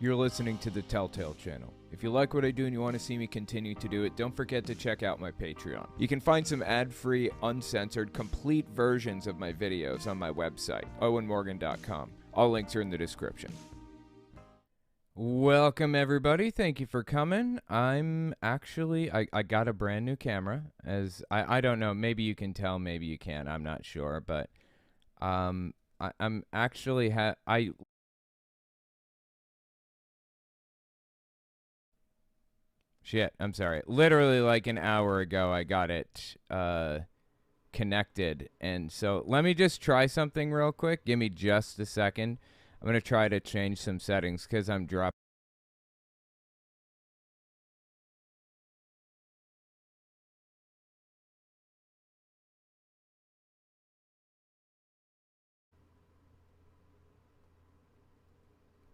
You're listening to the Telltale channel. If you like what I do and you want to see me continue to do it, don't forget to check out my Patreon. You can find some ad-free, uncensored, complete versions of my videos on my website, owenmorgan.com. All links are in the description. Welcome, everybody. Thank you for coming. I'm actually, I got a brand new camera. As I don't know, maybe you can tell, maybe you can't. I'm not sure, but I'm actually Shit, I'm sorry. Literally like an hour ago, I got it connected. And so let me just try something real quick. Give me just a second. I'm going to try to change some settings because I'm dropping.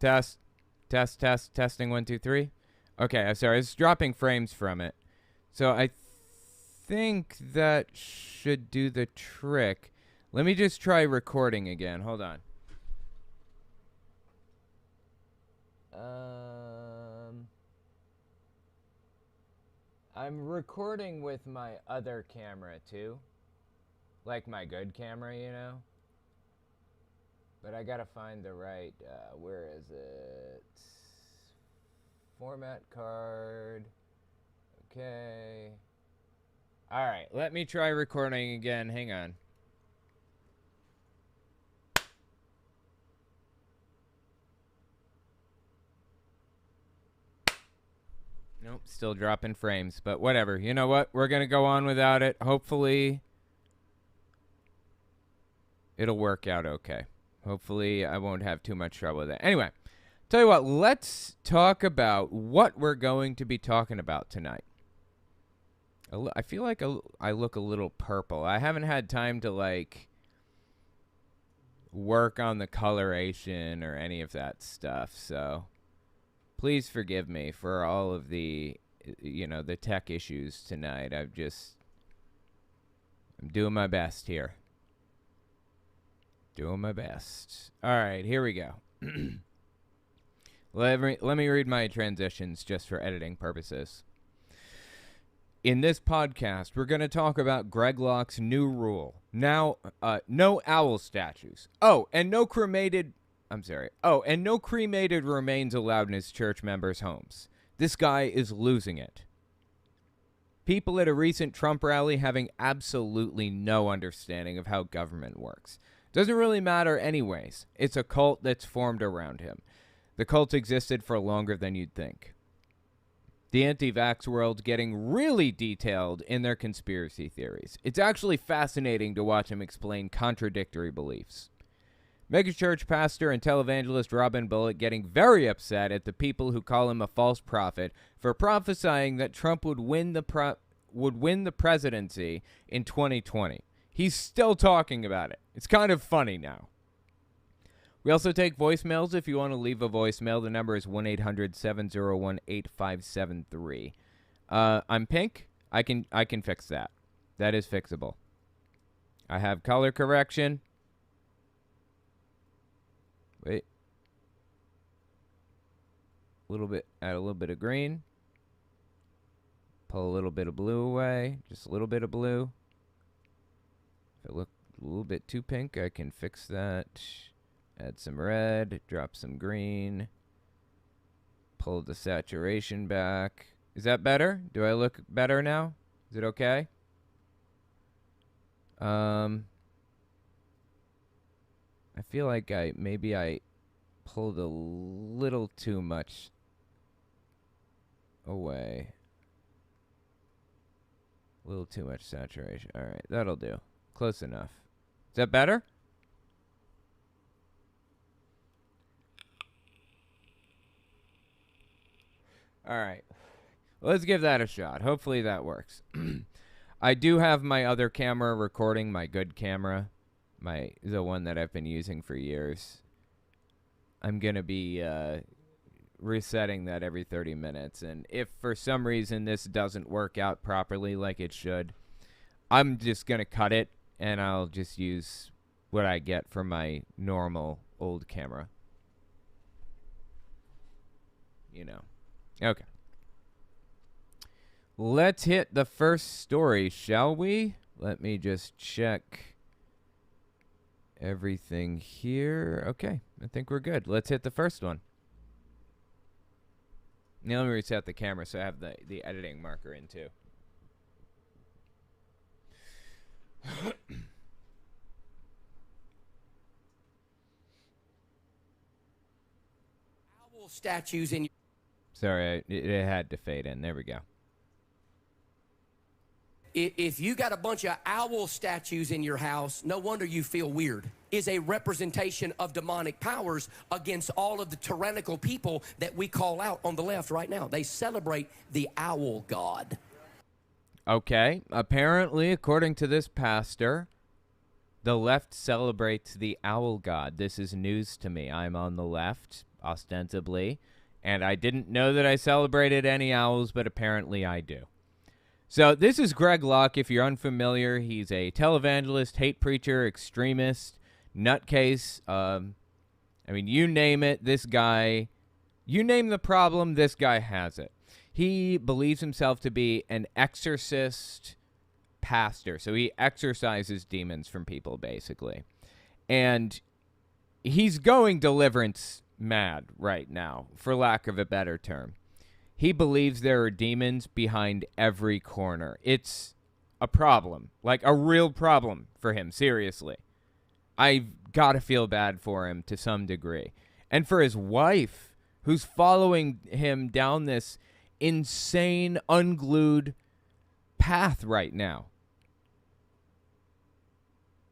Testing 1, 2, 3. Okay, I'm sorry. It's dropping frames from it. So I think that should do the trick. Let me just try recording again. Hold on. I'm recording with my other camera too. Like my good camera, you know? But I gotta find the right, where is it? Format card. Okay. Alright, let me try recording again. Hang on. Nope, still dropping frames, but whatever. You know what? We're gonna go on without it. Hopefully, it'll work out okay. Hopefully, I won't have too much trouble with it. Anyway, tell you what, let's talk about what we're going to be talking about tonight. I feel like I look a little purple. I haven't had time to, like, work on the coloration or any of that stuff, so please forgive me for all of the, you know, the tech issues tonight. I'm doing my best here. Doing my best. All right, here we go. Let me read my transitions just for editing purposes. In this podcast, we're going to talk about Greg Locke's new rule. Now, no owl statues. And no cremated remains allowed in his church members' homes. This guy is losing it. People at a recent Trump rally having absolutely no understanding of how government works. Doesn't really matter anyways. It's a cult that's formed around him. The cult existed for longer than you'd think. The anti-vax world getting really detailed in their conspiracy theories. It's actually fascinating to watch him explain contradictory beliefs. Megachurch pastor and televangelist Robin Bullock getting very upset at the people who call him a false prophet for prophesying that Trump would win the presidency in 2020. He's still talking about it. It's kind of funny now. We also take voicemails. If you want to leave a voicemail, the number is 1-800-701-8573. I'm pink. I can fix that. That is fixable. I have color correction. Wait. Add a little bit of green. Pull a little bit of blue away. Just a little bit of blue. If it looked a little bit too pink, I can fix that. Add some red, drop some green, pull the saturation back. Is that better? Do I look better now? Is it okay? I feel like maybe I pulled a little too much away. A little too much saturation. All right, that'll do. Close enough. Is that better? All right. Let's give that a shot. Hopefully that works. I do have my other camera recording, my good camera, the one that I've been using for years. I'm going to be resetting that every 30 minutes. And if for some reason this doesn't work out properly like it should, I'm just going to cut it and I'll just use what I get from my normal old camera. you know. Okay. Let's hit the first story, shall we? Let me just check everything here. Okay, I think we're good. Let's hit the first one. Now let me reset the camera so I have the editing marker in too. Owl statues in. Sorry, it had to fade in. There we go. If you got a bunch of owl statues in your house, no wonder you feel weird. Is a representation of demonic powers against all of the tyrannical people that we call out on the left right now. They celebrate the owl god. Okay, apparently, according to this pastor, the left celebrates the owl god. This is news to me. I'm on the left, ostensibly, and I didn't know that I celebrated any owls, but apparently I do. So this is Greg Locke. If you're unfamiliar, he's a televangelist, hate preacher, extremist, nutcase. I mean, you name it, this guy, you name the problem, this guy has it. He believes himself to be an exorcist pastor. So he exorcises demons from people, basically. And he's going deliverance mad right now, for lack of a better term. He believes there are demons behind every corner. It's a problem, like a real problem for him, seriously. I've got to feel bad for him to some degree. And for his wife, who's following him down this insane, unglued path right now.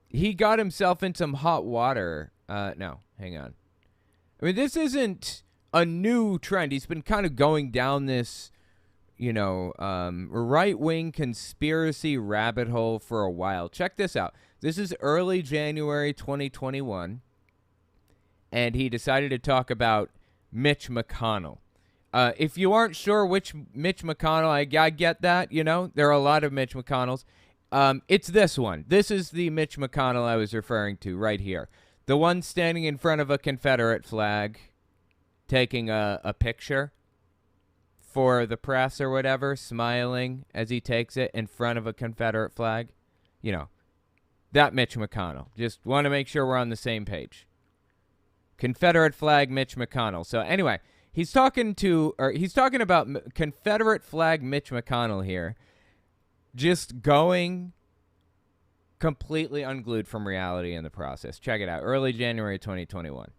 He got himself in some hot water. No, hang on. I mean, this isn't a new trend. He's been kind of going down this, right-wing conspiracy rabbit hole for a while. Check this out. This is early January 2021, and he decided to talk about Mitch McConnell. If you aren't sure which Mitch McConnell, I get that, there are a lot of Mitch McConnells. It's this one. This is the Mitch McConnell I was referring to right here. The one standing in front of a Confederate flag, taking a picture for the press or whatever, smiling as he takes it in front of a Confederate flag. That Mitch McConnell. Just want to make sure we're on the same page. Confederate flag Mitch McConnell. So anyway, he's talking about Confederate flag Mitch McConnell here, just going completely unglued from reality in the process. Check it out. Early January 2021.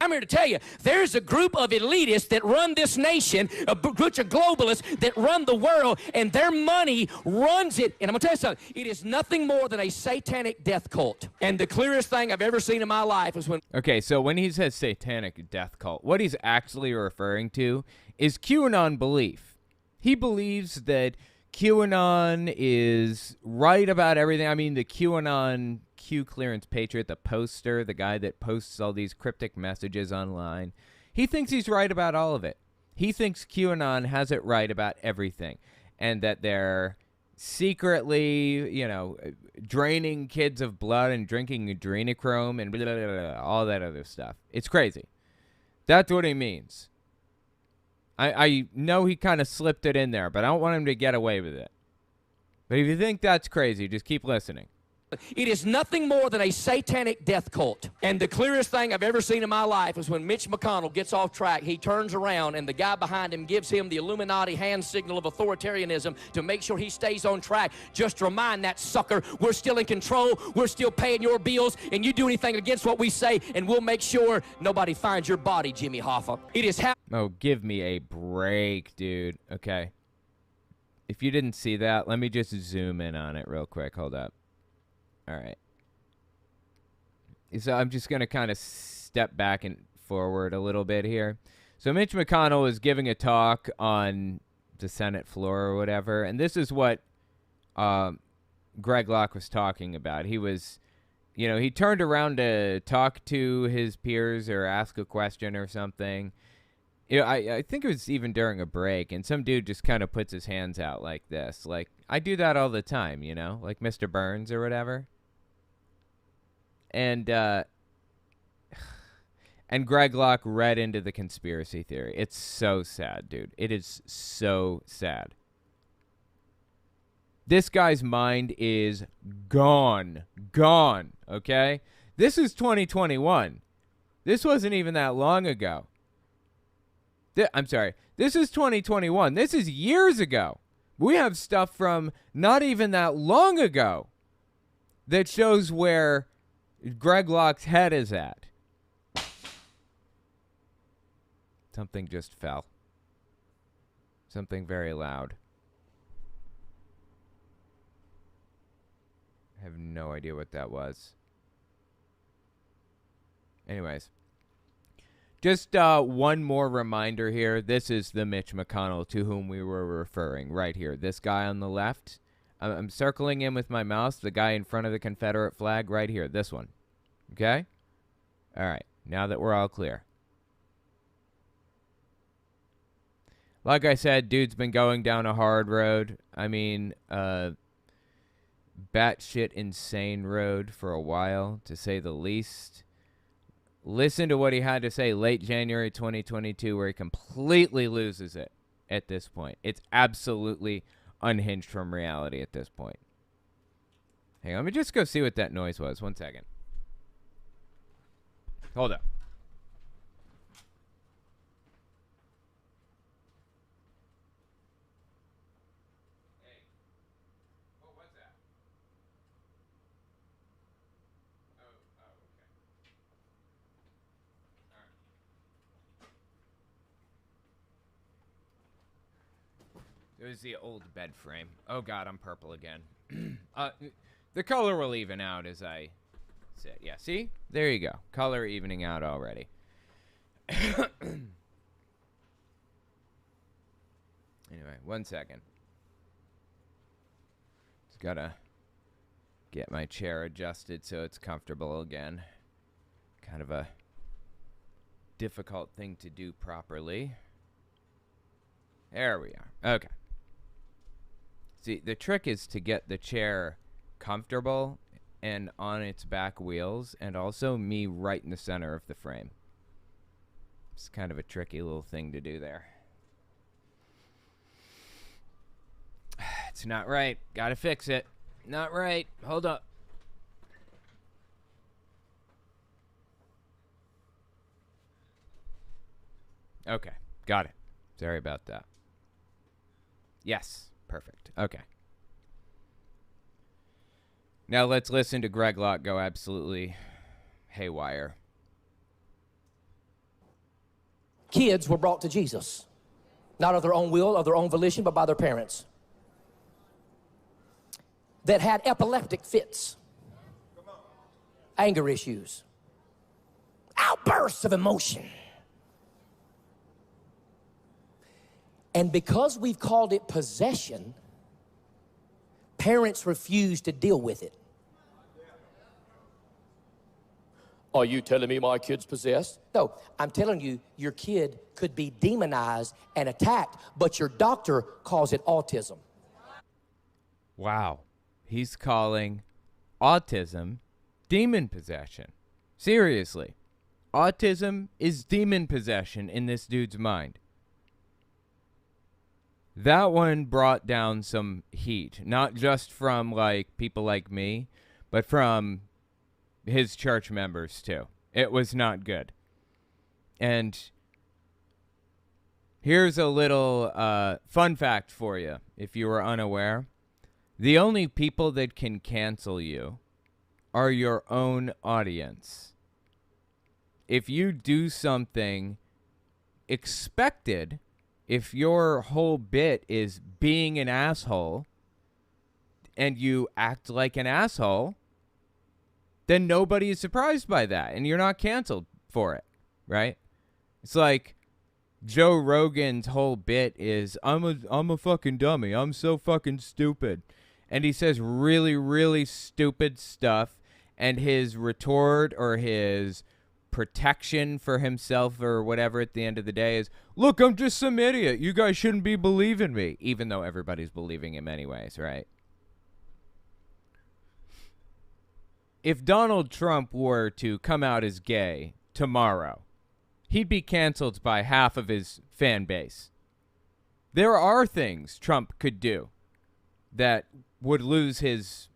I'm here to tell you, there's a group of elitists that run this nation, a bunch of globalists that run the world, and their money runs it. And I'm going to tell you something. It is nothing more than a satanic death cult. And the clearest thing I've ever seen in my life is when... Okay, so when he says satanic death cult, what he's actually referring to is QAnon belief. He believes that QAnon is right about everything. I mean, the QAnon Q clearance patriot, the poster, the guy that posts all these cryptic messages online, he thinks he's right about all of it. He thinks QAnon has it right about everything, and that they're secretly, draining kids of blood and drinking adrenochrome and blah, blah, blah, blah, all that other stuff. It's crazy. That's what he means. I know he kind of slipped it in there, but I don't want him to get away with it. But if you think that's crazy, just keep listening. It is nothing more than a satanic death cult. And the clearest thing I've ever seen in my life is when Mitch McConnell gets off track, he turns around and the guy behind him gives him the Illuminati hand signal of authoritarianism to make sure he stays on track. Just remind that sucker, we're still in control, we're still paying your bills, and you do anything against what we say, and we'll make sure nobody finds your body, Jimmy Hoffa. It is Oh, give me a break, dude. Okay. If you didn't see that, let me just zoom in on it real quick. Hold up. All right. So I'm just going to kind of step back and forward a little bit here. So Mitch McConnell was giving a talk on the Senate floor or whatever, and this is what Greg Locke was talking about. He was, he turned around to talk to his peers or ask a question or something. I think it was even during a break, and some dude just kind of puts his hands out like this. Like, I do that all the time, like Mr. Burns or whatever. And And Greg Locke read into the conspiracy theory. It's so sad, dude. It is so sad. This guy's mind is gone. Gone, okay? This is 2021. This wasn't even that long ago. I'm sorry. This is 2021. This is years ago. We have stuff from not even that long ago that shows where Greg Locke's head is at. Something just fell. Something very loud. I have no idea what that was. Anyways. Just one more reminder here. This is the Mitch McConnell to whom we were referring right here. This guy on the left. I'm circling him with my mouse. The guy in front of the Confederate flag right here. This one. Okay? All right. Now that we're all clear. Like I said, dude's been going down a hard road. I mean, batshit insane road for a while, to say the least. Listen to what he had to say late January 2022, where he completely loses it at this point. It's absolutely unhinged from reality at this point. Hang on, let me just go see what that noise was. 1 second. Hold up. It was the old bed frame. Oh, God, I'm purple again. The color will even out as I sit. Yeah, see? There you go. Color evening out already. Anyway, 1 second. Just gotta get my chair adjusted so it's comfortable again. Kind of a difficult thing to do properly. There we are. Okay. See, the trick is to get the chair comfortable and on its back wheels, and also me right in the center of the frame. It's kind of a tricky little thing to do there. It's not right. Gotta fix it. Not right. Hold up. Okay. Got it. Sorry about that. Yes. Perfect. Okay. Now let's listen to Greg Locke go absolutely haywire. Kids were brought to Jesus, not of their own will, of their own volition, but by their parents, that had epileptic fits, anger issues, outbursts of emotion. And because we've called it possession, parents refuse to deal with it. Are you telling me my kid's possessed? No, I'm telling you, your kid could be demonized and attacked, but your doctor calls it autism. Wow. He's calling autism demon possession. Seriously. Autism is demon possession in this dude's mind. That one brought down some heat, not just from like people like me, but from his church members too. It was not good. And here's a little fun fact for you, if you were unaware. The only people that can cancel you are your own audience. If you do something expected, if your whole bit is being an asshole and you act like an asshole, then nobody is surprised by that and you're not canceled for it, right? It's like Joe Rogan's whole bit is, I'm a fucking dummy. I'm so fucking stupid. And he says really, really stupid stuff, and his retort or his protection for himself or whatever at the end of the day is, look, I'm just some idiot. You guys shouldn't be believing me, even though everybody's believing him anyways, right? If Donald Trump were to come out as gay tomorrow, he'd be canceled by half of his fan base. There are things Trump could do that would lose his,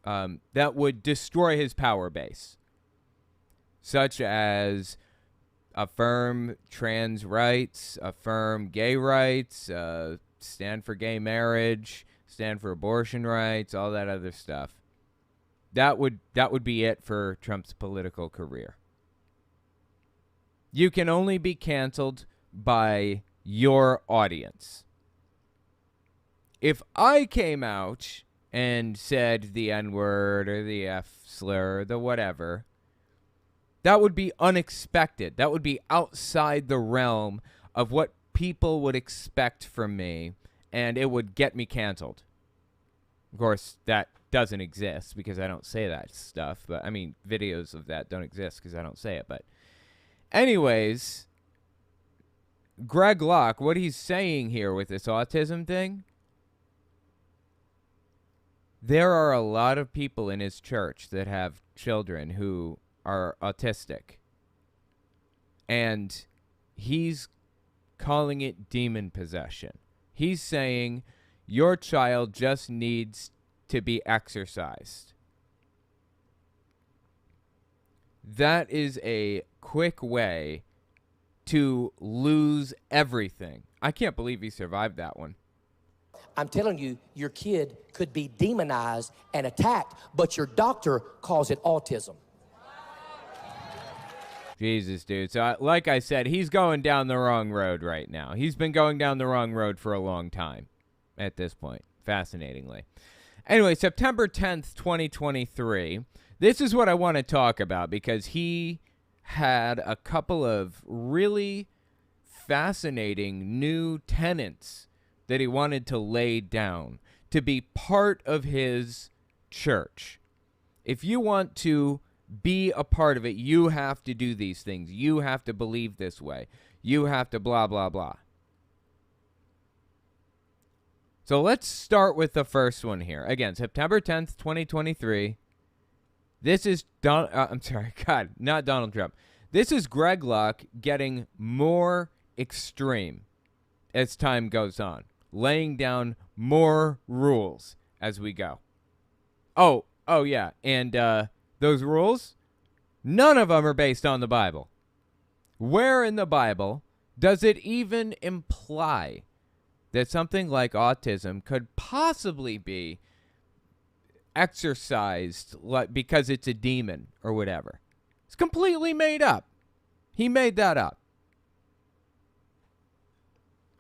that would destroy his power base, such as affirm trans rights, affirm gay rights, stand for gay marriage, stand for abortion rights, all that other stuff. That would be it for Trump's political career. You can only be canceled by your audience. If I came out and said the N-word or the F-slur or the whatever, that would be unexpected. That would be outside the realm of what people would expect from me, and it would get me canceled. Of course, that doesn't exist because I don't say that stuff. But, I mean, videos of that don't exist because I don't say it. But anyways, Greg Locke, what he's saying here with this autism thing, there are a lot of people in his church that have children who are autistic. And he's calling it demon possession. He's saying your child just needs to be exorcised. That is a quick way to lose everything. I can't believe he survived that one. I'm telling you, your kid could be demonized and attacked, but your doctor calls it autism. Jesus, dude. So, like I said, he's going down the wrong road right now. He's been going down the wrong road for a long time at this point, fascinatingly. Anyway, September 10th, 2023. This is what I want to talk about because he had a couple of really fascinating new tenets that he wanted to lay down to be part of his church. If you want to be a part of it, you have to do these things. You have to believe this way. You have to blah, blah, blah. So let's start with the first one here. Again, September 10th, 2023. This is not Donald Trump. This is Greg Locke getting more extreme as time goes on, laying down more rules as we go. Oh yeah, and those rules, none of them are based on the Bible. Where in the Bible does it even imply that something like autism could possibly be exorcised because it's a demon or whatever? It's completely made up. He made that up.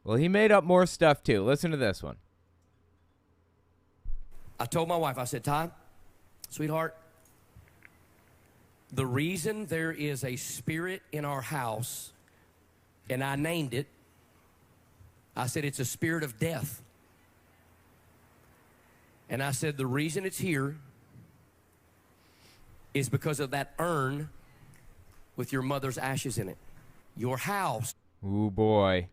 Well, he made up more stuff too. Listen to this one. I told my wife, I said, Ty, sweetheart, the reason there is a spirit in our house, and I named it, I said it's a spirit of death. And I said the reason it's here is because of that urn with your mother's ashes in it. Your house, ooh boy,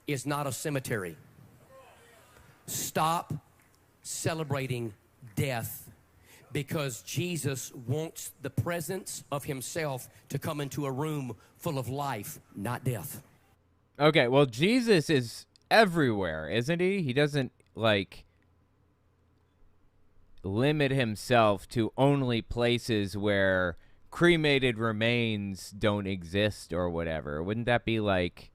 is not a cemetery. Stop celebrating death because Jesus wants the presence of himself to come into a room full of life, not death. Okay, well, Jesus is everywhere, isn't he? He doesn't, limit himself to only places where cremated remains don't exist or whatever. Wouldn't that be like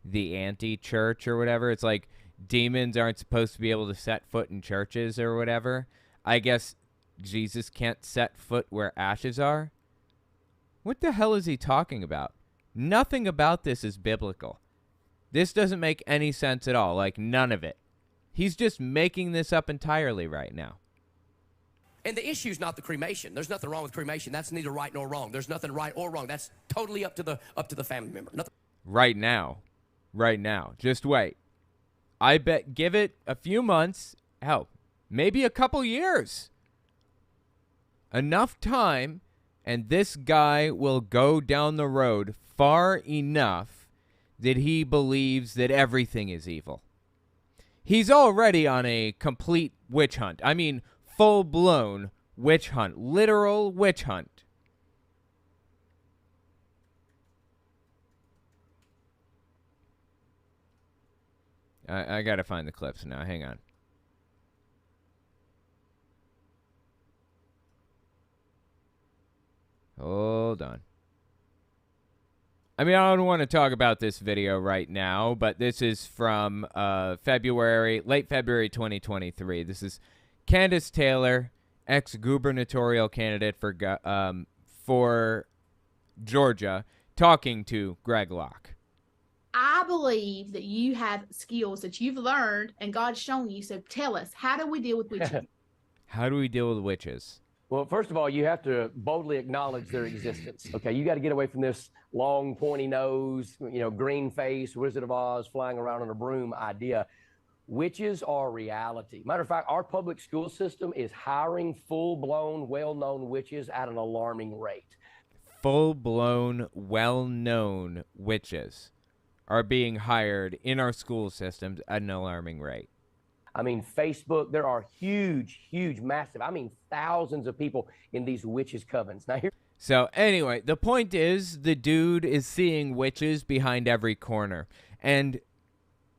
the anti-church or whatever? It's like demons aren't supposed to be able to set foot in churches or whatever. I guess Jesus can't set foot where ashes are. What the hell is he talking about? Nothing about this is biblical. This doesn't make any sense at all. None of it. He's just making this up entirely right now. And the issue is not the cremation. There's nothing wrong with cremation. That's neither right nor wrong. There's nothing right or wrong. That's totally up to the family member. Nothing. Right now. Just wait. I bet give it a few months, hell, maybe a couple years. Enough time, and this guy will go down the road far enough that he believes that everything is evil. He's already on a complete witch hunt. I mean, full-blown witch hunt. Literal witch hunt. I got to find the clips now. Hang on. Hold on. I mean, I don't want to talk about this video right now, but this is from late February 2023. This is Candace Taylor, ex-gubernatorial candidate for Georgia, talking to Greg Locke. I believe that you have skills that you've learned and God's shown you. So tell us, how do we deal with witches? How do we deal with witches? Well, first of all, you have to boldly acknowledge their existence. Okay, you got to get away from this long, pointy nose, green face, Wizard of Oz flying around on a broom idea. Witches are reality. Matter of fact, our public school system is hiring full-blown, well-known witches at an alarming rate. Full-blown, well-known witches are being hired in our school systems at an alarming rate. I mean, Facebook, there are huge, massive, thousands of people in these witches' covens. Now, So anyway, the point is the dude is seeing witches behind every corner. And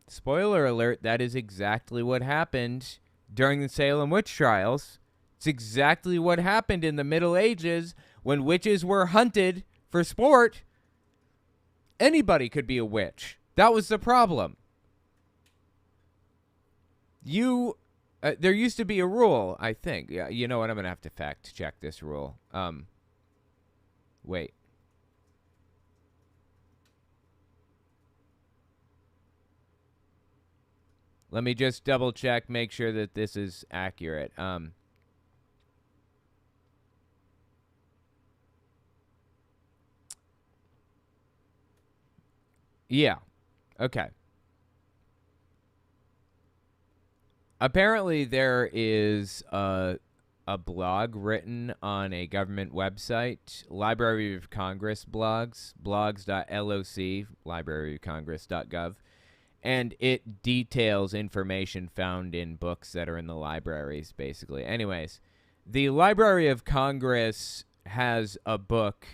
spoiler alert, that is exactly what happened during the Salem witch trials. It's exactly what happened in the Middle Ages when witches were hunted for sport. Anybody could be a witch. That was the problem. There used to be a rule, I think. Yeah, you know what? I'm going to have to fact check this rule. Wait. Let me just double check, make sure that this is accurate. Yeah. Okay. Apparently, there is a blog written on a government website, Library of Congress blogs.loc, libraryofcongress.gov, and it details information found in books that are in the libraries, basically. Anyways, the Library of Congress has a book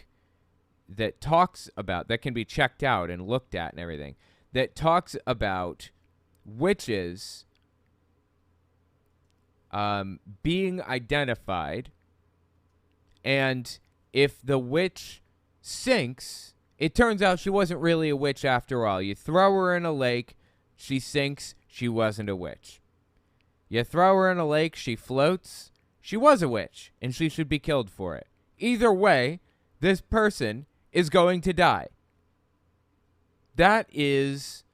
that talks about, that can be checked out and looked at and everything, that talks about witches being identified, and if the witch sinks, it turns out she wasn't really a witch after all. You throw her in a lake, she sinks, she wasn't a witch. You throw her in a lake, she floats, she was a witch, and she should be killed for it. Either way, this person is going to die. That is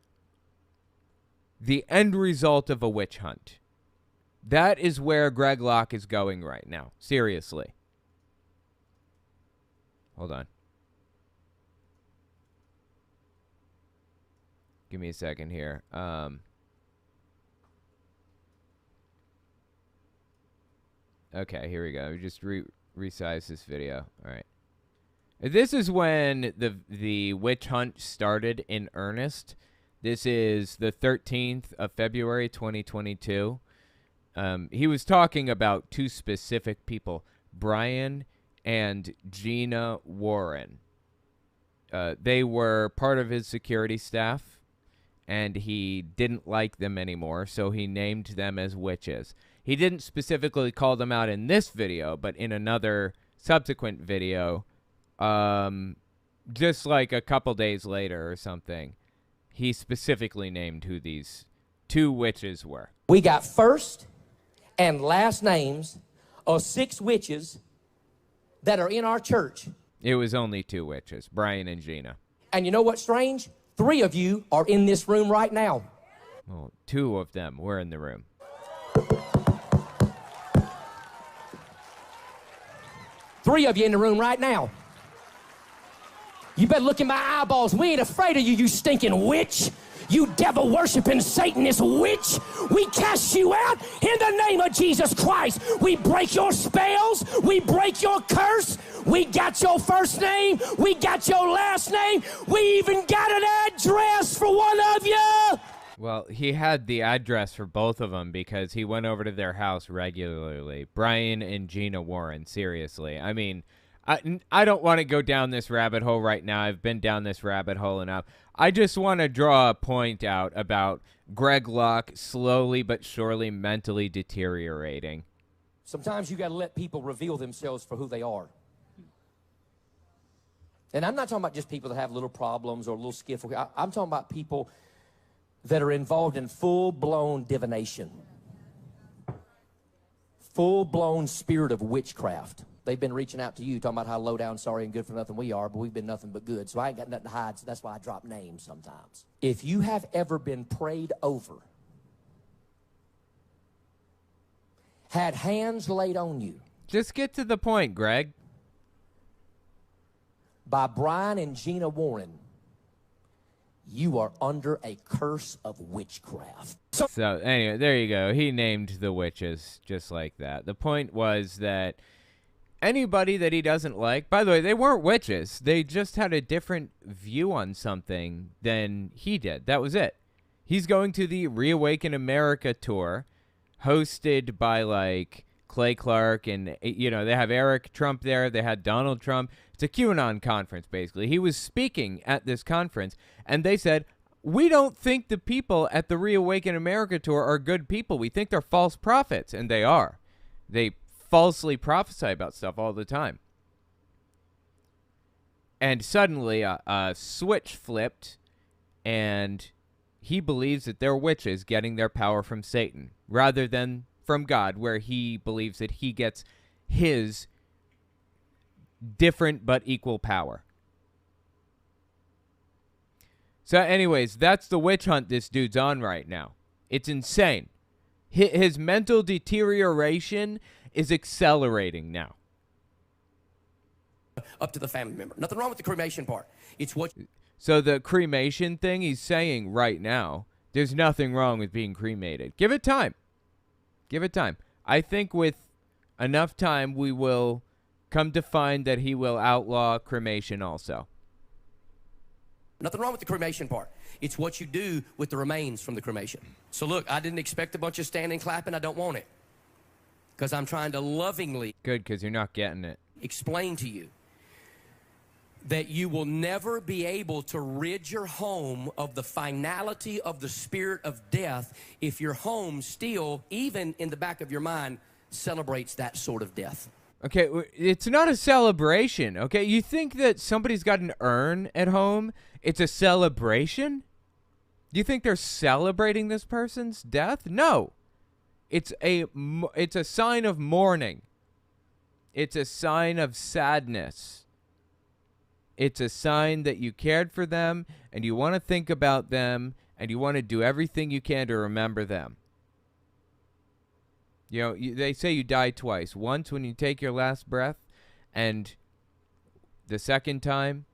the end result of a witch hunt. That is where Greg Locke is going right now. Seriously. Hold on. Give me a second here. Okay, here we go. Just resize this video. All right. This is when the witch hunt started in earnest. This is the 13th of February, 2022. He was talking about two specific people, Brian and Gina Warren. They were part of his security staff, and he didn't like them anymore, so he named them as witches. He didn't specifically call them out in this video, but in another subsequent video, just like a couple days later or something, he specifically named who these two witches were. we got first and last names of 6 witches that are in our church. It was only 2 witches, Brian and Gina. And you know what's strange? 3 of you are in this room right now. Well, 2 of them were in the room. Three of you in the room right now. You better look in my eyeballs. We ain't afraid of you, you stinking witch. You devil-worshiping Satanist witch. We cast you out in the name of Jesus Christ. We break your spells. We break your curse. We got your first name. We got your last name. We even got an address for one of you. Well, he had the address for both of them because he went over to their house regularly. Brian and Gina Warren, seriously. I mean, I don't want to go down this rabbit hole right now. I've been down this rabbit hole enough. I just want to draw a point out about Greg Locke slowly but surely mentally deteriorating. Sometimes you got to let people reveal themselves for who they are. And I'm not talking about just people that have little problems or a little skiff. I'm talking about people that are involved in full-blown divination. Full-blown spirit of witchcraft. They've been reaching out to you, talking about how low down, sorry, and good for nothing we are, but we've been nothing but good. So I ain't got nothing to hide, so that's why I drop names sometimes. If you have ever been prayed over, had hands laid on you. Just get to the point, Greg. By Brian and Gina Warren, you are under a curse of witchcraft. So anyway, there you go. He named the witches just like that. The point was that anybody that he doesn't like, by the way, they weren't witches. They just had a different view on something than he did. That was it. He's going to the Reawaken America tour, hosted by like Clay Clark, and you know, they have Eric Trump there. They had Donald Trump. It's a QAnon conference, basically. He was speaking at this conference, and they said, we don't think the people at the Reawaken America tour are good people. We think they're false prophets, and they are. They falsely prophesy about stuff all the time. And suddenly a switch flipped, and he believes that they're witches getting their power from Satan rather than from God, where he believes that he gets his different but equal power. So anyways, that's the witch hunt this dude's on right now. It's insane. His mental deterioration is accelerating now. Up to the family member. Nothing wrong with the cremation part. It's what... So the cremation thing, he's saying right now, there's nothing wrong with being cremated. Give it time. Give it time. I think with enough time, we will come to find that he will outlaw cremation also. Nothing wrong with the cremation part. It's what you do with the remains from the cremation. So look, I didn't expect a bunch of standing clapping. I don't want it. Because I'm trying to lovingly... Good, because you're not getting it. ...explain to you that you will never be able to rid your home of the finality of the spirit of death if your home still, even in the back of your mind, celebrates that sort of death. Okay, it's not a celebration, okay? You think that somebody's got an urn at home, it's a celebration? Do you think they're celebrating this person's death? No. It's a sign of mourning. It's a sign of sadness. It's a sign that you cared for them, and you want to think about them, and you want to do everything you can to remember them. You know, they say you die twice. Once when you take your last breath, and the second time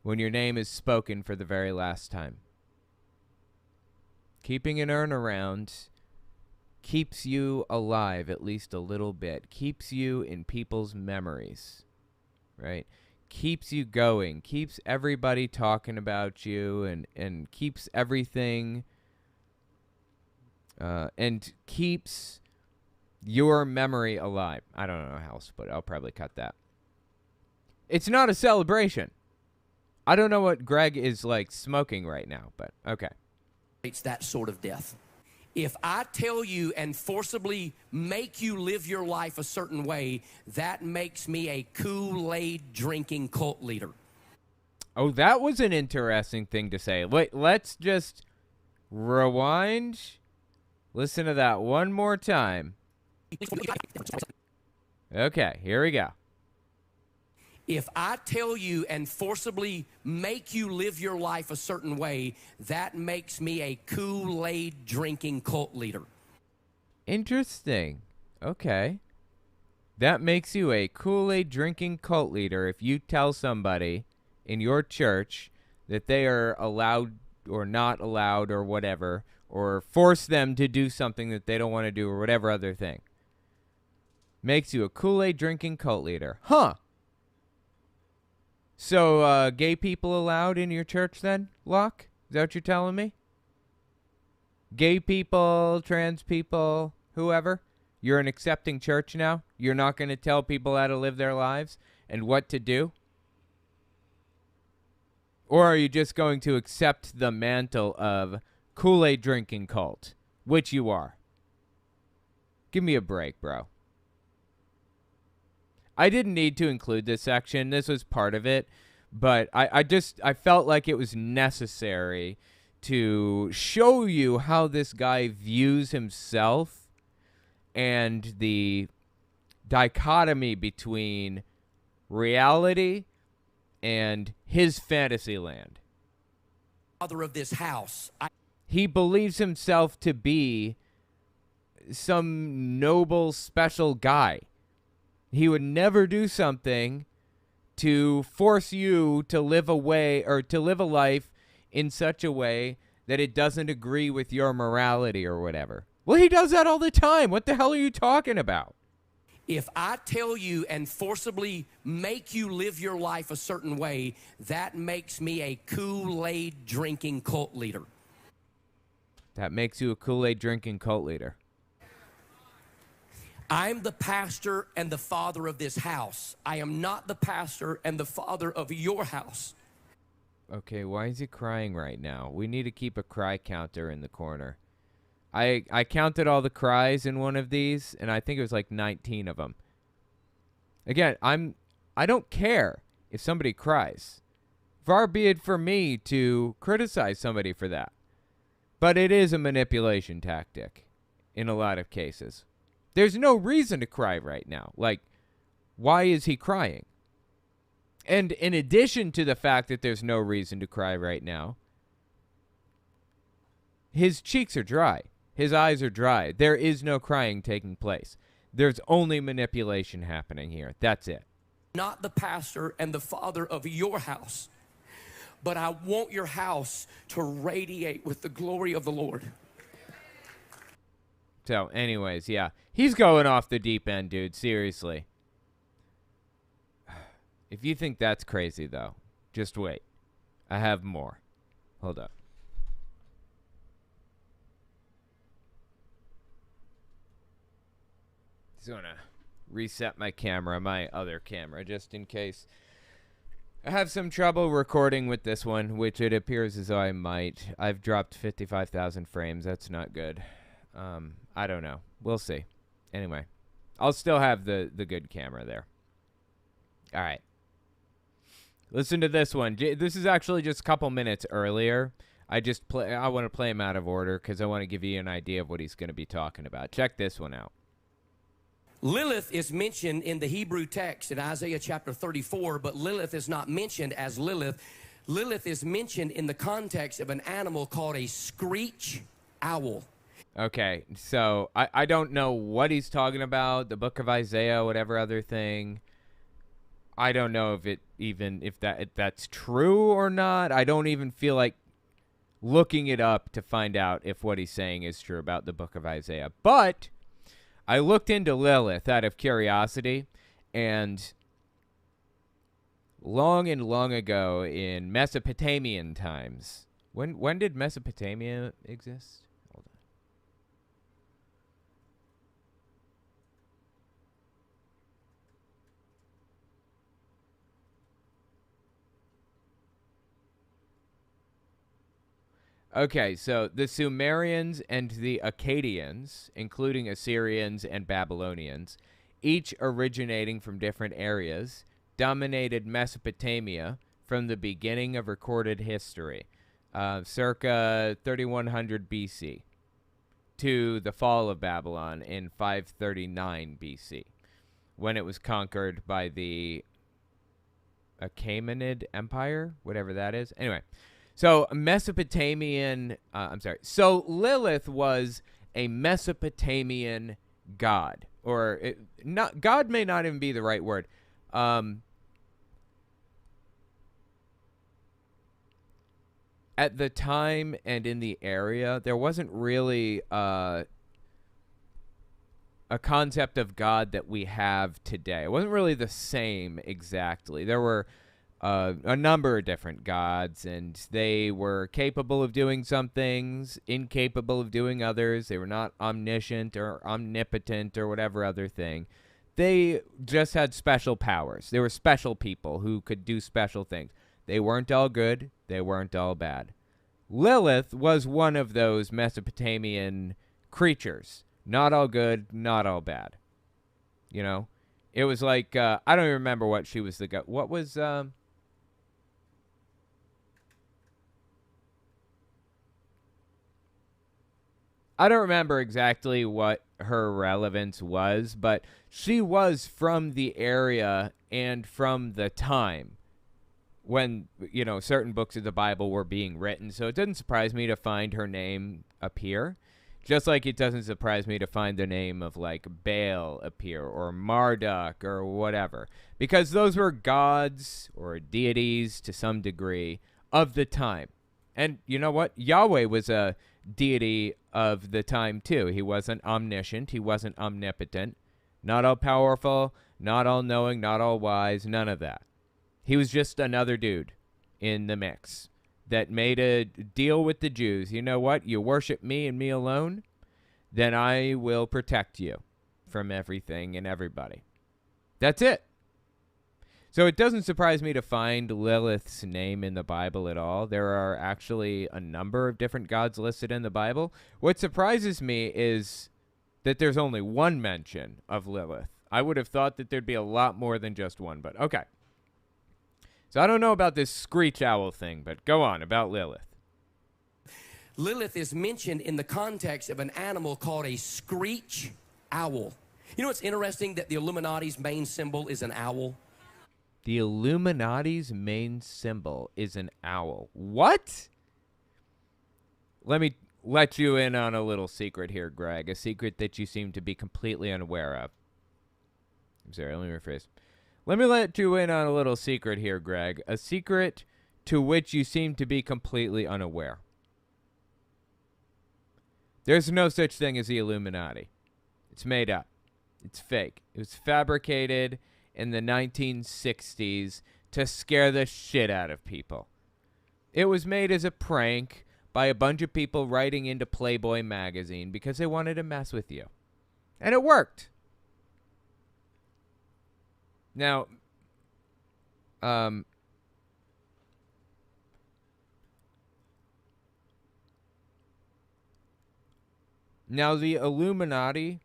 when your name is spoken for the very last time. Keeping an urn around keeps you alive at least a little bit. Keeps you in people's memories, right? Keeps you going. Keeps everybody talking about you, and keeps everything, and keeps your memory alive. I don't know how else to put it. I'll probably cut that. It's not a celebration. I don't know what Greg is like smoking right now, but okay. It's that sort of death. If I tell you and forcibly make you live your life a certain way, that makes me a Kool-Aid drinking cult leader. Oh, that was an interesting thing to say. Wait, let's just rewind. Listen to that one more time. Okay, here we go. If I tell you and forcibly make you live your life a certain way, that makes me a Kool-Aid drinking cult leader. Interesting. Okay. That makes you a Kool-Aid drinking cult leader if you tell somebody in your church that they are allowed or not allowed or whatever, or force them to do something that they don't want to do or whatever other thing. Makes you a Kool-Aid drinking cult leader. Huh. So, gay people allowed in your church then, Locke? Is that what you're telling me? Gay people, trans people, whoever? You're an accepting church now? You're not going to tell people how to live their lives? and what to do? Or are you just going to accept the mantle of Kool-Aid drinking cult, which you are? Give me a break, bro. I didn't need to include this section. This was part of it. But I felt like it was necessary to show you how this guy views himself and the dichotomy between reality and his fantasy land. Father of this house. He believes himself to be some noble, special guy. He would never do something to force you to live a way or to live a life in such a way that it doesn't agree with your morality or whatever. Well, he does that all the time. What the hell are you talking about? If I tell you and forcibly make you live your life a certain way, that makes me a Kool-Aid drinking cult leader. That makes you a Kool-Aid drinking cult leader. I'm the pastor and the father of this house. I am not the pastor and the father of your house. Okay, why is he crying right now? We need to keep a cry counter in the corner. I counted all the cries in one of these, and I think it was like 19 of them. Again, I don't care if somebody cries. Far be it for me to criticize somebody for that. But it is a manipulation tactic in a lot of cases. There's no reason to cry right now. Like, why is he crying? And in addition to the fact that there's no reason to cry right now, his cheeks are dry. His eyes are dry. There is no crying taking place. There's only manipulation happening here. That's it. Not the pastor and the father of your house, but I want your house to radiate with the glory of the Lord. So, anyways, yeah. He's going off the deep end, dude. Seriously. If you think that's crazy, though, just wait. I have more. Hold up. Just want to reset my camera, my other camera, just in case I have some trouble recording with this one, which it appears as though I might. I've dropped 55,000 frames. That's not good. I don't know. We'll see. Anyway, I'll still have the good camera there. All right. Listen to this one. This is actually just a couple minutes earlier. I want to play him out of order because I want to give you an idea of what he's going to be talking about. Check this one out. Lilith is mentioned in the Hebrew text in Isaiah chapter 34, but Lilith is not mentioned as Lilith. Lilith is mentioned in the context of an animal called a screech owl. Okay, so I don't know what he's talking about, the book of Isaiah, whatever other thing. I don't know if that's true or not. I don't even feel like looking it up to find out if what he's saying is true about the book of Isaiah. But I looked into Lilith out of curiosity, and long and long ago in Mesopotamian times, when did Mesopotamia exist? Okay, so the Sumerians and the Akkadians, including Assyrians and Babylonians, each originating from different areas, dominated Mesopotamia from the beginning of recorded history, circa 3100 BC, to the fall of Babylon in 539 BC, when it was conquered by the Achaemenid Empire, whatever that is. Anyway. So So Lilith was a Mesopotamian god, or God may not even be the right word. At the time and in the area, there wasn't really a concept of God that we have today. It wasn't really the same exactly. There were a number of different gods, and they were capable of doing some things, incapable of doing others. They were not omniscient or omnipotent or whatever other thing. They just had special powers. They were special people who could do special things. They weren't all good. They weren't all bad. Lilith was one of those Mesopotamian creatures. Not all good, not all bad. You know? It was like, I don't even remember what she was what was, I don't remember exactly what her relevance was, but she was from the area and from the time when, you know, certain books of the Bible were being written. So it doesn't surprise me to find her name appear. Just like it doesn't surprise me to find the name of, like, Baal appear or Marduk or whatever. Because those were gods or deities to some degree of the time. And you know what? Yahweh was a deity of the time too. He wasn't omniscient. He wasn't omnipotent. Not all powerful, not all knowing, not all wise, none of that. He was just another dude in the mix that made a deal with the Jews. You know what? You worship me and me alone, then I will protect you from everything and everybody. That's it. So it doesn't surprise me to find Lilith's name in the Bible at all. There are actually a number of different gods listed in the Bible. What surprises me is that there's only one mention of Lilith. I would have thought that there'd be a lot more than just one, but okay. So I don't know about this screech owl thing, but go on about Lilith. Lilith is mentioned in the context of an animal called a screech owl. You know what's interesting? That the Illuminati's main symbol is an owl. The Illuminati's main symbol is an owl. What? Let me let you in on a little secret here, Greg. A secret that you seem to be completely unaware of. I'm sorry, let me rephrase. Let me let you in on a little secret here, Greg. A secret to which you seem to be completely unaware. There's no such thing as the Illuminati. It's made up. It's fake. It was fabricated in the 1960s to scare the shit out of people. It was made as a prank by a bunch of people writing into Playboy magazine because they wanted to mess with you. And it worked. Now, the Illuminati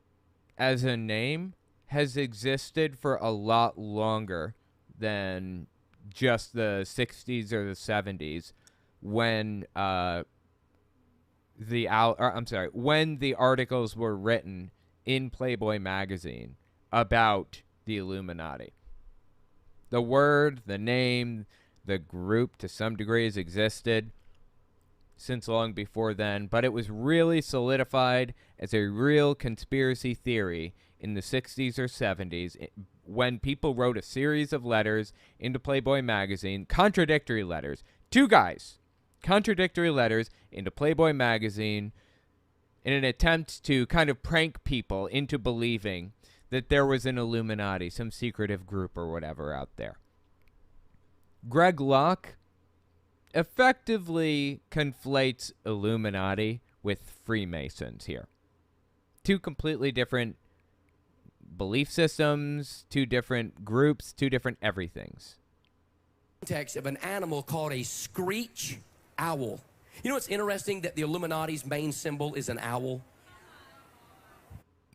as a name has existed for a lot longer than just the 60s or the 70s when when the articles were written in Playboy magazine about the Illuminati. The word, the name, the group to some degree has existed since long before then, but it was really solidified as a real conspiracy theory in the 60s or 70s when people wrote a series of letters into Playboy magazine, contradictory letters, two guys, contradictory letters into Playboy magazine in an attempt to kind of prank people into believing that there was an Illuminati, some secretive group or whatever out there. Greg Locke effectively conflates Illuminati with Freemasons here. Two completely different belief systems, two different groups, two different everythings. Context of an animal called a screech owl. You know what's interesting? That the Illuminati's main symbol is an owl.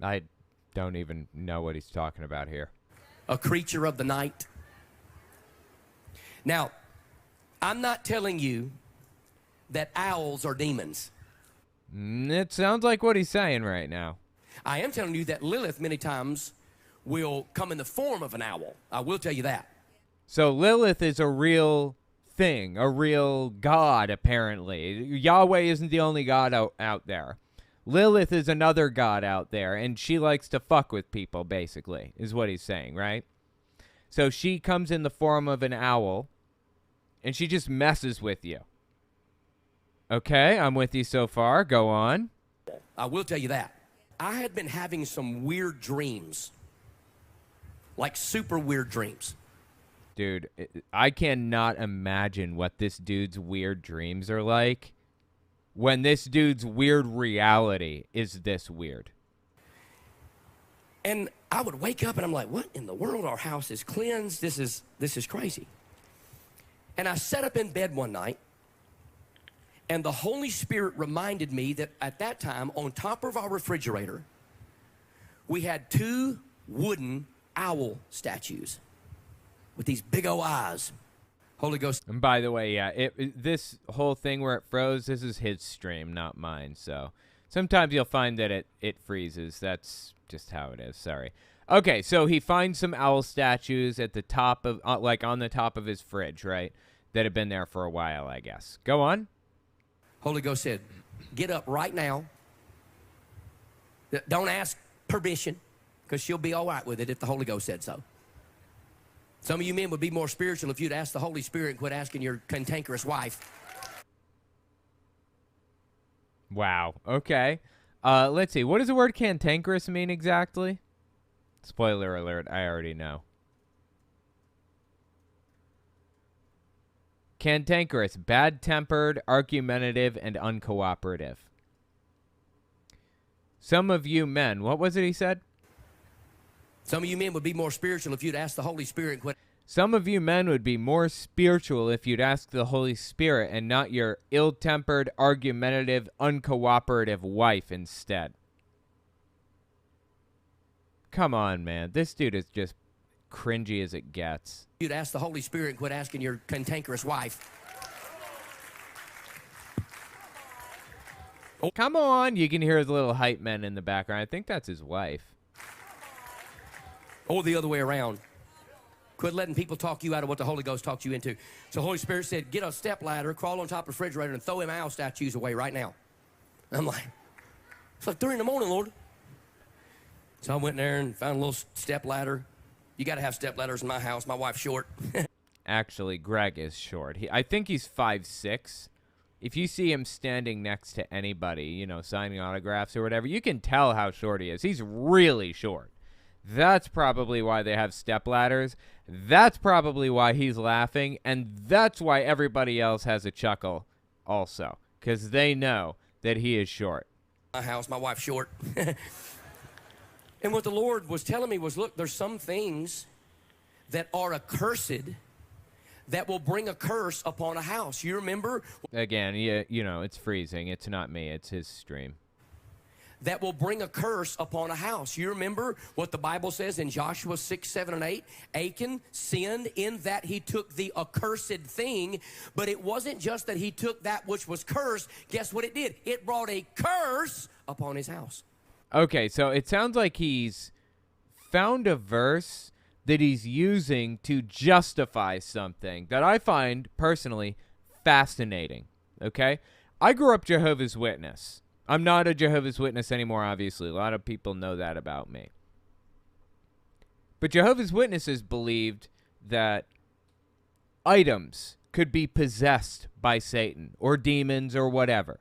I don't even know what he's talking about here. A creature of the night. Now, I'm not telling you that owls are demons. It sounds like what he's saying right now. I am telling you that Lilith many times will come in the form of an owl. I will tell you that. So Lilith is a real thing, a real god, apparently. Yahweh isn't the only god out there. Lilith is another god out there, and she likes to fuck with people, basically, is what he's saying, right? So she comes in the form of an owl, and she just messes with you. Okay, I'm with you so far. Go on. I will tell you that. I had been having some weird dreams. Like super weird dreams. Dude, I cannot imagine what this dude's weird dreams are like when this dude's weird reality is this weird. And I would wake up and I'm like, what in the world? Our house is cleansed. This is crazy. And I sat up in bed one night, and the Holy Spirit reminded me that at that time, on top of our refrigerator, we had 2 wooden owl statues with these big old eyes. Holy Ghost. And by the way, yeah, this whole thing where it froze, this is his stream, not mine. So sometimes you'll find that it freezes. That's just how it is. Sorry. Okay, so he finds some owl statues at the top of, like on the top of his fridge, right? That have been there for a while, I guess. Go on. Holy Ghost said, get up right now. Don't ask permission, because she'll be all right with it if the Holy Ghost said so. Some of you men would be more spiritual if you'd ask the Holy Spirit and quit asking your cantankerous wife. Wow. Okay. Let's see. What does the word cantankerous mean exactly? Spoiler alert, I already know. Cantankerous, bad-tempered, argumentative, and uncooperative. Some of you men, what was it he said? Some of you men would be more spiritual if you'd ask the Holy Spirit and quit. Some of you men would be more spiritual if you'd ask the Holy Spirit and not your ill-tempered, argumentative, uncooperative wife instead. Come on, man. This dude is just cringy as it gets. You'd ask the Holy Spirit and quit asking your cantankerous wife. Oh. Come on. You can hear his little hype men in the background. I think that's his wife. Or the other way around. Quit letting people talk you out of what the Holy Ghost talked you into. So the Holy Spirit said, get a step ladder, crawl on top of the refrigerator, and throw them owl statues away right now. And I'm like, it's like 3 in the morning, Lord. So I went in there and found a little step ladder. You got to have step ladders in my house. My wife's short. Actually, Greg is short. I think he's 5'6". If you see him standing next to anybody, you know, signing autographs or whatever, you can tell how short he is. He's really short. That's probably why they have step ladders. That's probably why he's laughing. And that's why everybody else has a chuckle also, because they know that he is short. My house, my wife's short. And what the Lord was telling me was, look, there's some things that are accursed that will bring a curse upon a house. You remember? Again, you know, it's freezing. It's not me. It's his stream. That will bring a curse upon a house. You remember what the Bible says in Joshua 6, 7, and 8? Achan sinned in that he took the accursed thing, but it wasn't just that he took that which was cursed. Guess what it did? It brought a curse upon his house. Okay, so it sounds like he's found a verse that he's using to justify something that I find personally fascinating, okay? I grew up Jehovah's Witness. I'm not a Jehovah's Witness anymore, obviously. A lot of people know that about me. But Jehovah's Witnesses believed that items could be possessed by Satan or demons or whatever.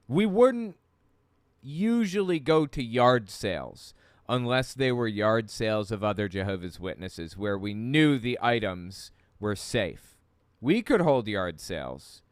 We wouldn't usually go to yard sales unless they were yard sales of other Jehovah's Witnesses where we knew the items were safe. We could hold yard sales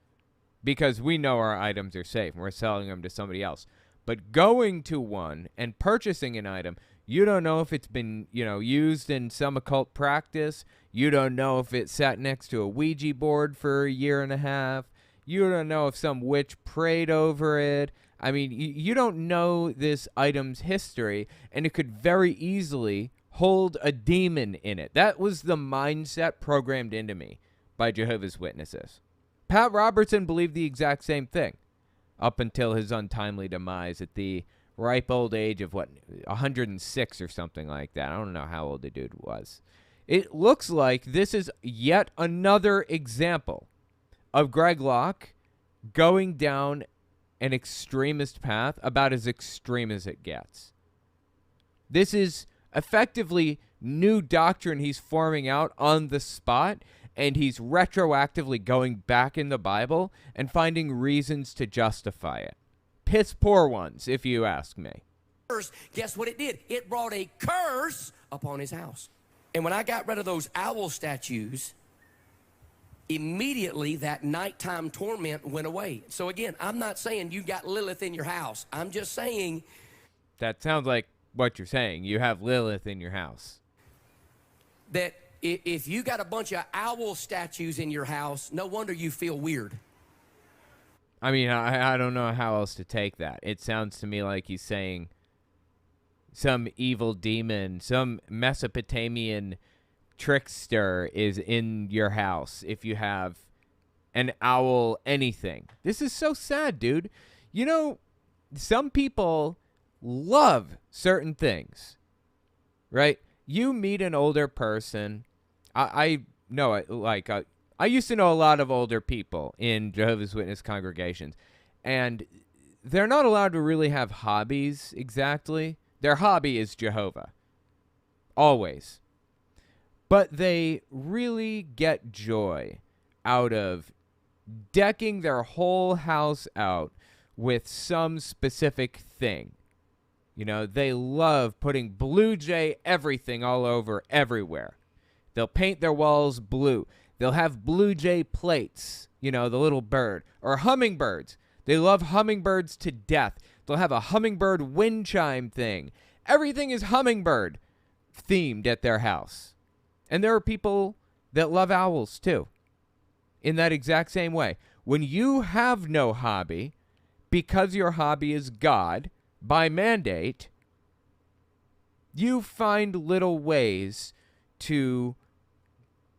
because we know our items are safe and we're selling them to somebody else. But going to one and purchasing an item, you don't know if it's been, you know, used in some occult practice. You don't know if it sat next to a Ouija board for a year and a half. You don't know if some witch prayed over it. I mean, you don't know this item's history, and it could very easily hold a demon in it. That was the mindset programmed into me by Jehovah's Witnesses. Pat Robertson believed the exact same thing up until his untimely demise at the ripe old age of, 106 or something like that. I don't know how old the dude was. It looks like this is yet another example of Greg Locke going down an extremist path about as extreme as it gets. This is effectively new doctrine he's forming out on the spot, and he's retroactively going back in the Bible and finding reasons to justify it. Piss poor ones, if you ask me. Guess what it did? It brought a curse upon his house. And when I got rid of those owl statues, immediately that nighttime torment went away. So again, I'm not saying you got Lilith in your house. I'm just saying. That sounds like what you're saying. You have Lilith in your house. That if you got a bunch of owl statues in your house, no wonder you feel weird. I mean, I don't know how else to take that. It sounds to me like he's saying some evil demon, some Mesopotamian trickster is in your house if you have an owl anything. This is so sad, dude. You know, some people love certain things, right? You meet an older person. I know it, like, I used to know a lot of older people in Jehovah's Witness congregations, and they're not allowed to really have hobbies exactly. Their hobby is Jehovah. Always. But they really get joy out of decking their whole house out with some specific thing. You know, they love putting Blue Jay everything all over everywhere. They'll paint their walls blue. They'll have Blue Jay plates, you know, the little bird, or hummingbirds. They love hummingbirds to death. They'll have a hummingbird wind chime thing. Everything is hummingbird themed at their house. And there are people that love owls too, in that exact same way. When you have no hobby, because your hobby is God, by mandate, you find little ways to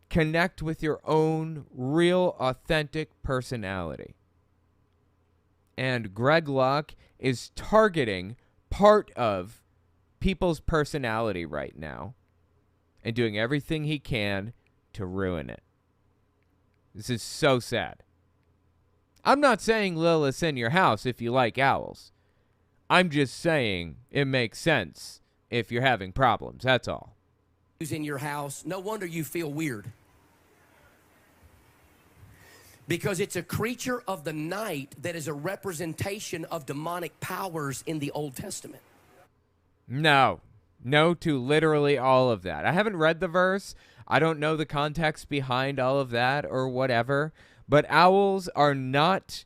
connect with your own real, authentic personality. And Greg Locke is targeting part of people's personality right now and doing everything he can to ruin it. This is so sad. I'm not saying Lilith's in your house if you like owls. I'm just saying it makes sense if you're having problems. That's all. Who's in your house, no wonder you feel weird. Because it's a creature of the night that is a representation of demonic powers in the Old Testament. No to literally all of that. I haven't read the verse. I don't know the context behind all of that or whatever. But owls are not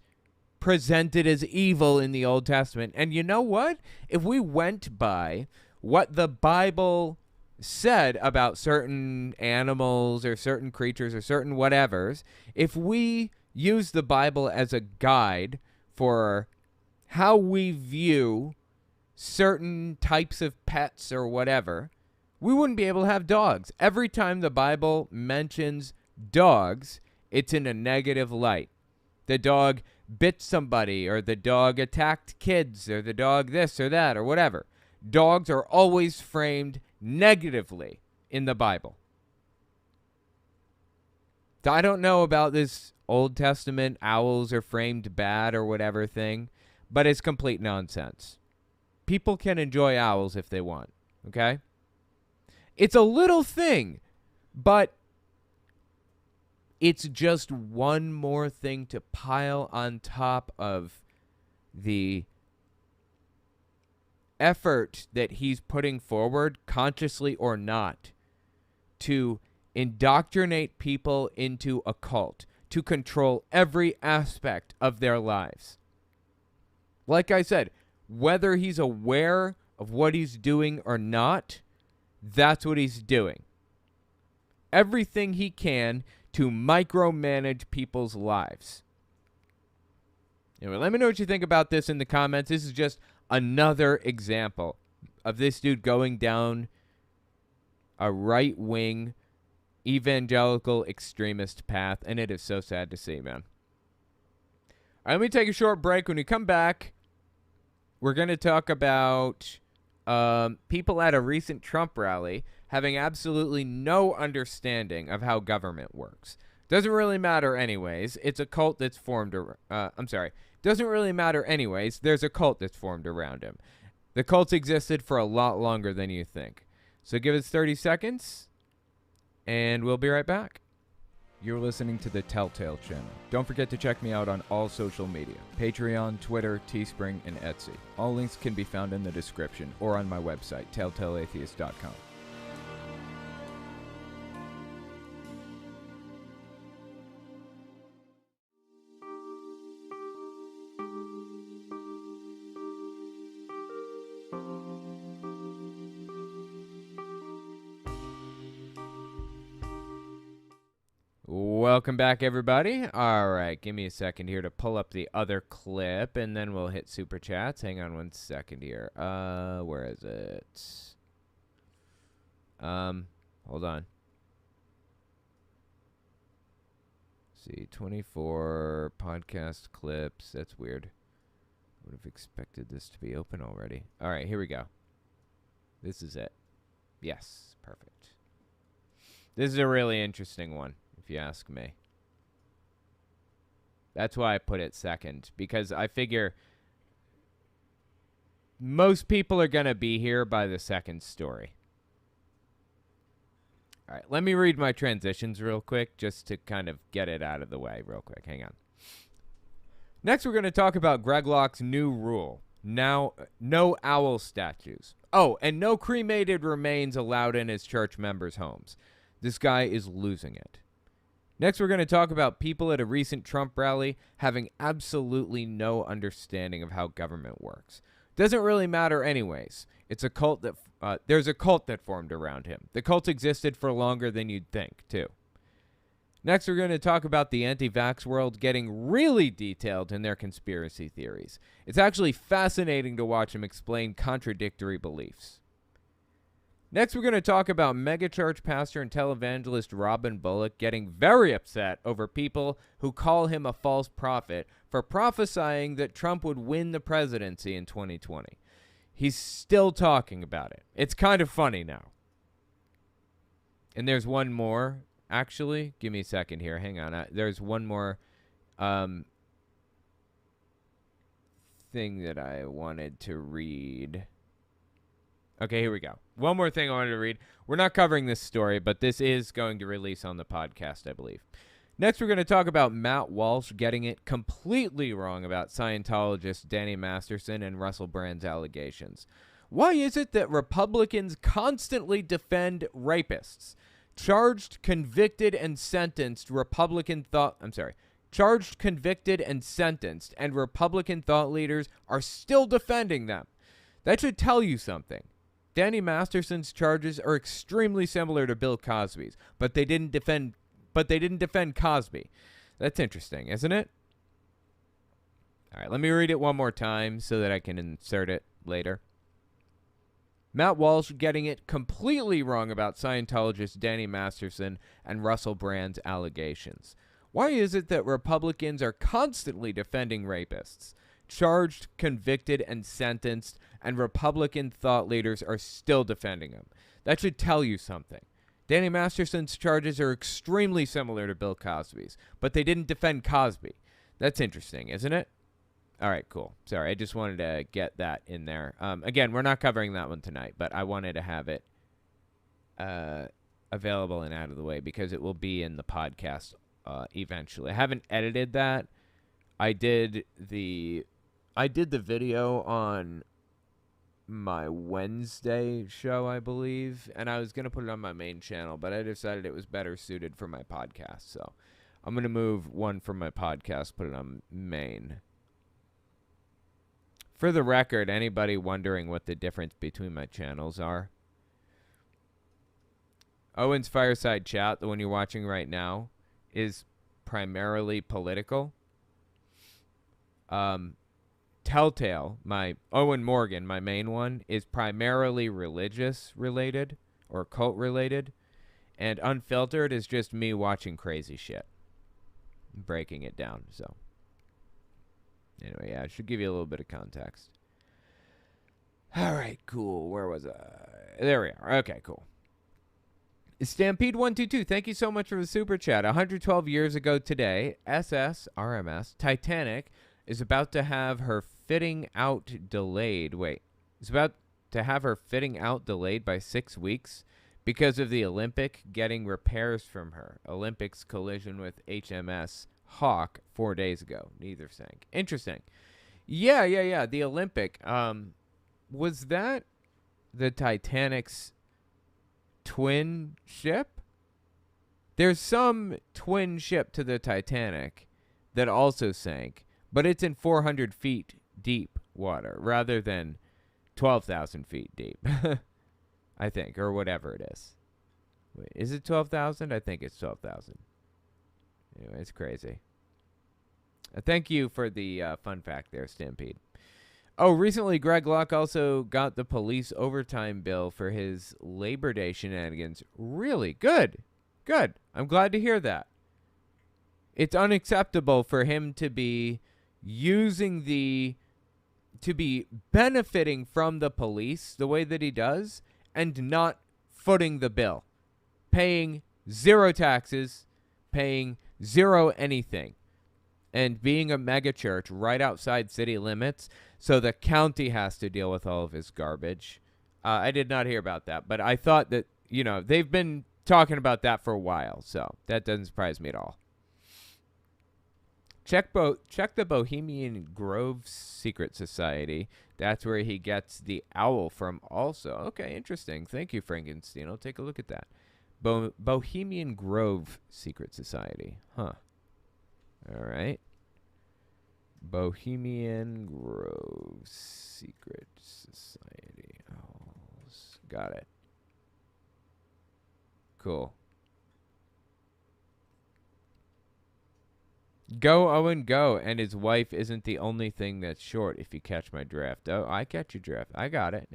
presented as evil in the Old Testament. And you know what? If we went by what the Bible said about certain animals or certain creatures or certain whatevers, if we use the Bible as a guide for how we view certain types of pets or whatever, we wouldn't be able to have dogs. Every time the Bible mentions dogs, it's in a negative light. The dog bit somebody, or the dog attacked kids, or the dog this or that or whatever. Dogs are always framed negatively in the Bible. So I don't know about this Old Testament owls are framed bad or whatever thing, but it's complete nonsense. People can enjoy owls if they want, okay? It's a little thing, but it's just one more thing to pile on top of the effort that he's putting forward, consciously or not, to indoctrinate people into a cult, to control every aspect of their lives. Like I said, whether he's aware of what he's doing or not, that's what he's doing. Everything he can to micromanage people's lives. Anyway, let me know what you think about this in the comments. This is just another example of this dude going down a right-wing evangelical extremist path, and it is so sad to see, man. All right, let me take a short break. When we come back, we're going to talk about people at a recent Trump rally having absolutely no understanding of how government works. Doesn't really matter anyways. It's a cult that's formed. Doesn't really matter anyways. There's a cult that's formed around him. The cult's existed for a lot longer than you think. So give us 30 seconds, and we'll be right back. You're listening to the Telltale Channel. Don't forget to check me out on all social media: Patreon, Twitter, Teespring, and Etsy. All links can be found in the description or on my website, telltaleatheist.com. Welcome back, everybody. All right, give me a second here to pull up the other clip, and then we'll hit super chats. Hang on 1 second here. Where is it? Hold on. See, 24 podcast clips. That's weird. Would have expected this to be open already. All right, here we go. This is it. Yes, perfect. This is a really interesting one, if you ask me. That's why I put it second, because I figure most people are going to be here by the second story. All right, let me read my transitions real quick just to kind of get it out of the way real quick. Hang on. Next, we're going to talk about Greg Locke's new rule. Now, no owl statues. Oh, and no cremated remains allowed in his church members' homes. This guy is losing it. Next, we're going to talk about people at a recent Trump rally having absolutely no understanding of how government works. Doesn't really matter anyways. It's a cult that there's a cult that formed around him. The cult existed for longer than you'd think, too. Next, we're going to talk about the anti-vax world getting really detailed in their conspiracy theories. It's actually fascinating to watch them explain contradictory beliefs. Next, we're going to talk about Megachurch pastor and televangelist Robin Bullock getting very upset over people who call him a false prophet for prophesying that Trump would win the presidency in 2020. He's still talking about it. It's kind of funny now. And there's one more. Actually, give me a second here. Hang on. There's one more thing that I wanted to read. Okay, here we go. One more thing I wanted to read. We're not covering this story, but this is going to release on the podcast, I believe. Next, we're going to talk about Matt Walsh getting it completely wrong about Scientologist Danny Masterson and Russell Brand's allegations. Why is it that Republicans constantly defend rapists? Charged, convicted, and sentenced charged, convicted, and sentenced, and Republican thought leaders are still defending them. That should tell you something. Danny Masterson's charges are extremely similar to Bill Cosby's, but they didn't defend Cosby. That's interesting, isn't it? All right, let me read it one more time so that I can insert it later. Matt Walsh getting it completely wrong about Scientologist Danny Masterson and Russell Brand's allegations. Why is it that Republicans are constantly defending rapists? Charged, convicted, and sentenced, and Republican thought leaders are still defending them. That should tell you something. Danny Masterson's charges are extremely similar to Bill Cosby's, but they didn't defend Cosby. That's interesting, isn't it? All right, cool. Sorry, I just wanted to get that in there. Again, we're not covering that one tonight, but I wanted to have it available and out of the way because it will be in the podcast eventually. I haven't edited that. I did the video on my Wednesday show, I believe, and I was going to put it on my main channel, but I decided it was better suited for my podcast, so I'm going to move one from my podcast, put it on main. For the record, anybody wondering what the difference between my channels are? Owen's Fireside Chat, the one you're watching right now, is primarily political. Telltale, my Owen Morgan, my main one, is primarily religious related or cult related. And Unfiltered is just me watching crazy shit. Breaking it down, so. Anyway, yeah, I should give you a little bit of context. All right, cool. Where was I? There we are. Okay, cool. Stampede122, thank you so much for the super chat. 112 years ago today, RMS Titanic is about to have her fitting out delayed. It's about to have her fitting out delayed by 6 weeks because of the Olympic getting repairs from her. Olympics collision with HMS Hawk 4 days ago. Neither sank. Interesting. Yeah. The Olympic. Was that the Titanic's twin ship? There's some twin ship to the Titanic that also sank, but it's in 400 feet deep water rather than 12,000 feet deep, I think, or whatever it is. Wait, is it 12,000? I think it's 12,000. Anyway, it's crazy. Thank you for the fun fact there, Stampede. Oh, recently Greg Locke also got the police overtime bill for his Labor Day shenanigans. Really? Good. Good. I'm glad to hear that. It's unacceptable for him to be to be benefiting from the police the way that he does and not footing the bill. Paying zero taxes, paying zero anything, and being a megachurch right outside city limits, so the county has to deal with all of his garbage. I did not hear about that, but I thought that, they've been talking about that for a while, so that doesn't surprise me at all. Check the Bohemian Grove Secret Society. That's where he gets the owl from also. Okay, interesting. Thank you, Frankenstein. I'll take a look at that. Bohemian Grove Secret Society. Huh. All right. Bohemian Grove Secret Society. Owls. Got it. Cool. Go, Owen, go. And his wife isn't the only thing that's short, if you catch my drift. Oh, I catch your drift. I got it.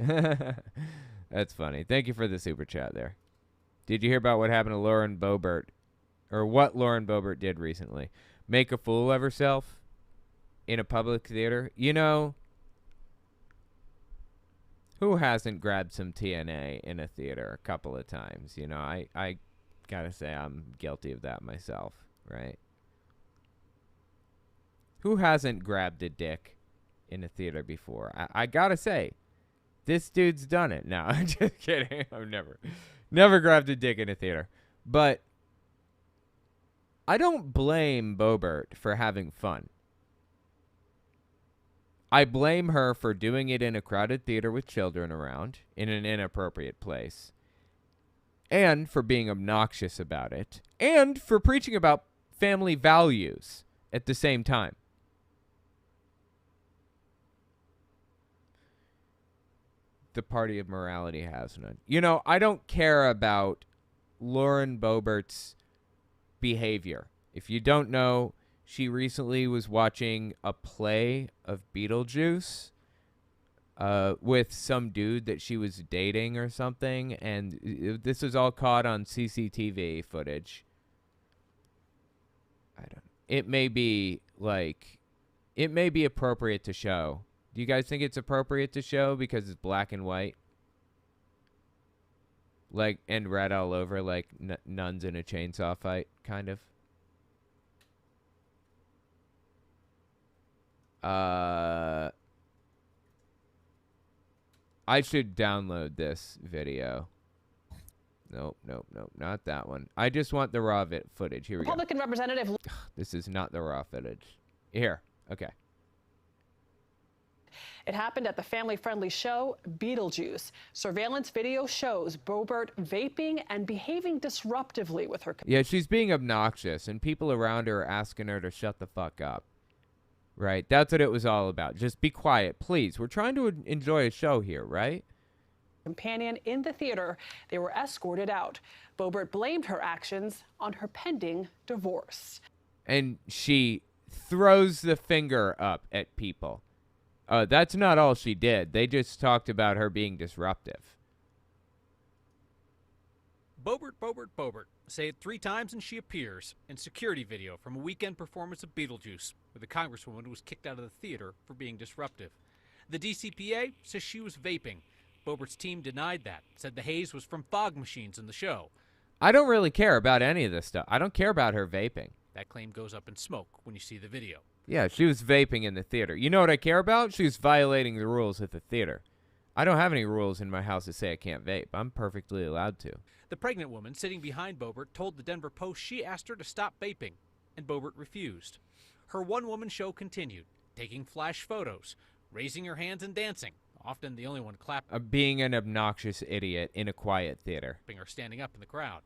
That's funny. Thank you for the super chat there. Did you hear about what happened to Lauren Boebert? Or what Lauren Boebert did recently? Make a fool of herself in a public theater? Who hasn't grabbed some TNA in a theater a couple of times? I gotta say I'm guilty of that myself, right? Who hasn't grabbed a dick in a theater before? I gotta say, this dude's done it. No, I'm just kidding. I've never grabbed a dick in a theater. But I don't blame Boebert for having fun. I blame her for doing it in a crowded theater with children around, in an inappropriate place, and for being obnoxious about it, and for preaching about family values at the same time. The party of morality has none. I don't care about Lauren Boebert's behavior. If you don't know, she recently was watching a play of Beetlejuice with some dude that she was dating or something, and this was all caught on CCTV footage. It may be appropriate to show. Do you guys think it's appropriate to show because it's black and white? And red all over, like nuns in a chainsaw fight, kind of? I should download this video. Nope, not that one. I just want the raw footage. Here we go. Republican Representative. This is not the raw footage. Here, okay. It happened at the family-friendly show, Beetlejuice. Surveillance video shows Boebert vaping and behaving disruptively with her. Yeah, she's being obnoxious, and people around her are asking her to shut the fuck up. Right? That's what it was all about. Just be quiet, please. We're trying to enjoy a show here, right? Companion in the theater. They were escorted out. Boebert blamed her actions on her pending divorce. And she throws the finger up at people. That's not all she did. They just talked about her being disruptive. Boebert. Say it 3 times and she appears in security video from a weekend performance of Beetlejuice, where the congresswoman was kicked out of the theater for being disruptive. The DCPA says she was vaping. Boebert's team denied that, said the haze was from fog machines in the show. I don't really care about any of this stuff. I don't care about her vaping. That claim goes up in smoke when you see the video. Yeah, she was vaping in the theater. You know what I care about? She was violating the rules at the theater. I don't have any rules in my house that say I can't vape. I'm perfectly allowed to. The pregnant woman sitting behind Boebert told the Denver Post she asked her to stop vaping, and Boebert refused. Her one-woman show continued, taking flash photos, raising her hands and dancing, often the only one clapping. Being an obnoxious idiot in a quiet theater. Or standing up in the crowd.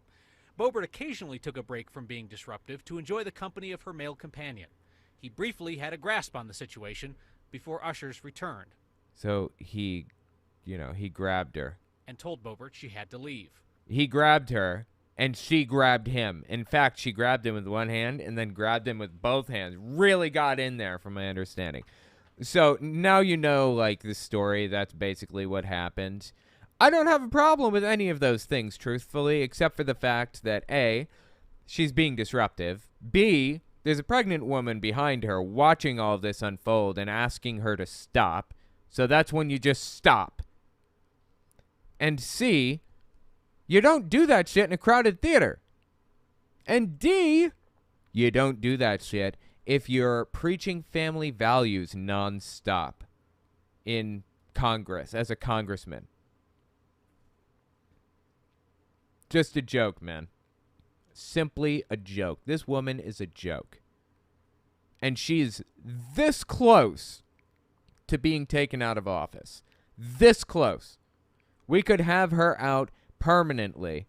Boebert occasionally took a break from being disruptive to enjoy the company of her male companion. He briefly had a grasp on the situation before ushers returned. So he grabbed her. And told Boebert she had to leave. He grabbed her and she grabbed him. In fact, she grabbed him with one hand and then grabbed him with both hands. Really got in there, from my understanding. So now you know, like, the story. That's basically what happened. I don't have a problem with any of those things, truthfully, except for the fact that, A, she's being disruptive. B, there's a pregnant woman behind her watching all of this unfold and asking her to stop. So that's when you just stop. And C, you don't do that shit in a crowded theater. And D, you don't do that shit if you're preaching family values nonstop in Congress as a congressman. Just a joke, man. Simply a joke. This woman is a joke. And she's this close to being taken out of office. This close. We could have her out permanently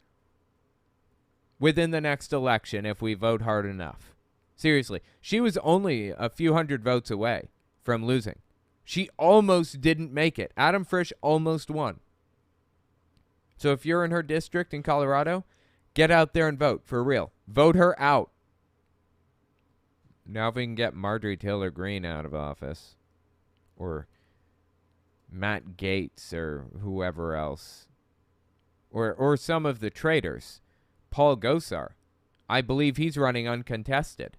within the next election if we vote hard enough. Seriously, she was only a few hundred votes away from losing. She almost didn't make it. Adam Frisch almost won. So if you're in her district in Colorado, get out there and vote, for real. Vote her out. Now if we can get Marjorie Taylor Greene out of office, or Matt Gaetz, or whoever else, or some of the traitors. Paul Gosar. I believe he's running uncontested.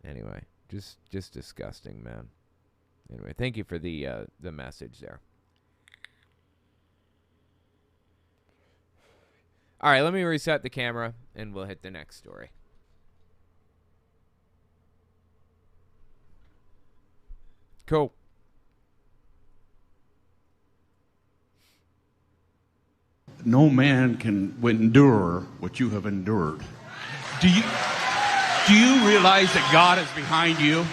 Anyway, just disgusting, man. Anyway, thank you for the message there. All right, let me reset the camera, and we'll hit the next story. Cool. No man can endure what you have endured. Do you realize that God is behind you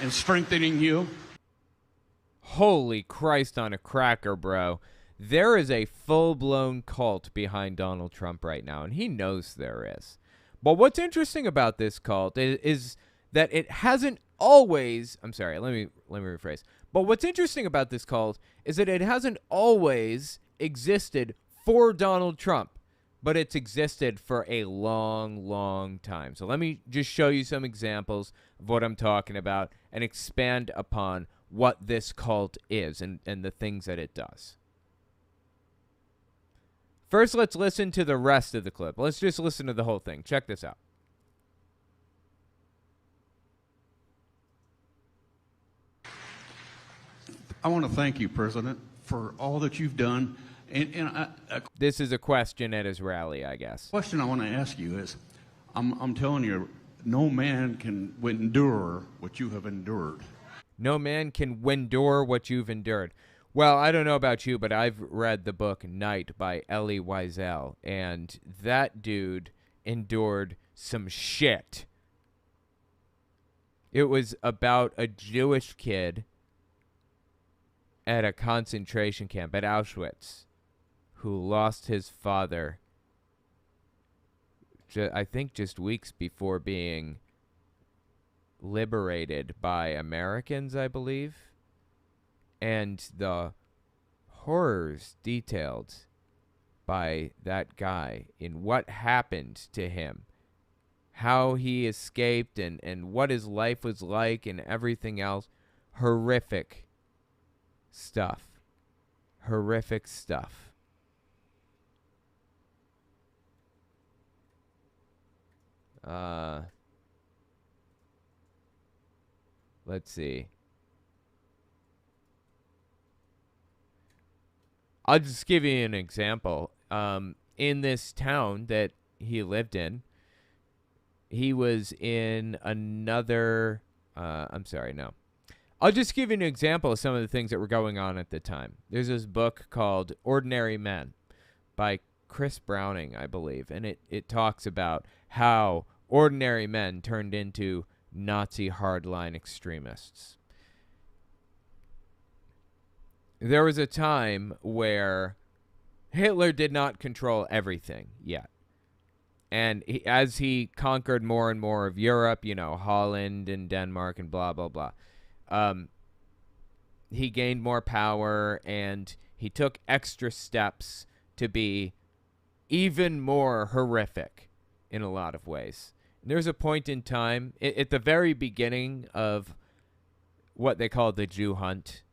and strengthening you? Holy Christ on a cracker, bro. There is a full-blown cult behind Donald Trump right now, and he knows there is. But what's interesting about this cult is that it hasn't always... I'm sorry, let me rephrase. But what's interesting about this cult is that it hasn't always existed for Donald Trump, but it's existed for a long, long time. So let me just show you some examples of what I'm talking about and expand upon what this cult is and the things that it does. First, let's listen to the rest of the clip. Let's just listen to the whole thing. Check this out. I want to thank you, President, for all that you've done. And this is a question at his rally, I guess. The question I want to ask you is, I'm telling you, no man can endure what you have endured. No man can endure what you've endured. Well, I don't know about you, but I've read the book Night by Elie Wiesel, and that dude endured some shit. It was about a Jewish kid at a concentration camp at Auschwitz who lost his father, I think just weeks before being liberated by Americans, I believe. And the horrors detailed by that guy in what happened to him, how he escaped and what his life was like and everything else. Horrific stuff. Horrific stuff. Let's see. I'll just give you an example. In this town that he lived in, he was in another... I'm sorry, no. I'll just give you an example of some of the things that were going on at the time. There's this book called Ordinary Men by Chris Browning, I believe, and it talks about how ordinary men turned into Nazi hardline extremists. There was a time where Hitler did not control everything yet. And as he conquered more and more of Europe, you know, Holland and Denmark and blah, blah, blah, he gained more power, and He took extra steps to be even more horrific in a lot of ways. There's a point in time at the very beginning of what they call the Jew hunt,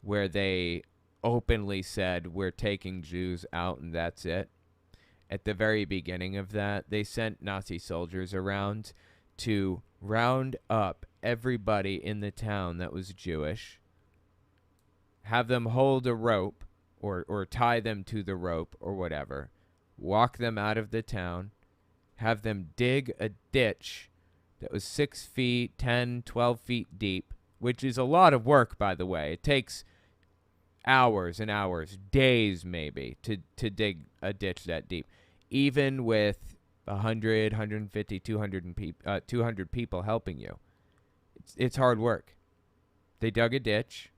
where they openly said, we're taking Jews out and that's it. At the very beginning of that, they sent Nazi soldiers around to round up everybody in the town that was Jewish, have them hold a rope or tie them to the rope or whatever, walk them out of the town, have them dig a ditch that was 6 feet, 10, 12 feet deep, which is a lot of work, by the way. It takes hours and hours, days maybe, to dig a ditch that deep, even with 100, 150, 200 people helping you. It's hard work. They dug a ditch,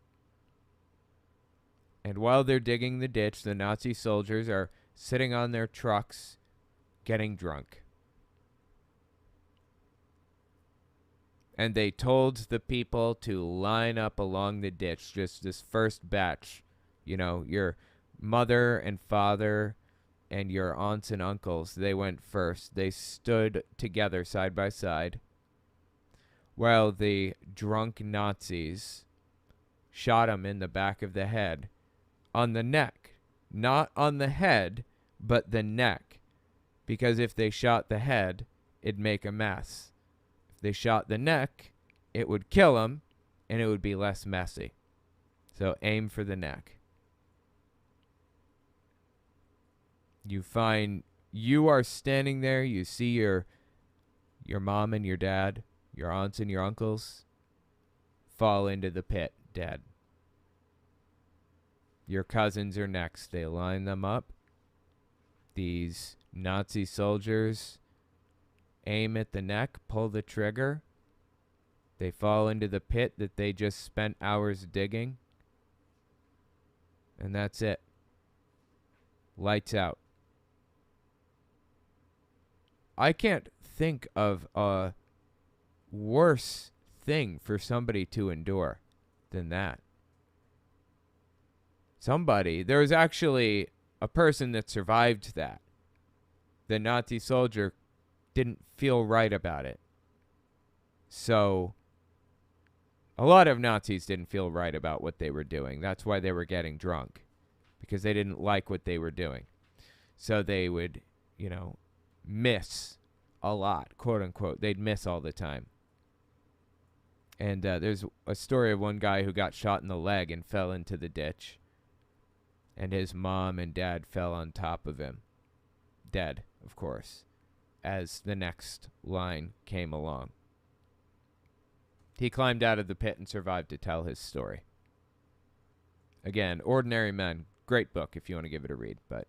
and while they're digging the ditch, the Nazi soldiers are sitting on their trucks getting drunk. And they told the people to line up along the ditch, just this first batch. You know, your mother and father and your aunts and uncles, they went first. They stood together side by side, while the drunk Nazis shot him in the back of the head, on the neck. Not on the head, but the neck. Because if they shot the head, it'd make a mess. If they shot the neck, it would kill him, and it would be less messy. So aim for the neck. You are standing there, you see your mom and your dad, your aunts and your uncles fall into the pit dead. Your cousins are next. They line them up. These Nazi soldiers aim at the neck, pull the trigger. They fall into the pit that they just spent hours digging. And that's it. Lights out. I can't think of a worse thing for somebody to endure than that. There was actually a person that survived that. The Nazi soldier didn't feel right about it. So, a lot of Nazis didn't feel right about what they were doing. That's why they were getting drunk. Because they didn't like what they were doing. So they would, miss a lot, quote unquote. They'd miss all the time. And there's a story of one guy who got shot in the leg and fell into the ditch. And his mom and dad fell on top of him. Dead, of course, as the next line came along. He climbed out of the pit and survived to tell his story. Again, Ordinary Men. Great book if you want to give it a read. But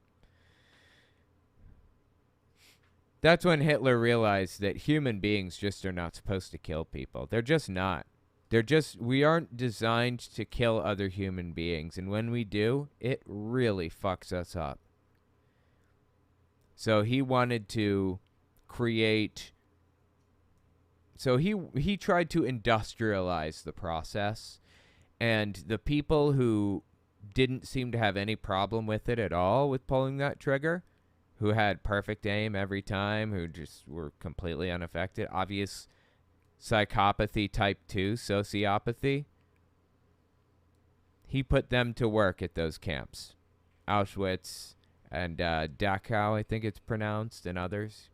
that's when Hitler realized that human beings just are not supposed to kill people. They're just not. We aren't designed to kill other human beings. And when we do, it really fucks us up. So he wanted to create... So he tried to industrialize the process. And the people who didn't seem to have any problem with it at all, with pulling that trigger, who had perfect aim every time, who just were completely unaffected, obvious psychopathy type 2, sociopathy, he put them to work at those camps. Auschwitz and Dachau, I think it's pronounced, and others,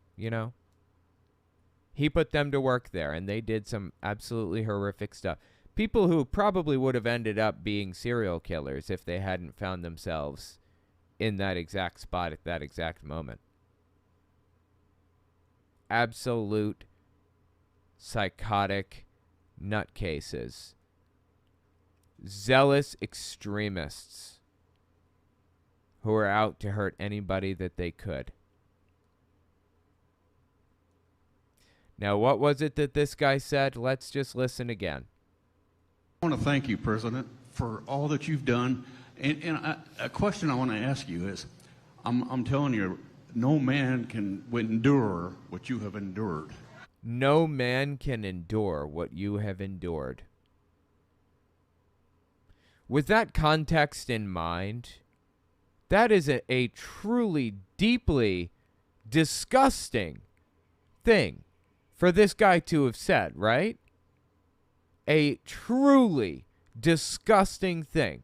He put them to work there, and they did some absolutely horrific stuff. People who probably would have ended up being serial killers if they hadn't found themselves in that exact spot at that exact moment. Absolute psychotic nutcases. Zealous extremists who were out to hurt anybody that they could. Now, what was it that this guy said? Let's just listen again. I want to thank you, President, for all that you've done. And a question I want to ask you is, I'm telling you, no man can endure what you have endured. No man can endure what you have endured. with that context in mind, that is a truly, deeply disgusting thing for this guy to have said, right? A truly disgusting thing.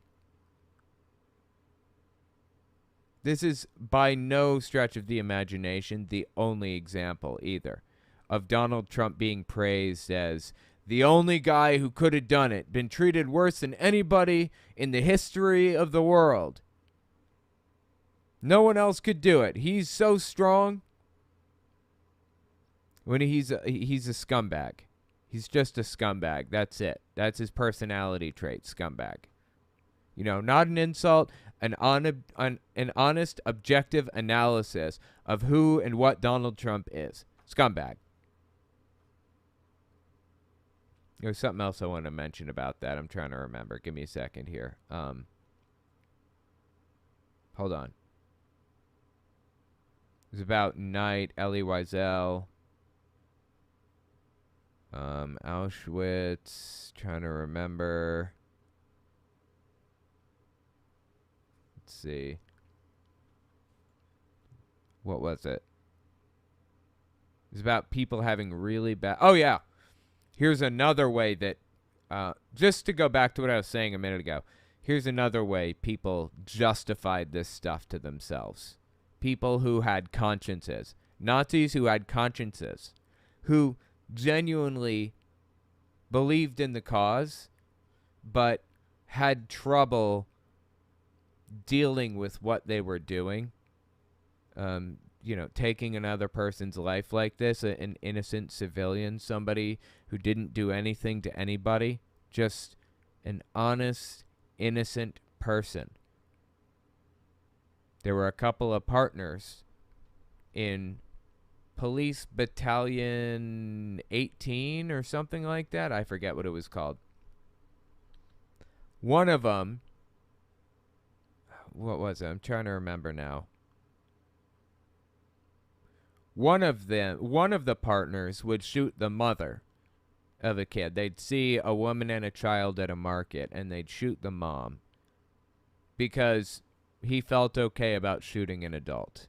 This is by no stretch of the imagination the only example either of Donald Trump being praised as the only guy who could have done it, been treated worse than anybody in the history of the world. No one else could do it. He's so strong. When he's a scumbag. He's just a scumbag. That's it. That's his personality trait, scumbag. You know, not an insult, an honest, objective analysis of who and what Donald Trump is. Scumbag. There's something else I want to mention about that. I'm trying to remember. Give me a second here. Hold on. It was about Knight, Elie Wiesel, Auschwitz. Trying to remember. Let's see. What was it? It was about people having really bad... Oh, yeah. Here's another way that, just to go back to what I was saying a minute ago, here's another way people justified this stuff to themselves. People who had consciences. Nazis who had consciences. Who genuinely believed in the cause, but had trouble dealing with what they were doing. You know, taking another person's life like this, an innocent civilian, somebody who didn't do anything to anybody, just an honest, innocent person. There were a couple of partners in Police Battalion 18 or something like that. I forget what it was called. One of them, what was it? I'm trying to remember now. One of the partners would shoot the mother of a kid. They'd see a woman and a child at a market, and they'd shoot the mom because he felt okay about shooting an adult.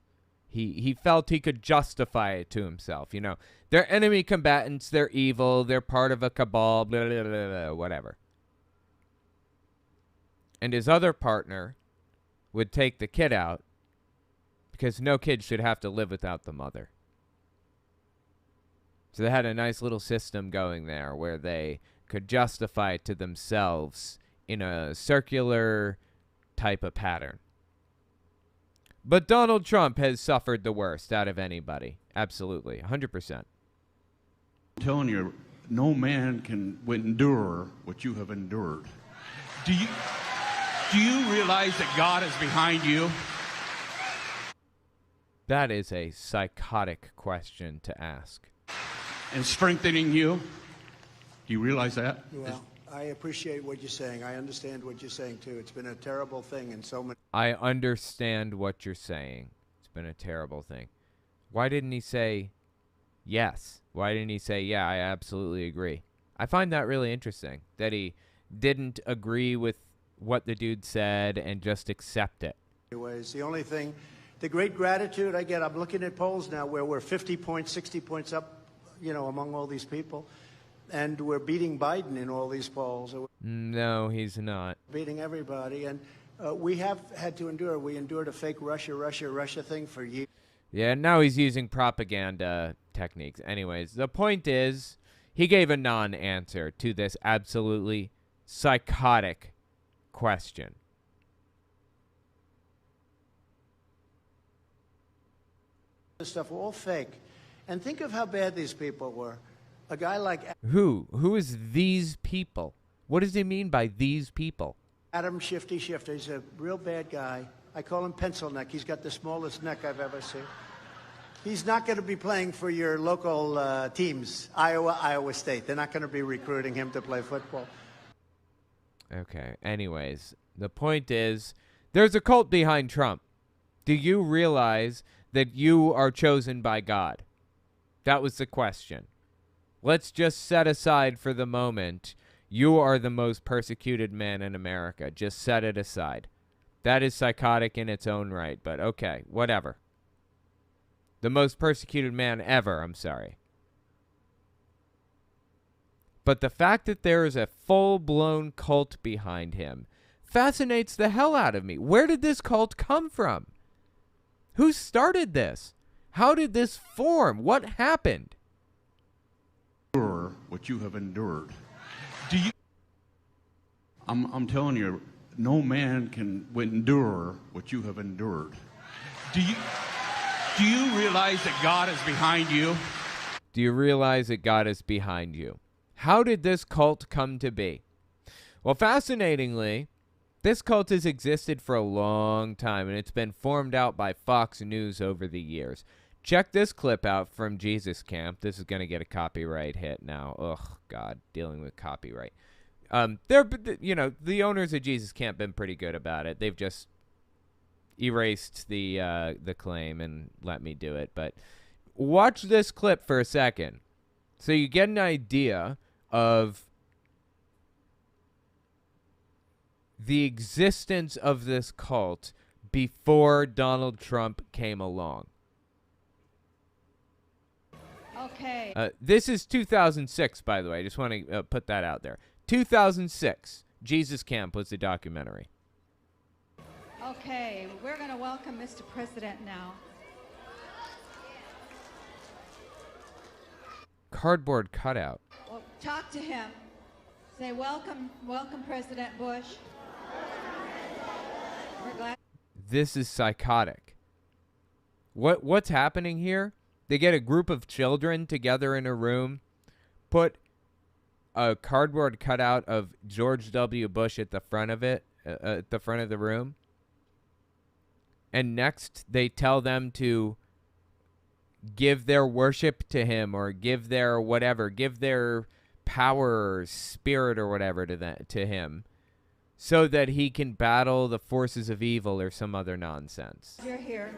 He felt he could justify it to himself. You know, they're enemy combatants, they're evil, they're part of a cabal, blah, blah, blah, blah, whatever. And his other partner would take the kid out because no kid should have to live without the mother. So they had a nice little system going there where they could justify it to themselves in a circular type of pattern. But Donald Trump has suffered the worst out of anybody. Absolutely. 100%. I'm telling you, no man can endure what you have endured. Do you realize that God is behind you? That is a psychotic question to ask. And strengthening you? Do you realize that? Well, I appreciate what you're saying. I understand what you're saying, too. It's been a terrible thing in so many... I understand what you're saying. It's been a terrible thing. Why didn't he say yes? Why didn't he say, yeah, I absolutely agree? I find that really interesting, that he didn't agree with what the dude said and just accept it. Anyways, the only thing, the great gratitude I get, I'm looking at polls now where we're 50 points, 60 points up, you know, among all these people. And we're beating Biden in all these polls. No, he's not. Beating everybody. And we have had to endure. We endured a fake Russia thing for years. Yeah, now he's using propaganda techniques. Anyways, the point is, he gave a non-answer to this absolutely psychotic question. This stuff were all fake. And think of how bad these people were. A guy like... Who? Who is these people? What does he mean by these people? Adam Shifty Shifter. He's a real bad guy. I call him pencil neck. He's got the smallest neck I've ever seen. He's not going to be playing for your local teams, Iowa State. They're not going to be recruiting him to play football. Okay. Anyways, the point is, there's a cult behind Trump. Do you realize that you are chosen by God? That was the question. Let's just set aside for the moment You are the most persecuted man in America. Just set it aside. That is psychotic in its own right, but okay, whatever. The most persecuted man ever, I'm sorry. But the fact that there is a full-blown cult behind him fascinates the hell out of me. Where did this cult come from? Who started this? How did this form? What happened? Endure what you have endured. Do you? I'm telling you, no man can endure what you have endured. Do you realize that God is behind you? Do you realize that God is behind you? How did this cult come to be? Well, fascinatingly, this cult has existed for a long time, and it's been formed out by Fox News over the years. Check this clip out from Jesus Camp. This is going to get a copyright hit now. Ugh, God, dealing with copyright. The owners of Jesus Camp been pretty good about it. They've just erased the claim and let me do it. But watch this clip for a second, so you get an idea of the existence of this cult before Donald Trump came along. Okay. This is 2006, by the way. I just want to put that out there. 2006, Jesus Camp was the documentary. Okay, we're going to welcome Mr. President now. Cardboard cutout. Well, talk to him. Say, welcome President Bush. We're glad. This is psychotic. What's happening here? They get a group of children together in a room, put a cardboard cutout of George W. Bush at the front of it, at the front of the room. And next, they tell them to give their worship to him, or give their whatever, give their power or spirit or whatever to him, so that he can battle the forces of evil or some other nonsense. You're here.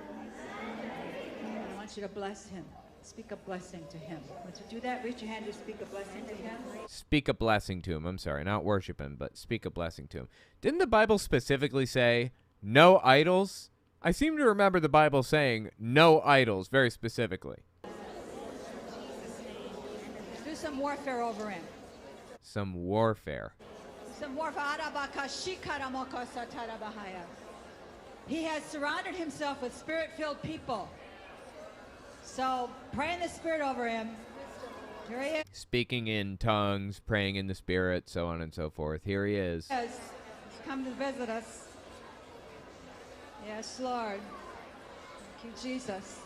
I want you to bless him. Speak a blessing to him. Would you do that? Raise your hand to speak a blessing to him. Speak a blessing to him. I'm sorry, not worship him, but speak a blessing to him. Didn't the Bible specifically say no idols? I seem to remember the Bible saying no idols very specifically. Do some warfare over him. Some warfare. Some warfare. He has surrounded himself with spirit-filled people. So pray in the spirit over him. Here he is. Speaking in tongues, praying in the spirit, so on and so forth. Here he is. He's come to visit us. Yes, Lord. Thank you, Jesus.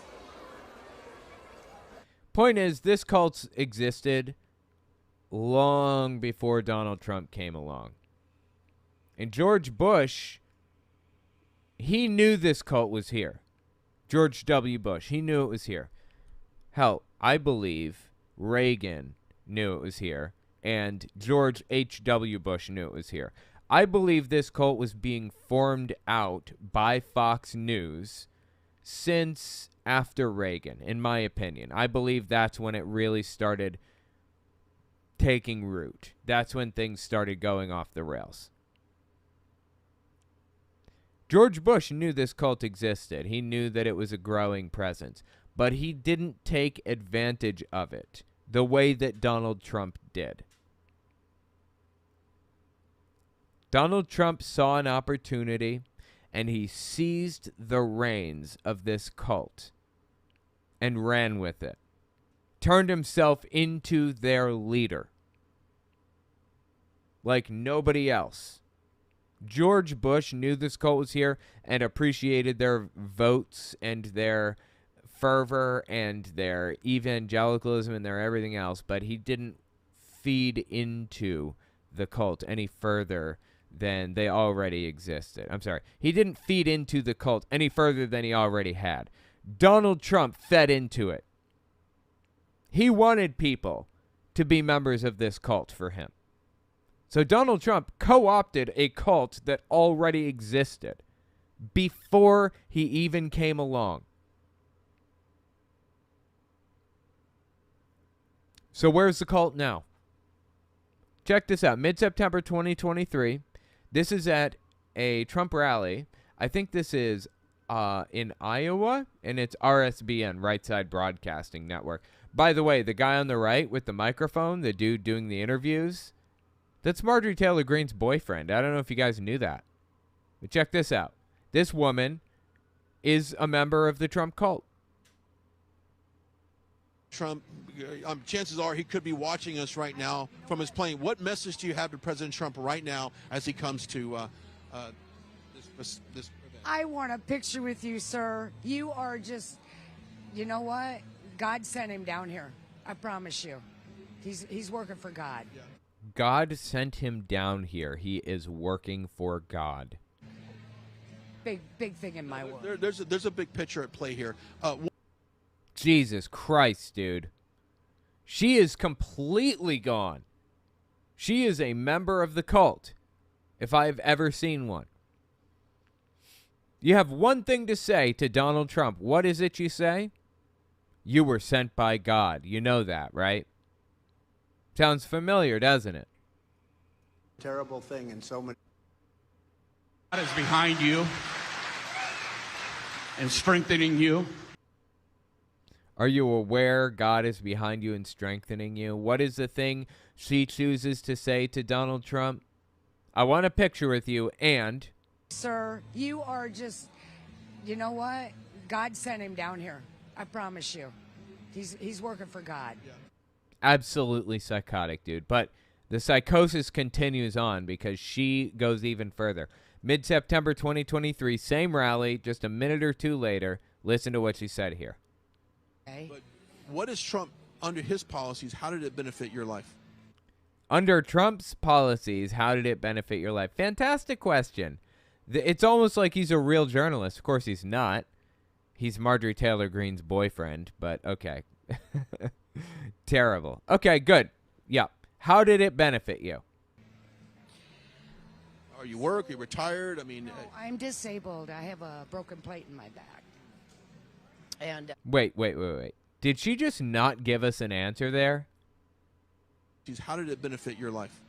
Point is, this cult existed long before Donald Trump came along. And George Bush, he knew this cult was here. George W. Bush, he knew it was here. Hell, I believe Reagan knew it was here, and George H.W. Bush knew it was here. I believe this cult was being formed out by Fox News since after Reagan, in my opinion. I believe that's when it really started taking root. That's when things started going off the rails. George Bush knew this cult existed. He knew that it was a growing presence, but he didn't take advantage of it the way that Donald Trump did. Donald Trump saw an opportunity, and he seized the reins of this cult and ran with it. Turned himself into their leader like nobody else. George Bush knew this cult was here and appreciated their votes and their fervor and their evangelicalism and their everything else, but he didn't feed into the cult any further than they already existed. I'm sorry. He didn't feed into the cult any further than he already had. Donald Trump fed into it. He wanted people to be members of this cult for him. So Donald Trump co-opted a cult that already existed before he even came along. So where's the cult now? Check this out. Mid-September 2023. This is at a Trump rally. I think this is in Iowa, and it's RSBN, Right Side Broadcasting Network. By the way, the guy on the right with the microphone, the dude doing the interviews, that's Marjorie Taylor Greene's boyfriend. I don't know if you guys knew that. But check this out. This woman is a member of the Trump cult. Trump, chances are he could be watching us right now from his plane. What message do you have to President Trump right now as he comes to this event? I want a picture with you, sir. You are just, you know what? God sent him down here. I promise you. He's working for God. Yeah. God sent him down here. He is working for God. Big thing in my world. There's a big picture at play here. Jesus Christ, dude. She is completely gone. She is a member of the cult, if I've ever seen one. You have one thing to say to Donald Trump. What is it you say? You were sent by God. You know that, right? Sounds familiar, doesn't it? Terrible thing in so many. God is behind you and strengthening you. Are you aware God is behind you and strengthening you? What is the thing she chooses to say to Donald Trump? I want a picture with you, and... Sir, you are just, you know what? God sent him down here. I promise you. He's working for God. Yeah. Absolutely psychotic, dude. But the psychosis continues on because she goes even further. Mid-September 2023, same rally, just a minute or two later. Listen to what she said here. Okay. But what is Trump, under his policies, how did it benefit your life? Under Trump's policies, how did it benefit your life? Fantastic question. It's almost like he's a real journalist. Of course he's not. He's Marjorie Taylor Greene's boyfriend, but okay. Terrible. Okay, good. Yeah. How did it benefit you? Are you work? Are you retired? I mean... No, I'm disabled. I have a broken plate in my back. And Wait. Did she just not give us an answer there? How did it benefit your life?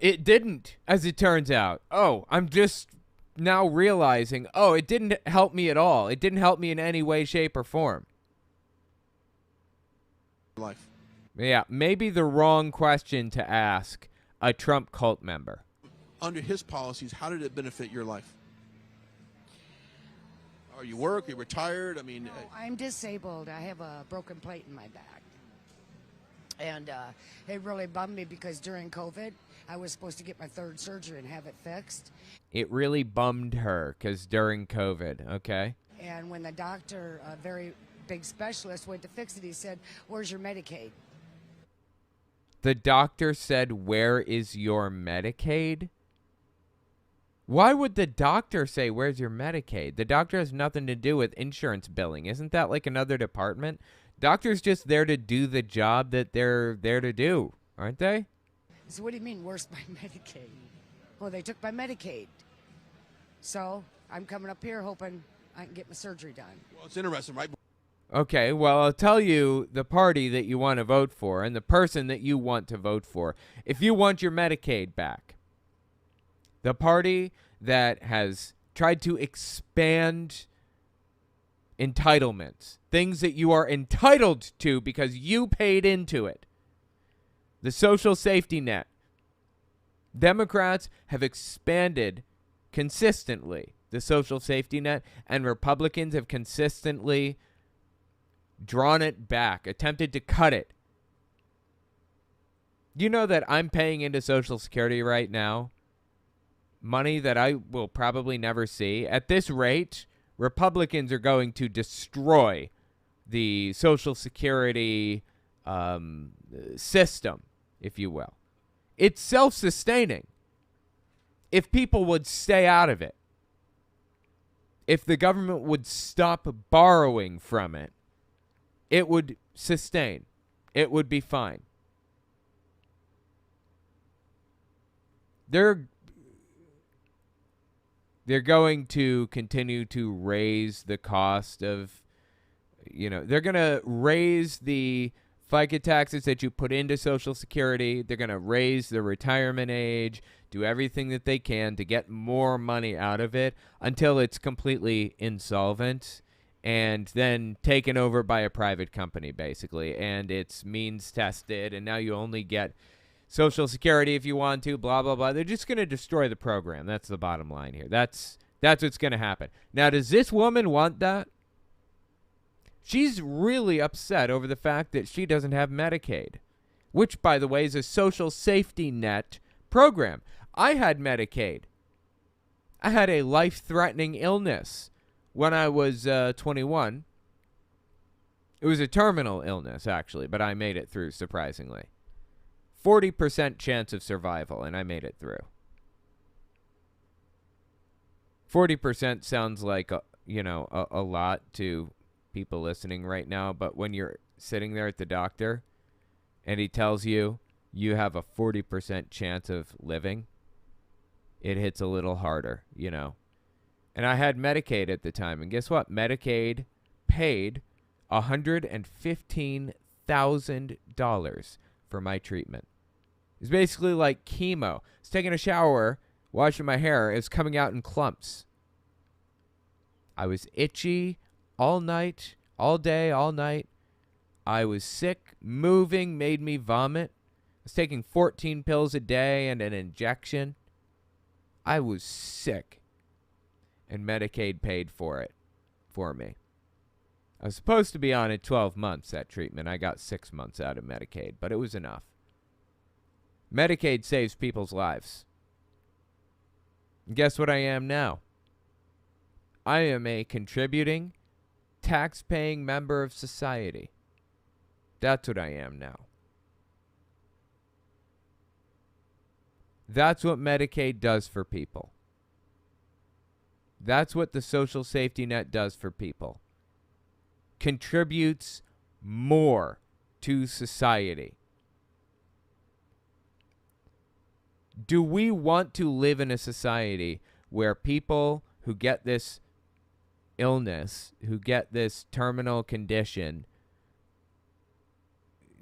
It didn't, as it turns out. Oh, I'm just now realizing, it didn't help me at all. It didn't help me in any way, shape, or form. Life. Yeah, maybe the wrong question to ask a Trump cult member. Under his policies, how did it benefit your life? Are you work? Are you retired? I mean... No, I'm disabled. I have a broken plate in my back. And it really bummed me because during COVID, I was supposed to get my third surgery and have it fixed. It really bummed her because during COVID, okay? And when the doctor, a very big specialist, went to fix it, he said, "Where's your Medicaid?" The doctor said, "Where is your Medicaid?" Why would the doctor say, "Where's your Medicaid"? The doctor has nothing to do with insurance billing. Isn't that like another department? Doctors just there to do the job that they're there to do, aren't they? So what do you mean, where's my Medicaid? Well, they took my Medicaid. So I'm coming up here hoping I can get my surgery done. Well, it's interesting, right? Okay, well, I'll tell you the party that you want to vote for and the person that you want to vote for. If you want your Medicaid back, the party that has tried to expand entitlements, things that you are entitled to because you paid into it, the social safety net. Democrats have expanded consistently the social safety net, and Republicans have consistently drawn it back, attempted to cut it. You know that I'm paying into Social Security right now money that I will probably never see. At this rate, Republicans are going to destroy the Social Security system, if you will. It's self-sustaining. If people would stay out of it, if the government would stop borrowing from it, it would sustain. It would be fine. They're going to continue to raise the cost of, they're going to raise the FICA taxes that you put into Social Security. They're going to raise the retirement age, do everything that they can to get more money out of it until it's completely insolvent and then taken over by a private company, basically. And it's means tested, and now you only get Social Security if you want to, blah, blah, blah. They're just going to destroy the program. That's the bottom line here. That's what's going to happen. Now, does this woman want that? She's really upset over the fact that she doesn't have Medicaid, which, by the way, is a social safety net program. I had Medicaid. I had a life-threatening illness when I was 21. It was a terminal illness, actually, but I made it through, surprisingly. 40% chance of survival, and I made it through. 40% sounds like, a lot to people listening right now, but when you're sitting there at the doctor and he tells you you have a 40% chance of living, it hits a little harder, And I had Medicaid at the time, and guess what? Medicaid paid $115,000 for my treatment. It's basically like chemo. I was taking a shower, washing my hair. It was coming out in clumps. I was itchy all night, all day, all night. I was sick. Moving made me vomit. I was taking 14 pills a day and an injection. I was sick. And Medicaid paid for it for me. I was supposed to be on it 12 months, that treatment. I got 6 months out of Medicaid, but it was enough. Medicaid saves people's lives. And guess what I am now? I am a contributing, tax-paying member of society. That's what I am now. That's what Medicaid does for people. That's what the social safety net does for people. Contributes more to society. Do we want to live in a society where people who get this illness, who get this terminal condition,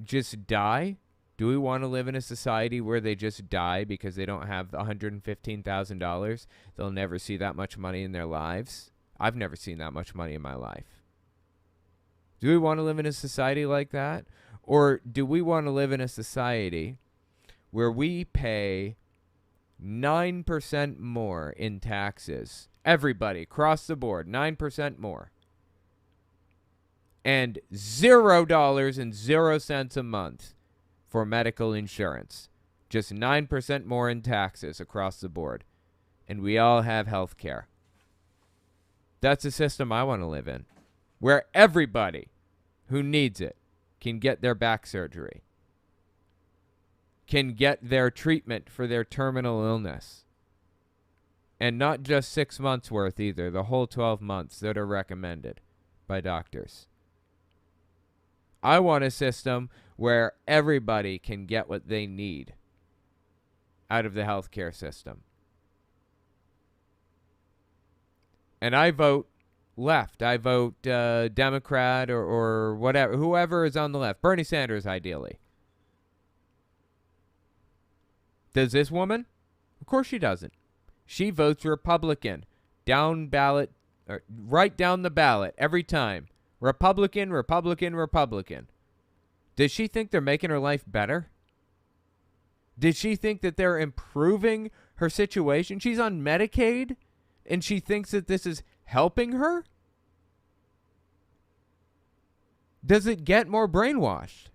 just die? Do we want to live in a society where they just die because they don't have $115,000? They'll never see that much money in their lives. I've never seen that much money in my life. Do we want to live in a society like that? Or do we want to live in a society where we pay 9% more in taxes? Everybody, across the board, 9% more. And $0.00 a month for medical insurance. Just 9% more in taxes across the board. And we all have health care. That's the system I want to live in, where everybody who needs it can get their back surgery, can get their treatment for their terminal illness. And not just 6 months worth either, the whole 12 months that are recommended by doctors. I want a system where everybody can get what they need out of the healthcare system. And I vote left. I vote Democrat or whatever, whoever is on the left. Bernie Sanders, ideally. Does this woman? Of course she doesn't. She votes Republican. Down ballot, or right down the ballot every time. Republican, Republican, Republican. Does she think they're making her life better? Did she think that they're improving her situation? She's on Medicaid, and she thinks that this is helping her? Does it get more brainwashed?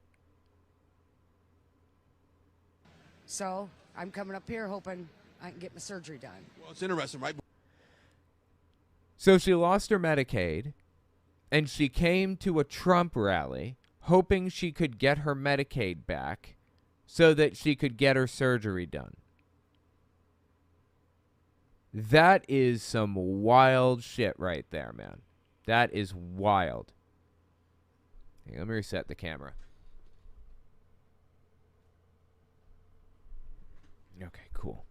So I'm coming up here hoping I can get my surgery done. Well, it's interesting, right? So she lost her Medicaid, and she came to a Trump rally hoping she could get her Medicaid back so that she could get her surgery done. That is some wild shit right there, man. That is wild. Hey, let me reset the camera. Okay, cool.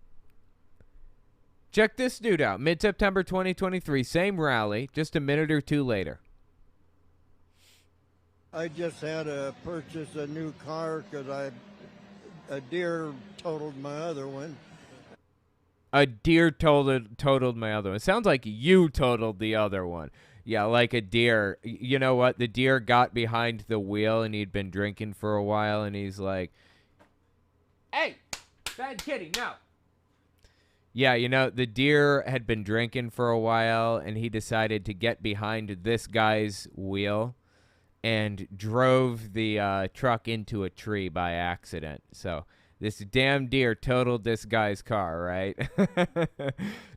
Check this dude out. Mid-September 2023, same rally, just a minute or two later. I just had to purchase a new car because a deer totaled my other one. A deer totaled my other one. It sounds like you totaled the other one. Yeah, like a deer. You know what? The deer got behind the wheel and he'd been drinking for a while and he's like, "Hey, bad kitty, no." Yeah, you know, the deer had been drinking for a while and he decided to get behind this guy's wheel and drove the truck into a tree by accident. So this damn deer totaled this guy's car, right?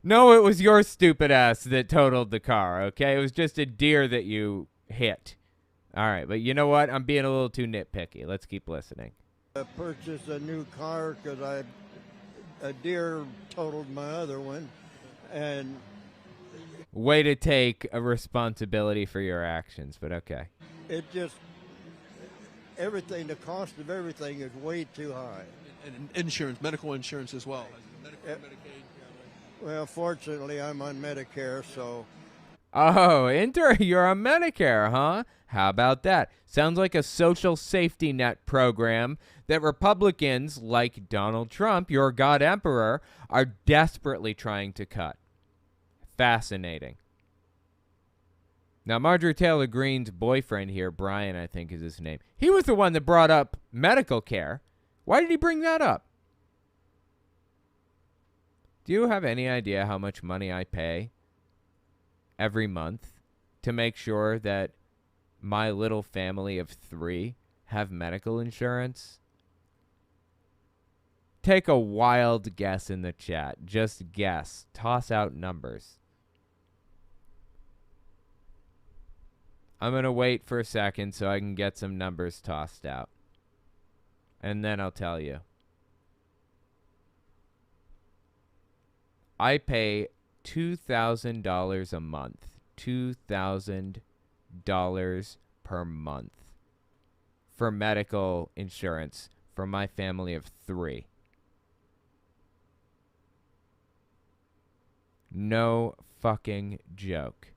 No, it was your stupid ass that totaled the car, okay? It was just a deer that you hit. All right, but you know what? I'm being a little too nitpicky. Let's keep listening. I purchased a new car because a deer totaled my other one. And way to take a responsibility for your actions, but okay. It just, everything, the cost of everything is way too high. And insurance, medical insurance as well. Medicare, Medicaid. Well, fortunately, I'm on Medicare, so. Oh, you're on Medicare, huh? How about that? Sounds like a social safety net program that Republicans, like Donald Trump, your God Emperor, are desperately trying to cut. Fascinating. Now, Marjorie Taylor Greene's boyfriend here, Brian, I think is his name, he was the one that brought up medical care. Why did he bring that up? Do you have any idea how much money I pay every month to make sure that my little family of 3 have medical insurance? Take a wild guess in the chat. Just guess. Toss out numbers. I'm going to wait for a second so I can get some numbers tossed out. And then I'll tell you. I pay $2,000 a month. $2,000 per month for medical insurance for my family of 3. No fucking joke.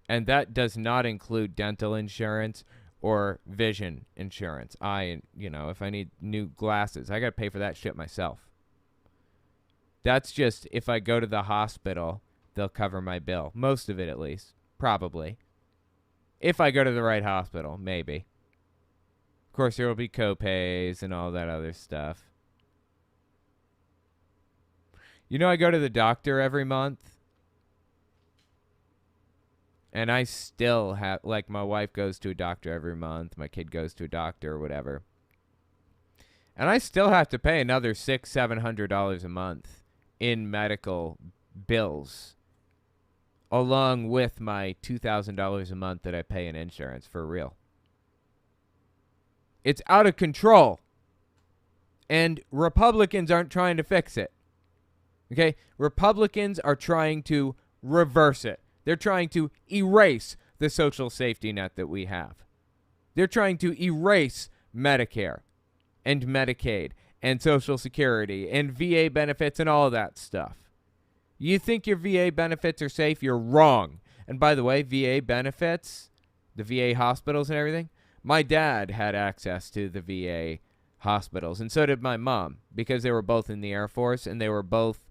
And that does not include dental insurance or vision insurance. If I need new glasses, I got to pay for that shit myself. That's just if I go to the hospital, they'll cover my bill. Most of it, at least. Probably. If I go to the right hospital, maybe. Of course, there will be co-pays and all that other stuff. You know, I go to the doctor every month. And I still have, like, my wife goes to a doctor every month. My kid goes to a doctor or whatever. And I still have to pay another $600-700 a month in medical bills, along with my $2,000 a month that I pay in insurance, for real. It's out of control. And Republicans aren't trying to fix it. Okay? Republicans are trying to reverse it. They're trying to erase the social safety net that we have. They're trying to erase Medicare and Medicaid and Social Security and VA benefits and all that stuff. You think your VA benefits are safe? You're wrong. And by the way, VA benefits, the VA hospitals and everything, my dad had access to the VA hospitals, and so did my mom, because they were both in the Air Force and they were both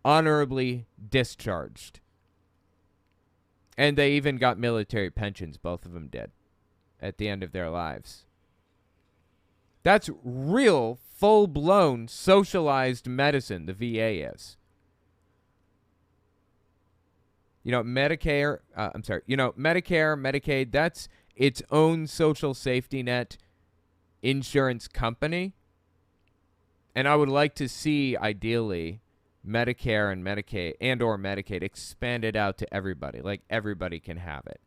honorably discharged. And they even got military pensions, both of them did, at the end of their lives. That's real, full-blown, socialized medicine, the VA is. Medicare, Medicaid, that's its own social safety net insurance company. And I would like to see, ideally, Medicare and Medicaid or Medicaid expanded out to everybody. Like, everybody can have it.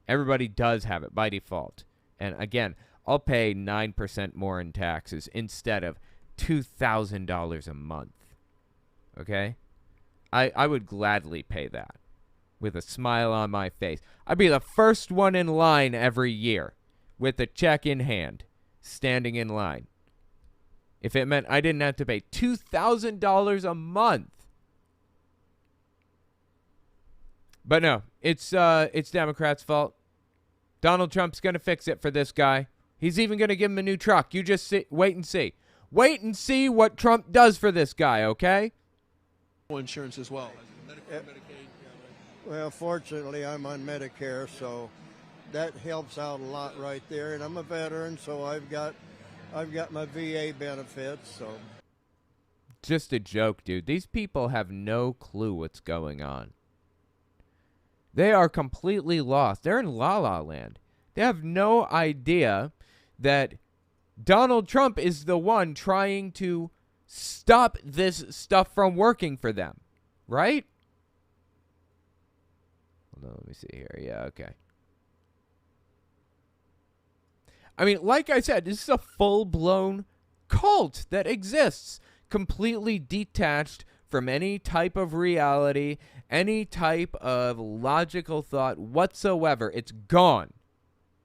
Everybody does have it by default. And again, I'll pay 9% more in taxes instead of $2,000 a month. Okay? I would gladly pay that with a smile on my face. I'd be the first one in line every year with a check in hand, standing in line. If it meant I didn't have to pay $2,000 a month. But no, it's Democrats' fault. Donald Trump's going to fix it for this guy. He's even going to give him a new truck. You just wait and see. Wait and see what Trump does for this guy, okay? Insurance as well. Well, fortunately, I'm on Medicare, so that helps out a lot right there. And I'm a veteran, so I've got my VA benefits. So just a joke, dude. These people have no clue what's going on. They are completely lost. They're in La La Land. They have no idea that Donald Trump is the one trying to stop this stuff from working for them, right? Hold on, let me see here. Yeah, okay. I mean, like I said, this is a full-blown cult that exists, completely detached from any type of reality, any type of logical thought whatsoever. It's gone.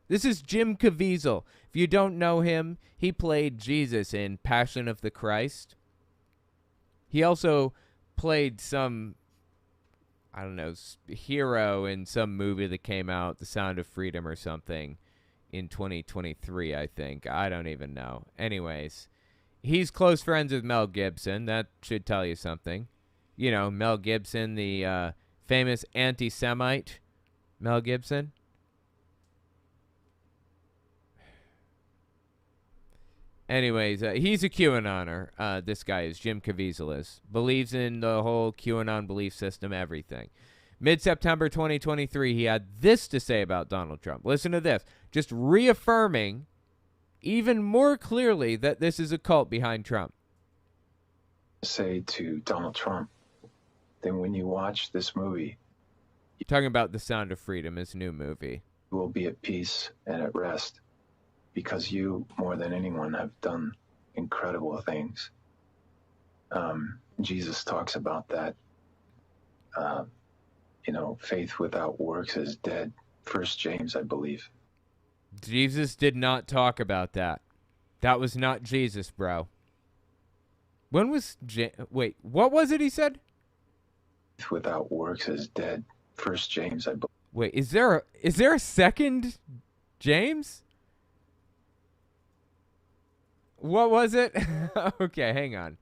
This is Jim Caviezel. If you don't know him, he played Jesus in Passion of the Christ. He also played some, I don't know, hero in some movie that came out, The Sound of Freedom or something, in 2023, I think. I don't even know. Anyways, he's close friends with Mel Gibson. That should tell you something. You know, Mel Gibson, the famous anti-Semite Mel Gibson. Anyways, he's a QAnoner. This guy is, Jim Caviezel is. Believes in the whole QAnon belief system, everything. Mid-September 2023, he had this to say about Donald Trump. Listen to this. Just reaffirming even more clearly that this is a cult behind Trump. Say to Donald Trump, then when you watch this movie, talking about The Sound of Freedom, his new movie, you will be at peace and at rest because you, more than anyone, have done incredible things. Jesus talks about that. You know, faith without works is dead. 1 James, I believe. Jesus did not talk about that. That was not Jesus, bro. When was wait, what was it he said? Faith without works is dead. 1 James, I believe. Wait, is there a second James? What was it? Okay, hang on.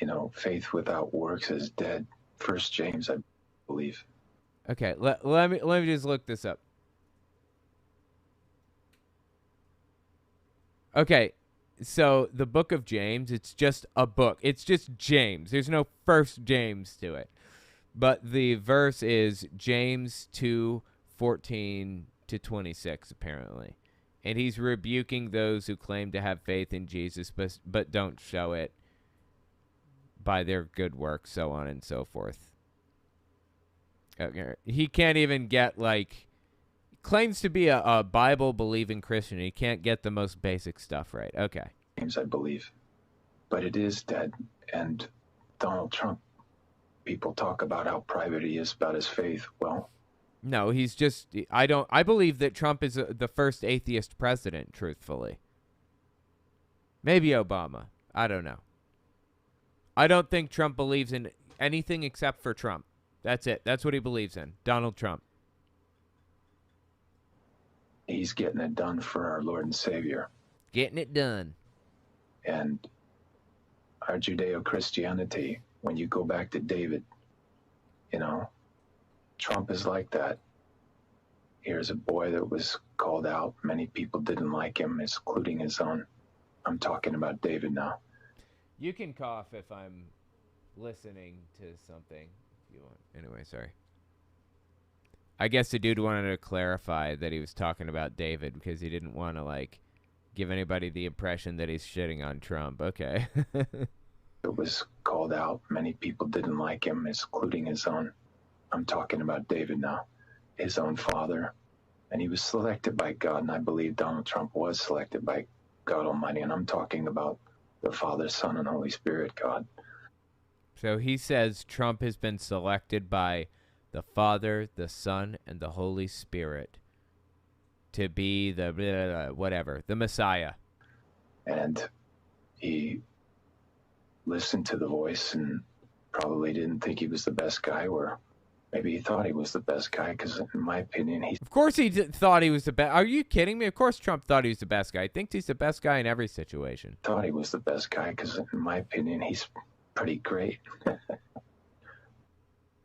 You know, faith without works is dead. 1 James, I believe. Okay, let me just look this up. Okay, so the book of James, it's just a book. It's just James. There's no first James to it. But the verse is James 2:14-26, apparently. And he's rebuking those who claim to have faith in Jesus, but don't show it by their good works, so on and so forth. Okay. He can't even get, like, claims to be a Bible-believing Christian. He can't get the most basic stuff right. Okay. James, I believe. But it is dead. And Donald Trump, people talk about how private he is about his faith. Well, no, he's just, I believe that Trump is the first atheist president, truthfully. Maybe Obama. I don't know. I don't think Trump believes in anything except for Trump. That's it. That's what he believes in. Donald Trump. he's getting it done for our Lord and Savior. Getting it done. And our Judeo-Christianity, when you go back to David, you know, Trump is like that. Here's a boy that was called out. Many people didn't like him, including his own. I'm talking about David now. You can cough if I'm listening to something. If you want. Anyway, sorry. I guess the dude wanted to clarify that he was talking about David because he didn't want to, like, give anybody the impression that he's shitting on Trump. Okay. It was called out. Many people didn't like him, including his own. I'm talking about David now. His own father. And he was selected by God, and I believe Donald Trump was selected by God Almighty, and I'm talking about the Father, Son, and Holy Spirit, God. So he says Trump has been selected by the Father, the Son, and the Holy Spirit to be the whatever, the Messiah. And he listened to the voice and probably didn't think he was the best guy, where Maybe he thought he was the best guy, because in my opinion, he's... Of course he thought he was the best. Are you kidding me? Of course Trump thought he was the best guy. He thinks he's the best guy in every situation. Thought he was the best guy, because in my opinion, he's pretty great.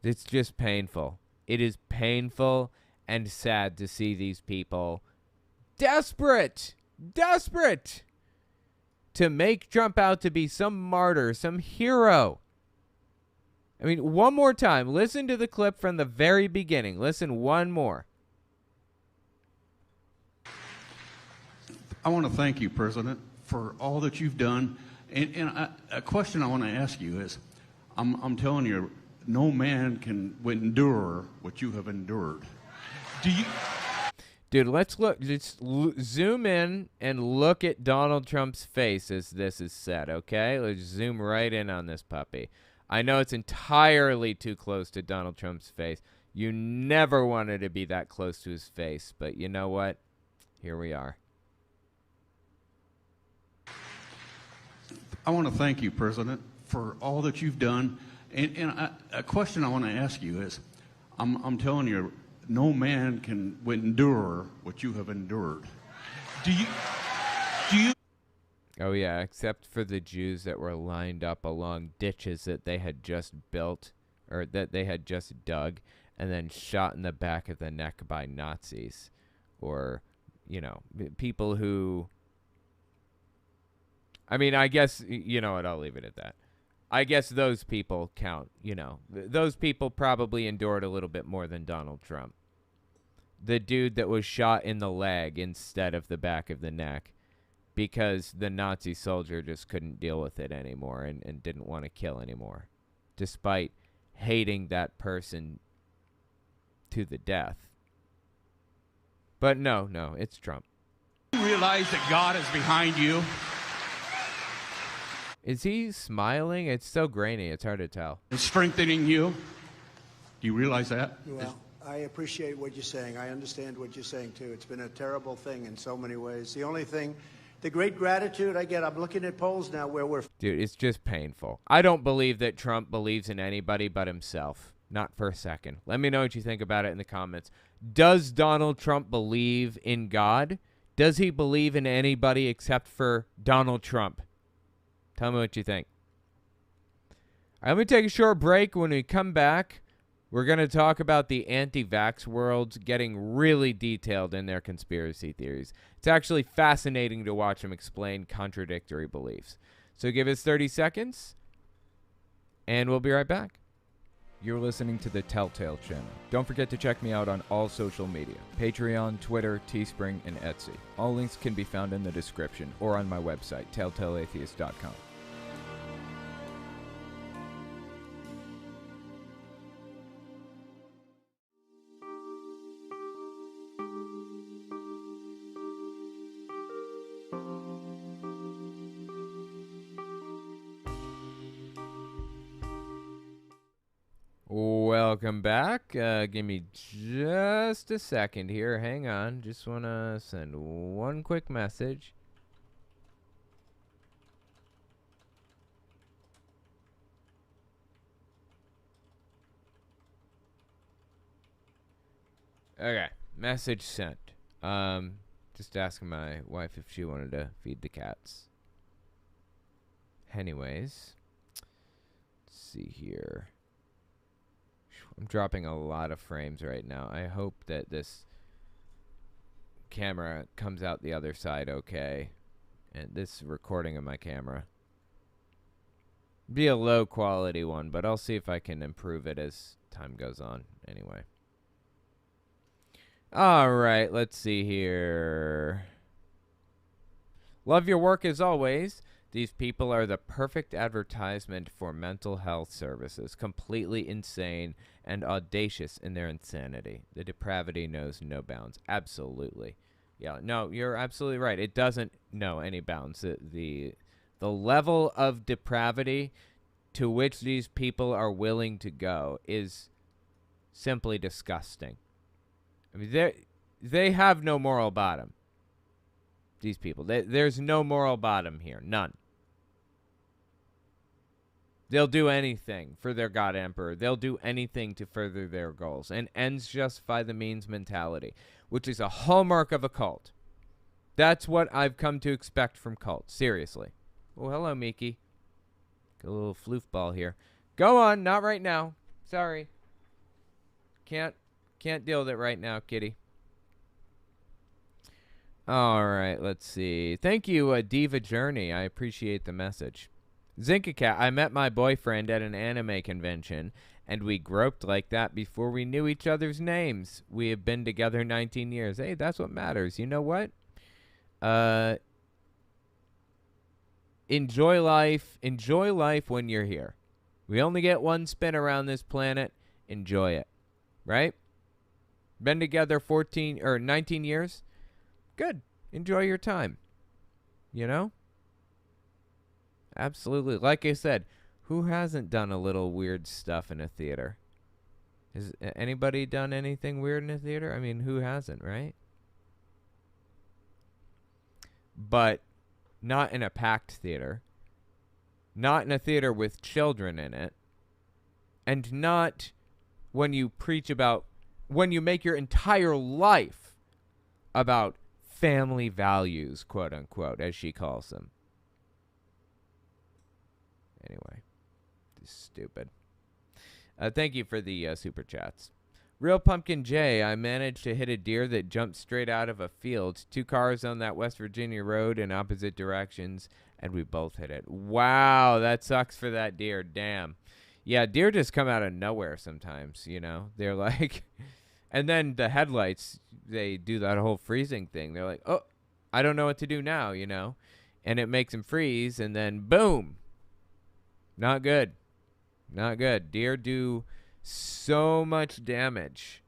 It's just painful. It is painful and sad to see these people desperate to make Trump out to be some martyr, some hero. I mean, one more time. Listen to the clip from the very beginning. Listen one more. I want to thank you, President, for all that you've done. And a question I want to ask you is, I'm telling you, no man can endure what you have endured. Do you... Dude, let's look. Just zoom in and look at Donald Trump's face as this is said, okay? Let's zoom right in on this puppy. I know it's entirely too close to Donald Trump's face. You never wanted to be that close to his face, but you know what? Here we are. I want to thank you, President, for all that you've done. And a question I want to ask you is, I'm telling you, no man can endure what you have endured. Do you? Oh yeah, except for the Jews that were lined up along ditches that they had just built, or that they had just dug, and then shot in the back of the neck by Nazis, or, you know, people who... I mean, I guess, you know what, I'll leave it at that. I guess those people count, you know. Those people probably endured a little bit more than Donald Trump. The dude that was shot in the leg instead of the back of the neck because the Nazi soldier just couldn't deal with it anymore and didn't want to kill anymore, despite hating that person to the death. But no, it's Trump. Do you realize that God is behind you? Is he smiling? It's so grainy, it's hard to tell. It's strengthening you. Do you realize that? Well, I appreciate what you're saying. I understand what you're saying, too. It's been a terrible thing in so many ways. The only thing, the great gratitude I get, I'm looking at polls now where we're... Dude, it's just painful. I don't believe that Trump believes in anybody but himself. Not for a second. Let me know what you think about it in the comments. Does Donald Trump believe in God? Does he believe in anybody except for Donald Trump? Tell me what you think. All right, let me take a short break. When we come back, we're going to talk about the anti-vax world getting really detailed in their conspiracy theories. It's actually fascinating to watch them explain contradictory beliefs. So give us 30 seconds, and we'll be right back. You're listening to the Telltale Channel. Don't forget to check me out on all social media: Patreon, Twitter, Teespring, and Etsy. All links can be found in the description or on my website, telltaleatheist.com. Welcome back. Give me just a second here. Hang on. Just want to send one quick message. Okay. Message sent. Just asking my wife if she wanted to feed the cats. Anyways. Let's see here. I'm dropping a lot of frames right now. I hope that this camera comes out the other side okay. And this recording of my camera. Be a low quality one, but I'll see if I can improve it as time goes on anyway. Alright, let's see here. Love your work as always. These people are the perfect advertisement for mental health services. Completely insane and audacious in their insanity. The depravity knows no bounds. Absolutely. Yeah, no, you're absolutely right. It doesn't know any bounds. The level of depravity to which these people are willing to go is simply disgusting. I mean, they have no moral bottom. These people. There's no moral bottom here. None. They'll do anything for their God Emperor. They'll do anything to further their goals. And ends justify the means mentality, which is a hallmark of a cult. That's what I've come to expect from cults. Seriously. Oh, hello, Miki. Got a little floof ball here. Go on. Not right now. Sorry. Can't deal with it right now, kitty. All right, let's see. Thank you, Diva Journey. I appreciate the message. Zinkacat, I met my boyfriend at an anime convention, and we groped like that before we knew each other's names. We have been together 19 years. Hey, that's what matters. You know what? Enjoy life. Enjoy life when you're here. We only get one spin around this planet. Enjoy it. Right? Been together 19 years? Good. Enjoy your time. You know? Absolutely. Like I said, who hasn't done a little weird stuff in a theater? Has anybody done anything weird in a theater? I mean, who hasn't, right? But not in a packed theater. Not in a theater with children in it. And not when you preach about, when you make your entire life about family values, quote unquote, as she calls them. Anyway, this is stupid. Thank you for the super chats. Real Pumpkin J, I managed to hit a deer that jumped straight out of a field. 2 cars on that West Virginia road in opposite directions, and we both hit it. Wow, that sucks for that deer. Damn. Yeah, deer just come out of nowhere sometimes, you know. They're like... And then the headlights, they do that whole freezing thing. They're like, oh, I don't know what to do now, you know. And it makes them freeze, and then boom. Not good. Not good. Deer do so much damage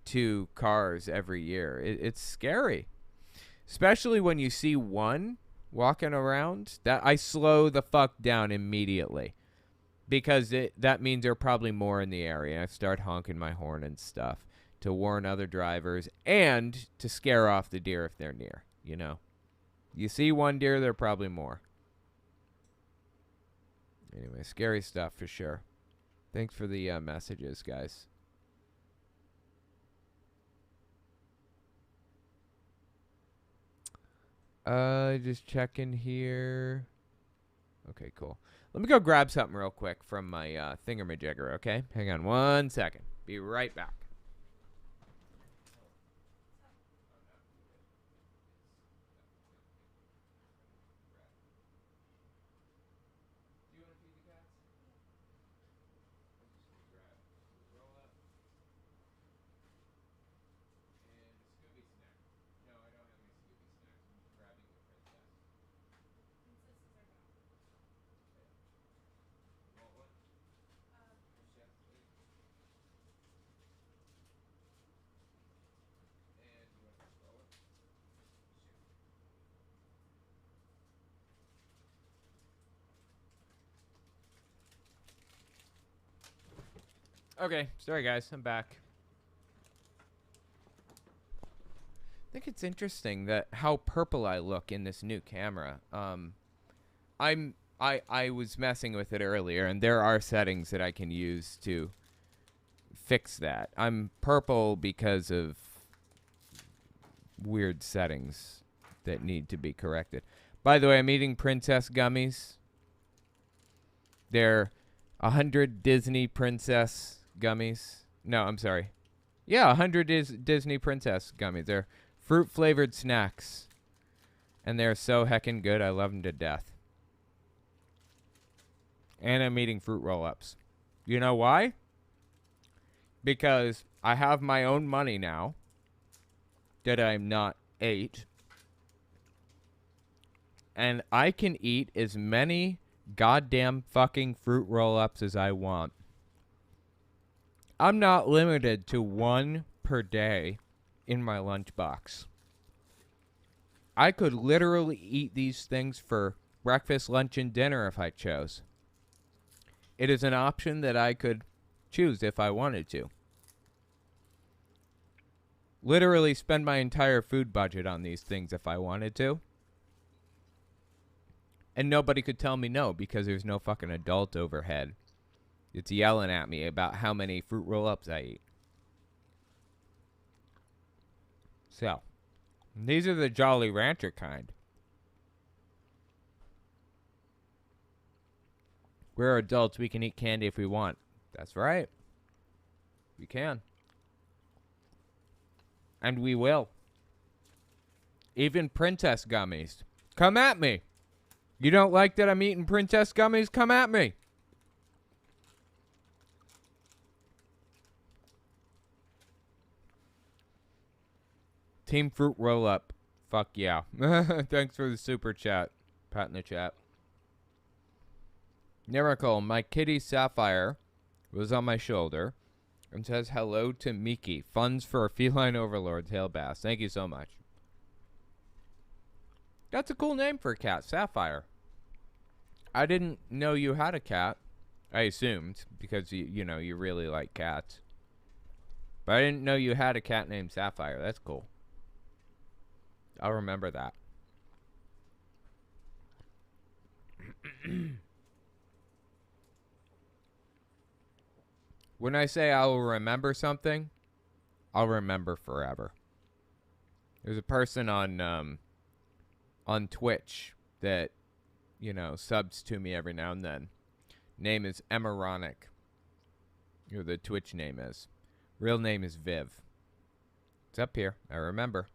to cars every year. It's scary. Especially when you see one walking around. That I slow the fuck down immediately. Because that means there are probably more in the area. I start honking my horn and stuff to warn other drivers and to scare off the deer if they're near, you know. You see one deer, there are probably more. Anyway, scary stuff for sure. Thanks for the messages, guys. Just checking here. Okay, cool. Let me go grab something real quick from my thingamajigger, okay? Hang on 1 second. Be right back. Okay, sorry guys, I'm back. I think it's interesting that how purple I look in this new camera. I was messing with it earlier, and there are settings that I can use to fix that. I'm purple because of weird settings that need to be corrected. By the way, I'm eating princess gummies. They're 100 Disney princess gummies. No, I'm sorry. Yeah, 100 Disney princess gummies. They're fruit-flavored snacks. And they're so heckin' good. I love them to death. And I'm eating fruit roll-ups. You know why? Because I have my own money now that I'm not 8. And I can eat as many goddamn fucking fruit roll-ups as I want. I'm not limited to 1 per day in my lunchbox. I could literally eat these things for breakfast, lunch, and dinner if I chose. It is an option that I could choose if I wanted to. Literally spend my entire food budget on these things if I wanted to. And nobody could tell me no because there's no fucking adult overhead. It's yelling at me about how many fruit roll-ups I eat. So, these are the Jolly Rancher kind. We're adults. We can eat candy if we want. That's right. We can. And we will. Even princess gummies. Come at me. You don't like that I'm eating princess gummies? Come at me. Team Fruit Roll Up. Fuck yeah. Thanks for the super chat. Pat in the chat. Miracle, my kitty Sapphire was on my shoulder and says hello to Miki. Funds for a feline overlord, tail bass. Thank you so much. That's a cool name for a cat, Sapphire. I didn't know you had a cat. I assumed because you know you really like cats. But I didn't know you had a cat named Sapphire. That's cool. I'll remember that. When I say I will remember something, I'll remember forever. There's a person on Twitch that, you know, subs to me every now and then. Name is Emeronic. Or the Twitch name is. Real name is Viv. It's up here. I remember.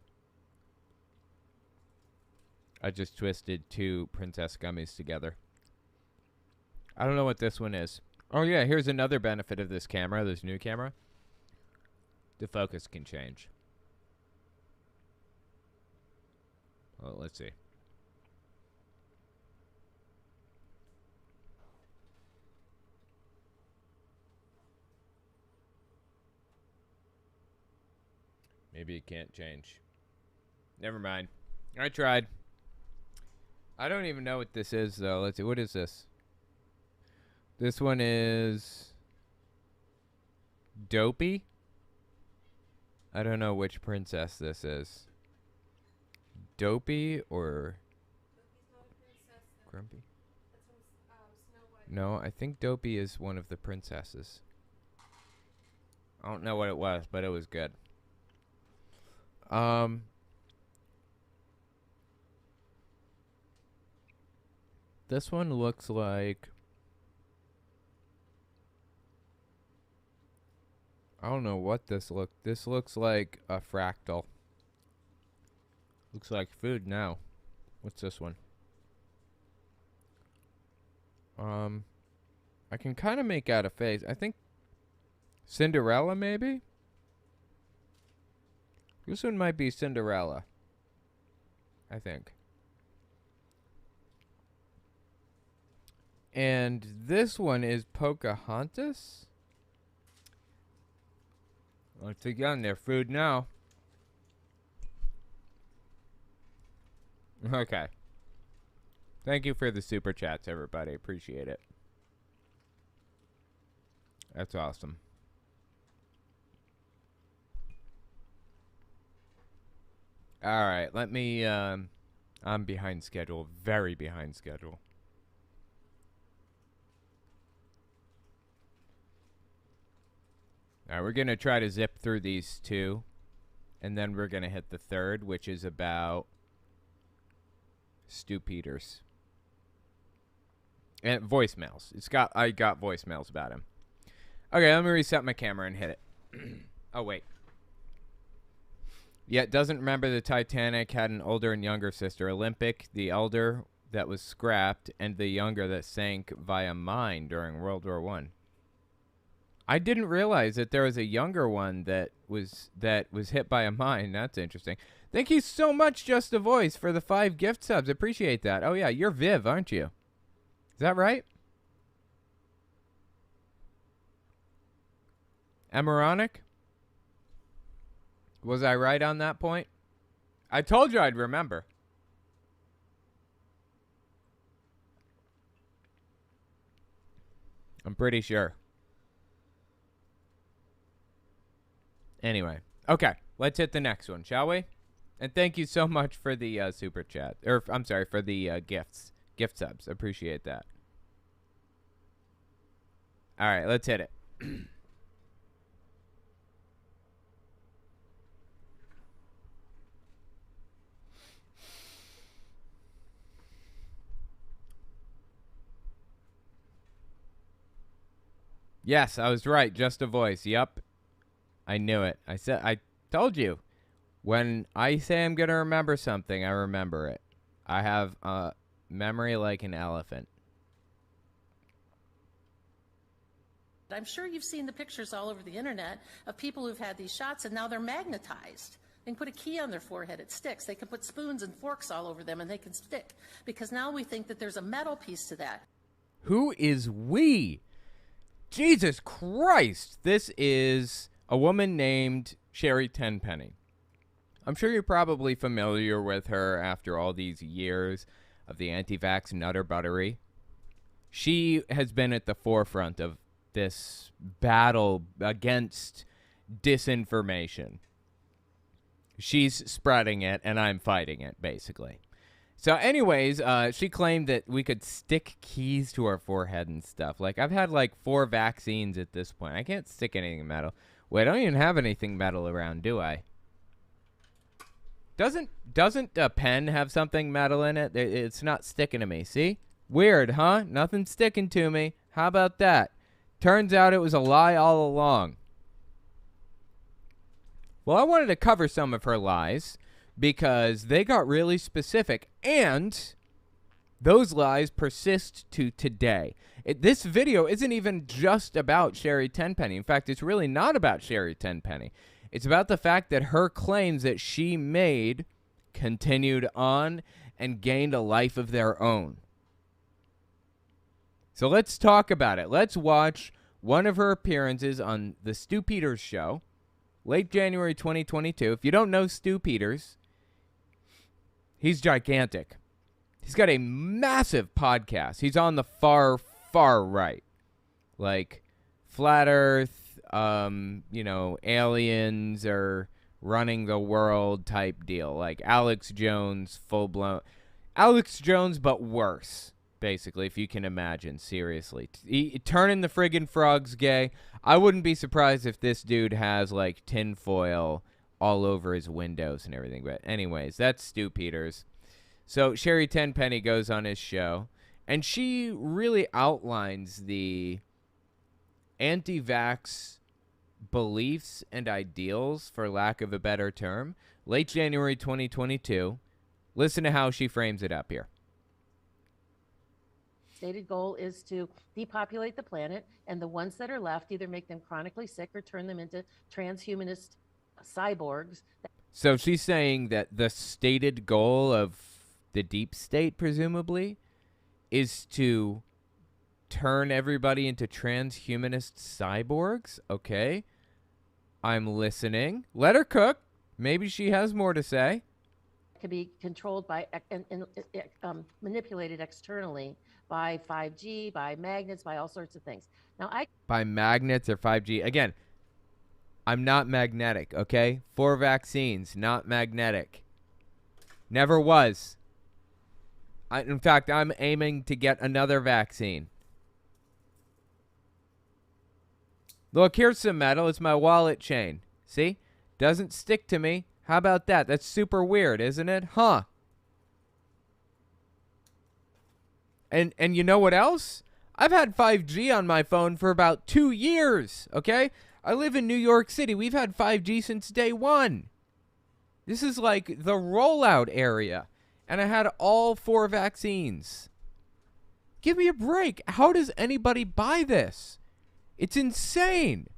I just twisted two princess gummies together. I don't know what this one is. Oh yeah, here's another benefit of this camera, this new camera. The focus can change. Well, let's see. Maybe it can't change. Never mind. I tried. I don't even know what this is, though. Let's see. What is this? This one is Dopey. I don't know which princess this is. Dopey or Grumpy? No, I think Dopey is one of the princesses. I don't know what it was, but it was good. This one looks like, I don't know what this looks like a fractal. Looks like food now. What's this one? I can kind of make out a face. I think Cinderella, maybe? This one might be Cinderella. I think. And this one is Pocahontas? Once again, they're food now. Okay. Thank you for the super chats, everybody. Appreciate it. That's awesome. Alright, let me, I'm behind schedule. Very behind schedule. Alright, we're going to try to zip through these two. And then we're going to hit the third, which is about Stu Peters. And voicemails. I got voicemails about him. Okay, let me reset my camera and hit it. Oh, wait. Yet doesn't remember the Titanic had an older and younger sister. Olympic, the elder that was scrapped, and the younger that sank via mine during World War I. I didn't realize that there was a younger one that was hit by a mine. That's interesting. Thank you so much, Just a Voice, for the 5 gift subs. Appreciate that. Oh, yeah, you're Viv, aren't you? Is that right? Emeronic? Was I right on that point? I told you I'd remember. I'm pretty sure. Anyway. Okay. Let's hit the next one, shall we? And thank you so much for the super chat. Or, I'm sorry, for the gifts. gift subs. Appreciate that. All right, let's hit it. Yes, I was right. Just a voice. Yup. I knew it. I told you. When I say I'm going to remember something, I remember it. I have a memory like an elephant. I'm sure you've seen the pictures all over the internet of people who've had these shots and now they're magnetized. They can put a key on their forehead, it sticks. They can put spoons and forks all over them and they can stick. Because now we think that there's a metal piece to that. Who is we? Jesus Christ. This is a woman named Sherry Tenpenny. I'm sure you're probably familiar with her after all these years of the anti-vax nutter buttery. She has been at the forefront of this battle against disinformation. She's spreading it, and I'm fighting it, basically. So anyways, she claimed that we could stick keys to our forehead and stuff. Like, I've had, like, 4 vaccines at this point. I can't stick anything metal. Wait, I don't even have anything metal around, do I? Doesn't a pen have something metal in it? It's not sticking to me, see? Weird, huh? Nothing sticking to me. How about that? Turns out it was a lie all along. Well, I wanted to cover some of her lies because they got really specific, and those lies persist to today. This video isn't even just about Sherry Tenpenny. In fact, it's really not about Sherry Tenpenny. It's about the fact that her claims that she made continued on and gained a life of their own. So let's talk about it. Let's watch one of her appearances on the Stu Peters show, late January 2022. If you don't know Stu Peters, he's gigantic. He's got a massive podcast. He's on the far, far right. Like, Flat Earth, you know, aliens are running the world type deal. Like Alex Jones, full-blown. Alex Jones, but worse, basically, if you can imagine, seriously. Turning the friggin' frogs gay. I wouldn't be surprised if this dude has, like, tinfoil all over his windows and everything. But anyways, that's Stu Peters. So Sherry Tenpenny goes on his show, and she really outlines the anti-vax beliefs and ideals, for lack of a better term, late January 2022. Listen to how she frames it up here. Stated goal is to depopulate the planet, and the ones that are left either make them chronically sick or turn them into transhumanist cyborgs. So she's saying that the stated goal of the deep state, presumably, is to turn everybody into transhumanist cyborgs? Okay. I'm listening. Let her cook. Maybe she has more to say. Can be controlled by and manipulated externally by 5G, by magnets, by all sorts of things. Now, by magnets or 5G. Again, I'm not magnetic, okay? 4 vaccines, not magnetic. Never was. In fact, I'm aiming to get another vaccine. Look, here's some metal. It's my wallet chain. See? Doesn't stick to me. How about that? That's super weird, isn't it? Huh? And you know what else? I've had 5G on my phone for about 2 years, okay? I live in New York City. We've had 5G since day one. This is like the rollout area. And I had all 4 vaccines. Give me a break. How does anybody buy this? It's insane.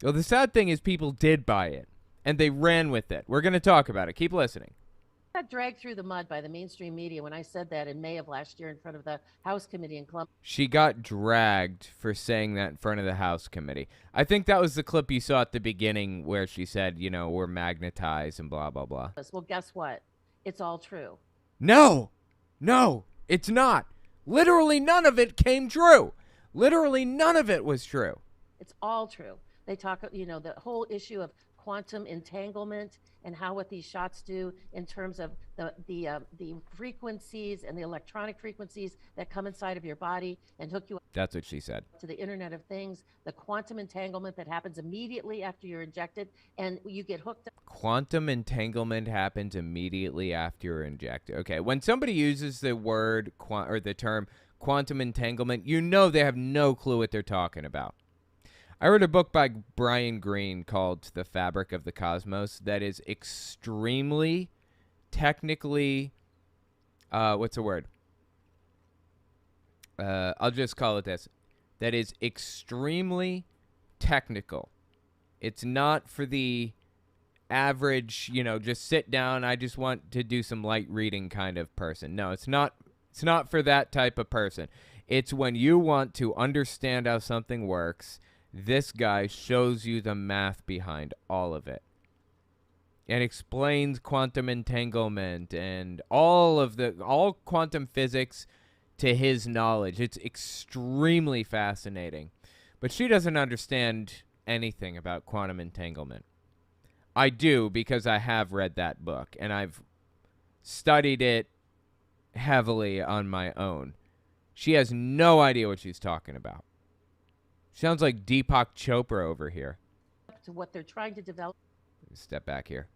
Well, the sad thing is people did buy it. And they ran with it. We're going to talk about it. Keep listening. I got dragged through the mud by the mainstream media when I said that in May of last year in front of the House Committee in Columbus. She got dragged for saying that in front of the House Committee. I think that was the clip you saw at the beginning where she said, you know, we're magnetized and blah, blah, blah. Well, guess what? It's all true. No, it's not. Literally none of it came true. Literally none of it was true. It's all true. They talk, you know, the whole issue of quantum entanglement and how what these shots do in terms of the frequencies and the electronic frequencies that come inside of your body and hook you up. That's what she said. To the Internet of Things, the quantum entanglement that happens immediately after you're injected, and you get hooked up. Quantum entanglement happens immediately after you're injected. Okay, when somebody uses the word or the term quantum entanglement, you know they have no clue what they're talking about. I read a book by Brian Greene called The Fabric of the Cosmos that is extremely technically, what's the word? I'll just call it this. That is extremely technical. It's not for the average, just sit down, I just want to do some light reading kind of person. No, it's not for that type of person. It's when you want to understand how something works. This guy shows you the math behind all of it and explains quantum entanglement and all quantum physics to his knowledge. It's extremely fascinating. But she doesn't understand anything about quantum entanglement. I do, because I have read that book and I've studied it heavily on my own. She has no idea what she's talking about. Sounds like Deepak Chopra over here. To what they're trying to develop. Step back here.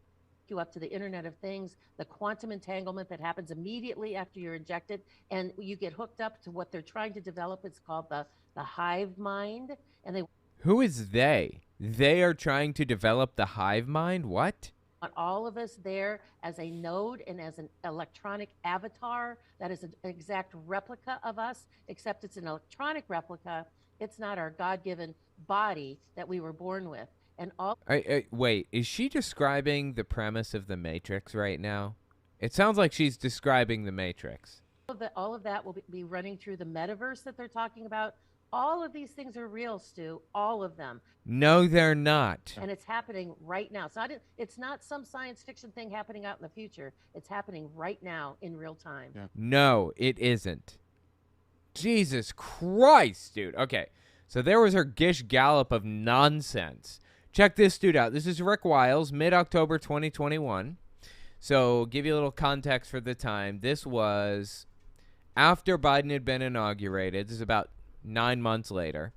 You up to the Internet of Things, the quantum entanglement that happens immediately after you're injected, and you get hooked up to what they're trying to develop. It's called the hive mind, and they. Who is they? They are trying to develop the hive mind? What? Want all of us there as a node and as an electronic avatar that is an exact replica of us, except it's an electronic replica. It's not our God-given body that we were born with. And all. Wait, is she describing the premise of the Matrix right now? It sounds like she's describing the Matrix. All of that will be running through the metaverse that they're talking about. All of these things are real, Stu. All of them. No, they're not. And it's happening right now. So it's not some science fiction thing happening out in the future. It's happening right now in real time. Yeah. No, it isn't. Jesus Christ, dude. Okay, so there was her Gish Gallop of nonsense. Check this dude out. This is Rick Wiles, mid-October 2021. So give you a little context for the time. This was after Biden had been inaugurated. This is about 9 months later.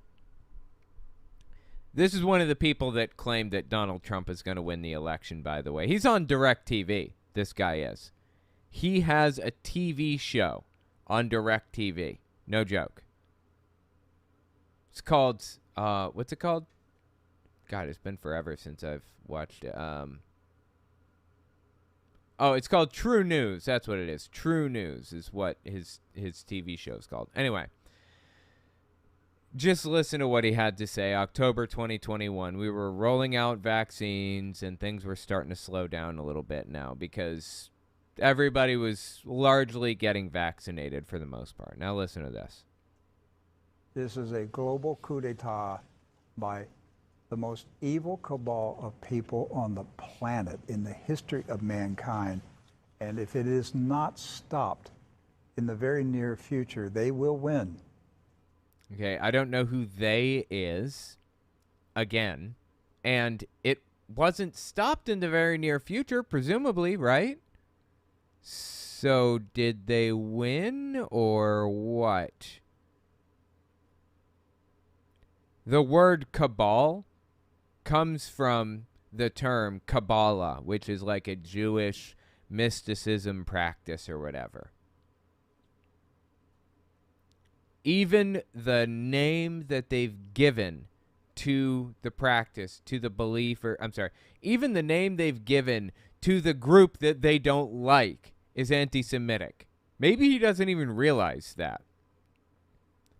This is one of the people that claimed that Donald Trump is going to win the election, by the way. He's on DirecTV, this guy is. He has a TV show on DirecTV. No joke. It's called, what's it called? God, it's been forever since I've watched it. Oh, it's called True News. That's what it is. True News is what his TV show is called. Anyway, just listen to what he had to say. October 2021, we were rolling out vaccines and things were starting to slow down a little bit now because everybody was largely getting vaccinated for the most part. Now listen to this. This is a global coup d'etat by the most evil cabal of people on the planet in the history of mankind. And if it is not stopped in the very near future, they will win. Okay, I don't know who they is, again, and it wasn't stopped in the very near future, presumably, right? So did they win or what? The word cabal comes from the term Kabbalah, which is like a Jewish mysticism practice or whatever. Even the name that they've given to the practice, to the belief, or I'm sorry, even the name they've given to the group that they don't like is anti-Semitic. Maybe he doesn't even realize that.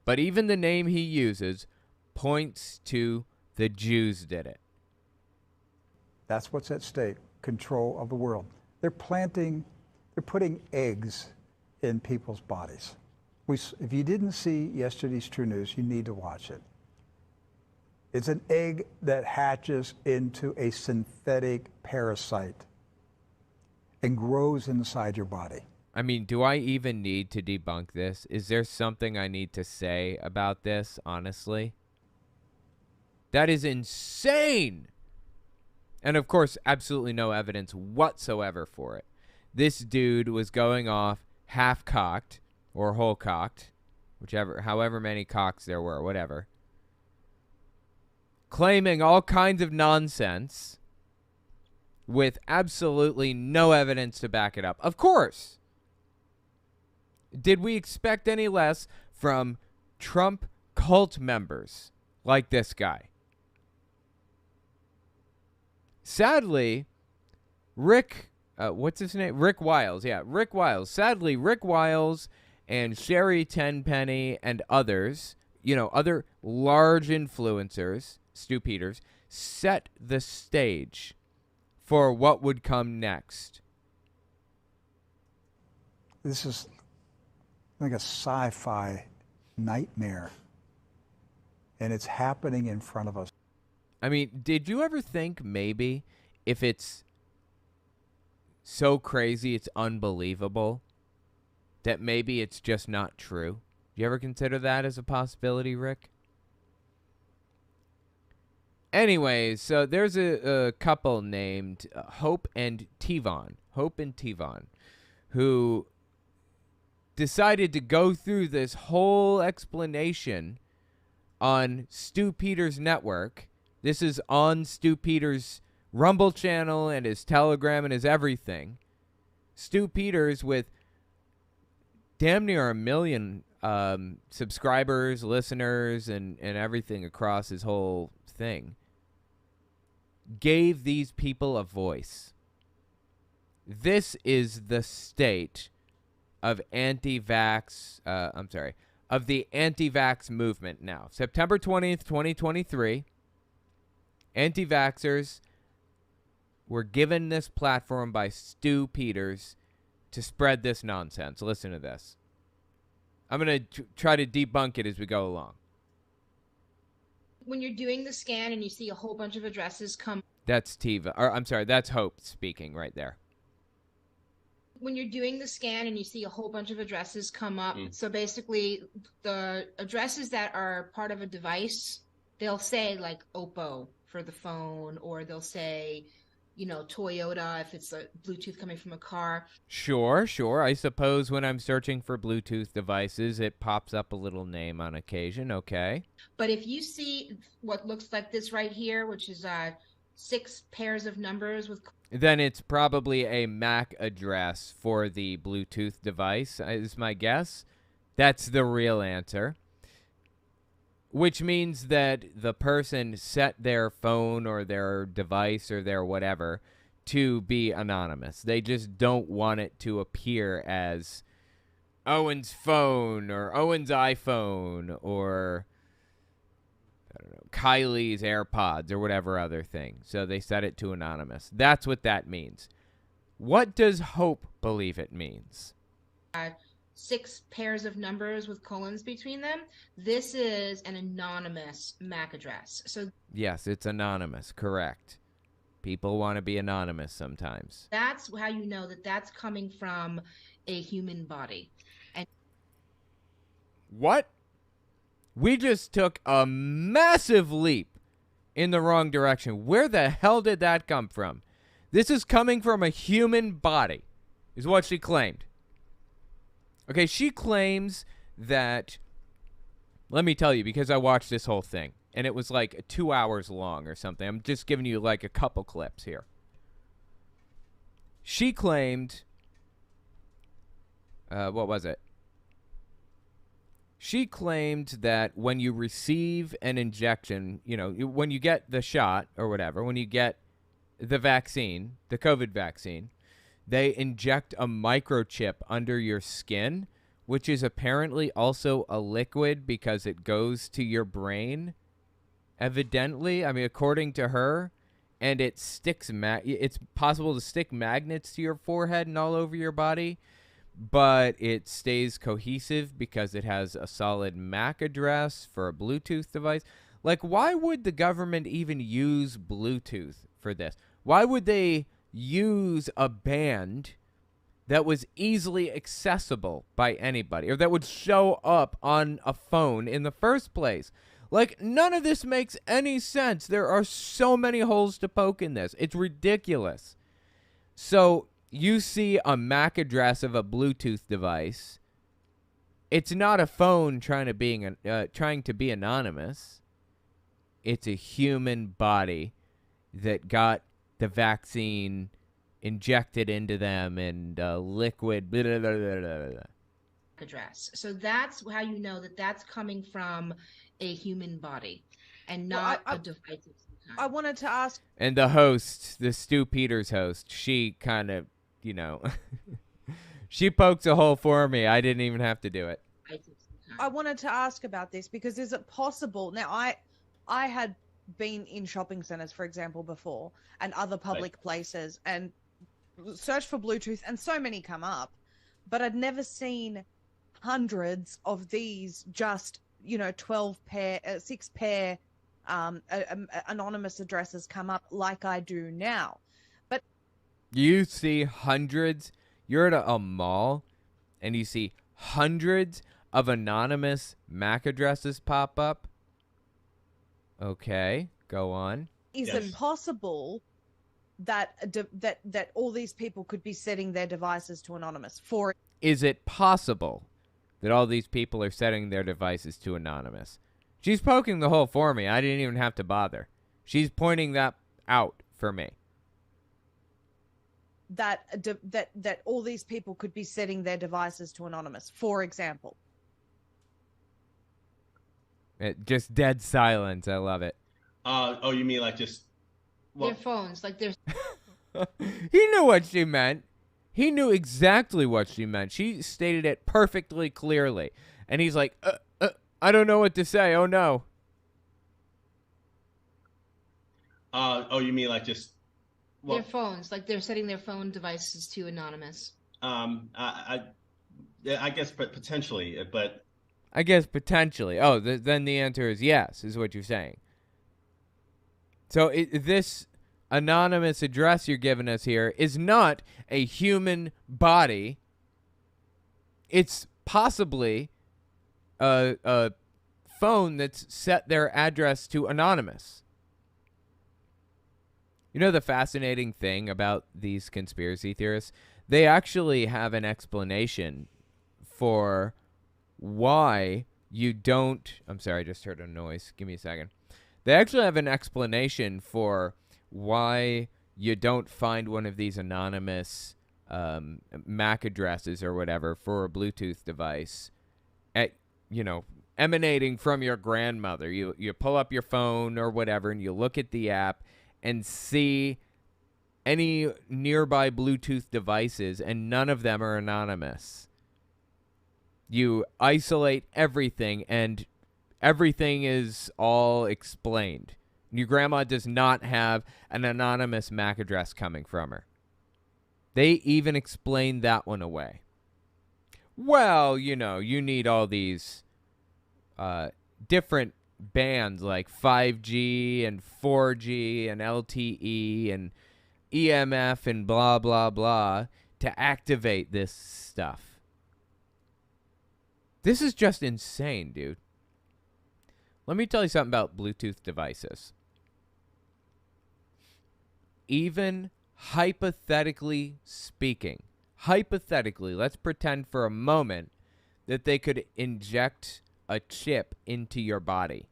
But even the name he uses points to the Jews did it. That's what's at stake, control of the world. They're putting eggs in people's bodies. If you didn't see yesterday's True News, you need to watch it. It's an egg that hatches into a synthetic parasite and grows inside your body. I mean, do I even need to debunk this? Is there something I need to say about this, honestly? That is insane. And, of course, absolutely no evidence whatsoever for it. This dude was going off half-cocked or whole-cocked, however many cocks there were, whatever, claiming all kinds of nonsense with absolutely no evidence to back it up. Of course. Did we expect any less from Trump cult members like this guy? Sadly, what's his name? Rick Wiles. Yeah, Rick Wiles. Sadly, Rick Wiles and Sherry Tenpenny and others, other large influencers, Stu Peters, set the stage for what would come next. This is like a sci-fi nightmare, and it's happening in front of us. I mean, did you ever think maybe if it's so crazy it's unbelievable, that maybe it's just not true? Do you ever consider that as a possibility, Rick? Anyways, so there's a couple named Hope and Tevon, who decided to go through this whole explanation on Stu Peters' network. This is on Stu Peters' Rumble channel and his Telegram and his everything. Stu Peters, with damn near 1 million subscribers, listeners, and everything across his whole thing, gave these people a voice. This is the state of anti-vax, of the anti-vax movement now. September 20th, 2023, anti-vaxxers were given this platform by Stu Peters to spread this nonsense. Listen to this. I'm going to try to debunk it as we go along. When you're doing the scan and you see a whole bunch of addresses come. That's that's Hope speaking right there. When you're doing the scan and you see a whole bunch of addresses come up. So basically the addresses that are part of a device, they'll say like Oppo for the phone, or they'll say, Toyota if it's a Bluetooth coming from a car. Sure. I suppose when I'm searching for Bluetooth devices, it pops up a little name on occasion. Okay. But if you see what looks like this right here, which is 6 pairs of numbers with... Then it's probably a MAC address for the Bluetooth device, is my guess. That's the real answer. Which means that the person set their phone or their device or their whatever to be anonymous. They just don't want it to appear as Owen's phone or Owen's iPhone or, I don't know, Kylie's AirPods or whatever other thing. So they set it to anonymous. That's what that means. What does Hope believe it means? 6 pairs of numbers with colons between them. This is an anonymous MAC address. So yes, it's anonymous. Correct. People want to be anonymous sometimes. That's how you know that that's coming from a human body. And what? We just took a massive leap in the wrong direction. Where the hell did that come from? This is coming from a human body, is what she claimed. Okay, she claims that, let me tell you, because I watched this whole thing, and it was like 2 hours long or something. I'm just giving you like a couple clips here. She claimed, what was it? She claimed that when you receive an injection, when you get the shot or whatever, when you get the vaccine, the COVID vaccine, they inject a microchip under your skin, which is apparently also a liquid because it goes to your brain, evidently. I mean, according to her, and it sticks. It's possible to stick magnets to your forehead and all over your body, but it stays cohesive because it has a solid MAC address for a Bluetooth device. Like, why would the government even use Bluetooth for this? Why would they use a band that was easily accessible by anybody, or that would show up on a phone in the first place? Like, none of this makes any sense. There are so many holes to poke in this. It's ridiculous. So you see a MAC address of a Bluetooth device. It's not a phone trying to be anonymous. It's a human body that got the vaccine injected into them and liquid. Blah, blah, blah, blah, blah. Address. So that's how you know that that's coming from a human body and not a device. I wanted to ask. And the host, the Stu Peters host, she kind of, she pokes a hole for me. I didn't even have to do it. I wanted to ask about this because is it possible? Now, I had been in shopping centers, for example, before, and other public places, and searched for Bluetooth, and so many come up, but I'd never seen hundreds of these just 6 pair anonymous addresses come up like I do now. But you see hundreds. You're at a mall and you see hundreds of anonymous MAC addresses pop up. Okay, go on. Is it possible that all these people could be setting their devices to anonymous? Is it possible that all these people are setting their devices to anonymous? She's poking the hole for me. I didn't even have to bother. She's pointing that out for me. That all these people could be setting their devices to anonymous, for example. Just dead silence. I love it. Oh, you mean like just their phones, like their. He knew what she meant. He knew exactly what she meant. She stated it perfectly clearly, and he's like, I don't know what to say. Oh no. Oh, you mean like just their phones, like they're setting their phone devices to anonymous. I guess, but potentially, but. I guess potentially. Oh, then the answer is yes, is what you're saying. So this anonymous address you're giving us here is not a human body. It's possibly a phone that's set their address to anonymous. You know the fascinating thing about these conspiracy theorists? They actually have an explanation for why you don't... I'm sorry, I just heard a noise. Give me a second. They actually have an explanation for why you don't find one of these anonymous MAC addresses or whatever for a Bluetooth device emanating from your grandmother. You pull up your phone or whatever and you look at the app and see any nearby Bluetooth devices, and none of them are anonymous. You isolate everything, and everything is all explained. Your grandma does not have an anonymous MAC address coming from her. They even explained that one away. Well, you need all these different bands like 5G and 4G and LTE and EMF and blah, blah, blah to activate this stuff. This is just insane, dude. Let me tell you something about Bluetooth devices. Even hypothetically speaking, let's pretend for a moment that they could inject a chip into your body.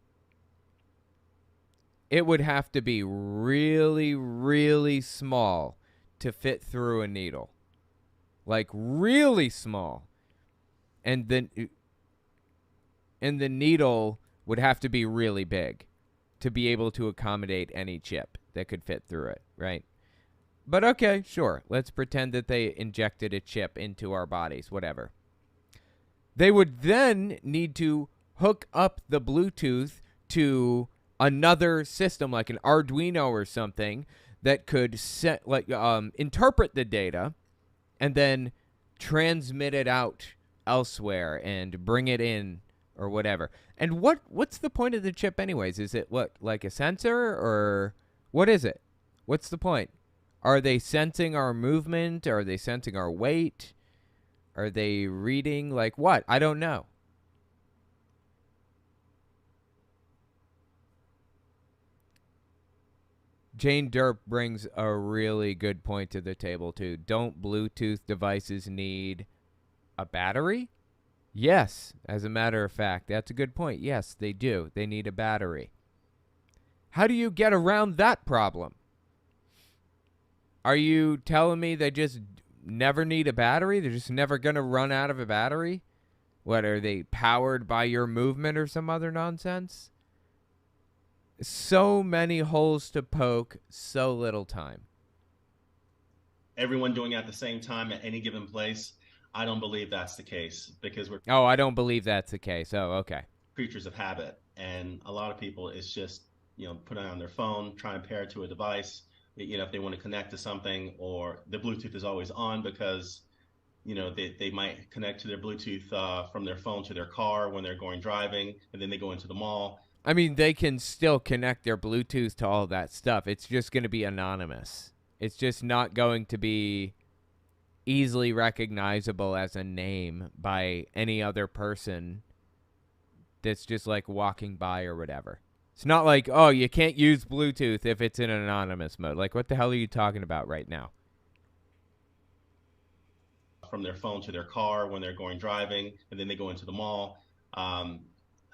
It would have to be really, really small to fit through a needle. Like really small. And the needle would have to be really big to be able to accommodate any chip that could fit through it, right? But okay, sure. Let's pretend that they injected a chip into our bodies, whatever. They would then need to hook up the Bluetooth to another system like an Arduino or something that could interpret the data and then transmit it out elsewhere and bring it in or whatever. And what's the point of the chip anyways? Is it like a sensor, or what is it? What's the point? Are they sensing our movement? Are they sensing our weight? Are they reading like what? I don't know. Jane Derp brings a really good point to the table, too. Don't Bluetooth devices need a battery? Yes, as a matter of fact. That's a good point. Yes, they do. They need a battery. How do you get around that problem? Are you telling me they just never need a battery? They're just never going to run out of a battery? What, are they powered by your movement or some other nonsense? So many holes to poke, so little time. Everyone doing it at the same time at any given place. I don't believe that's the case, because we're Oh, I don't believe that's the case. Oh, okay. creatures of habit. And a lot of people, it's just, put it on their phone, try and pair it to a device, if they want to connect to something, or the Bluetooth is always on because, they might connect to their Bluetooth from their phone to their car when they're going driving, and then they go into the mall. I mean, they can still connect their Bluetooth to all that stuff. It's just going to be anonymous. It's just not going to be easily recognizable as a name by any other person that's just like walking by or whatever. It's not like, oh, you can't use Bluetooth if it's in anonymous mode. Like, what the hell are you talking about right now? From their phone to their car when they're going driving, and then they go into the mall.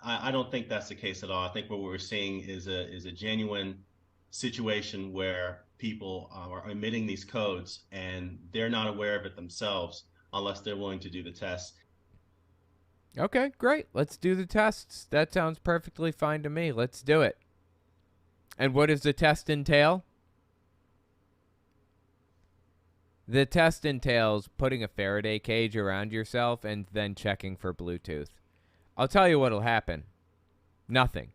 I don't think that's the case at all. I think what we're seeing is a genuine situation where people are emitting these codes and they're not aware of it themselves unless they're willing to do the test. Okay, great. Let's do the tests. That sounds perfectly fine to me. Let's do it. And what does the test entail? The test entails putting a Faraday cage around yourself and then checking for Bluetooth. I'll tell you what'll happen. Nothing.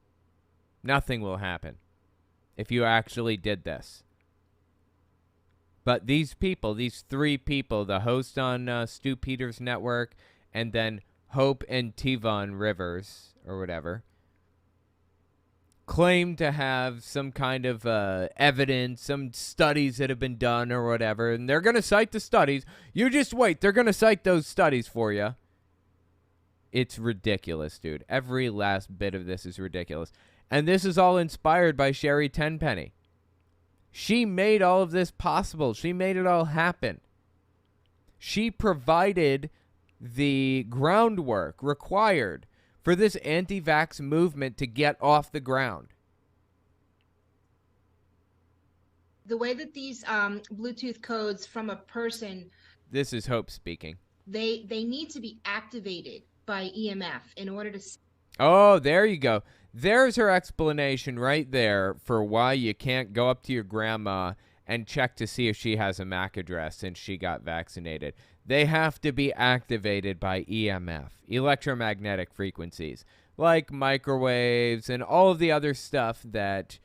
Nothing will happen if you actually did this. But these people, these three people, the host on Stu Peters' network, and then Hope and Tivon Rivers, or whatever, claim to have some kind of evidence, some studies that have been done or whatever, and they're going to cite the studies. You just wait. They're going to cite those studies for you. It's ridiculous, dude. Every last bit of this is ridiculous. And this is all inspired by Sherry Tenpenny. She made all of this possible. She made it all happen. She provided the groundwork required for this anti-vax movement to get off the ground. The way that these Bluetooth codes from a person, This is Hope speaking. they need to be activated by EMF in order to. Oh, there you go. There's her explanation right there for why you can't go up to your grandma and check to see if she has a MAC address since she got vaccinated. They have to be activated by EMF, electromagnetic frequencies, like microwaves and all of the other stuff that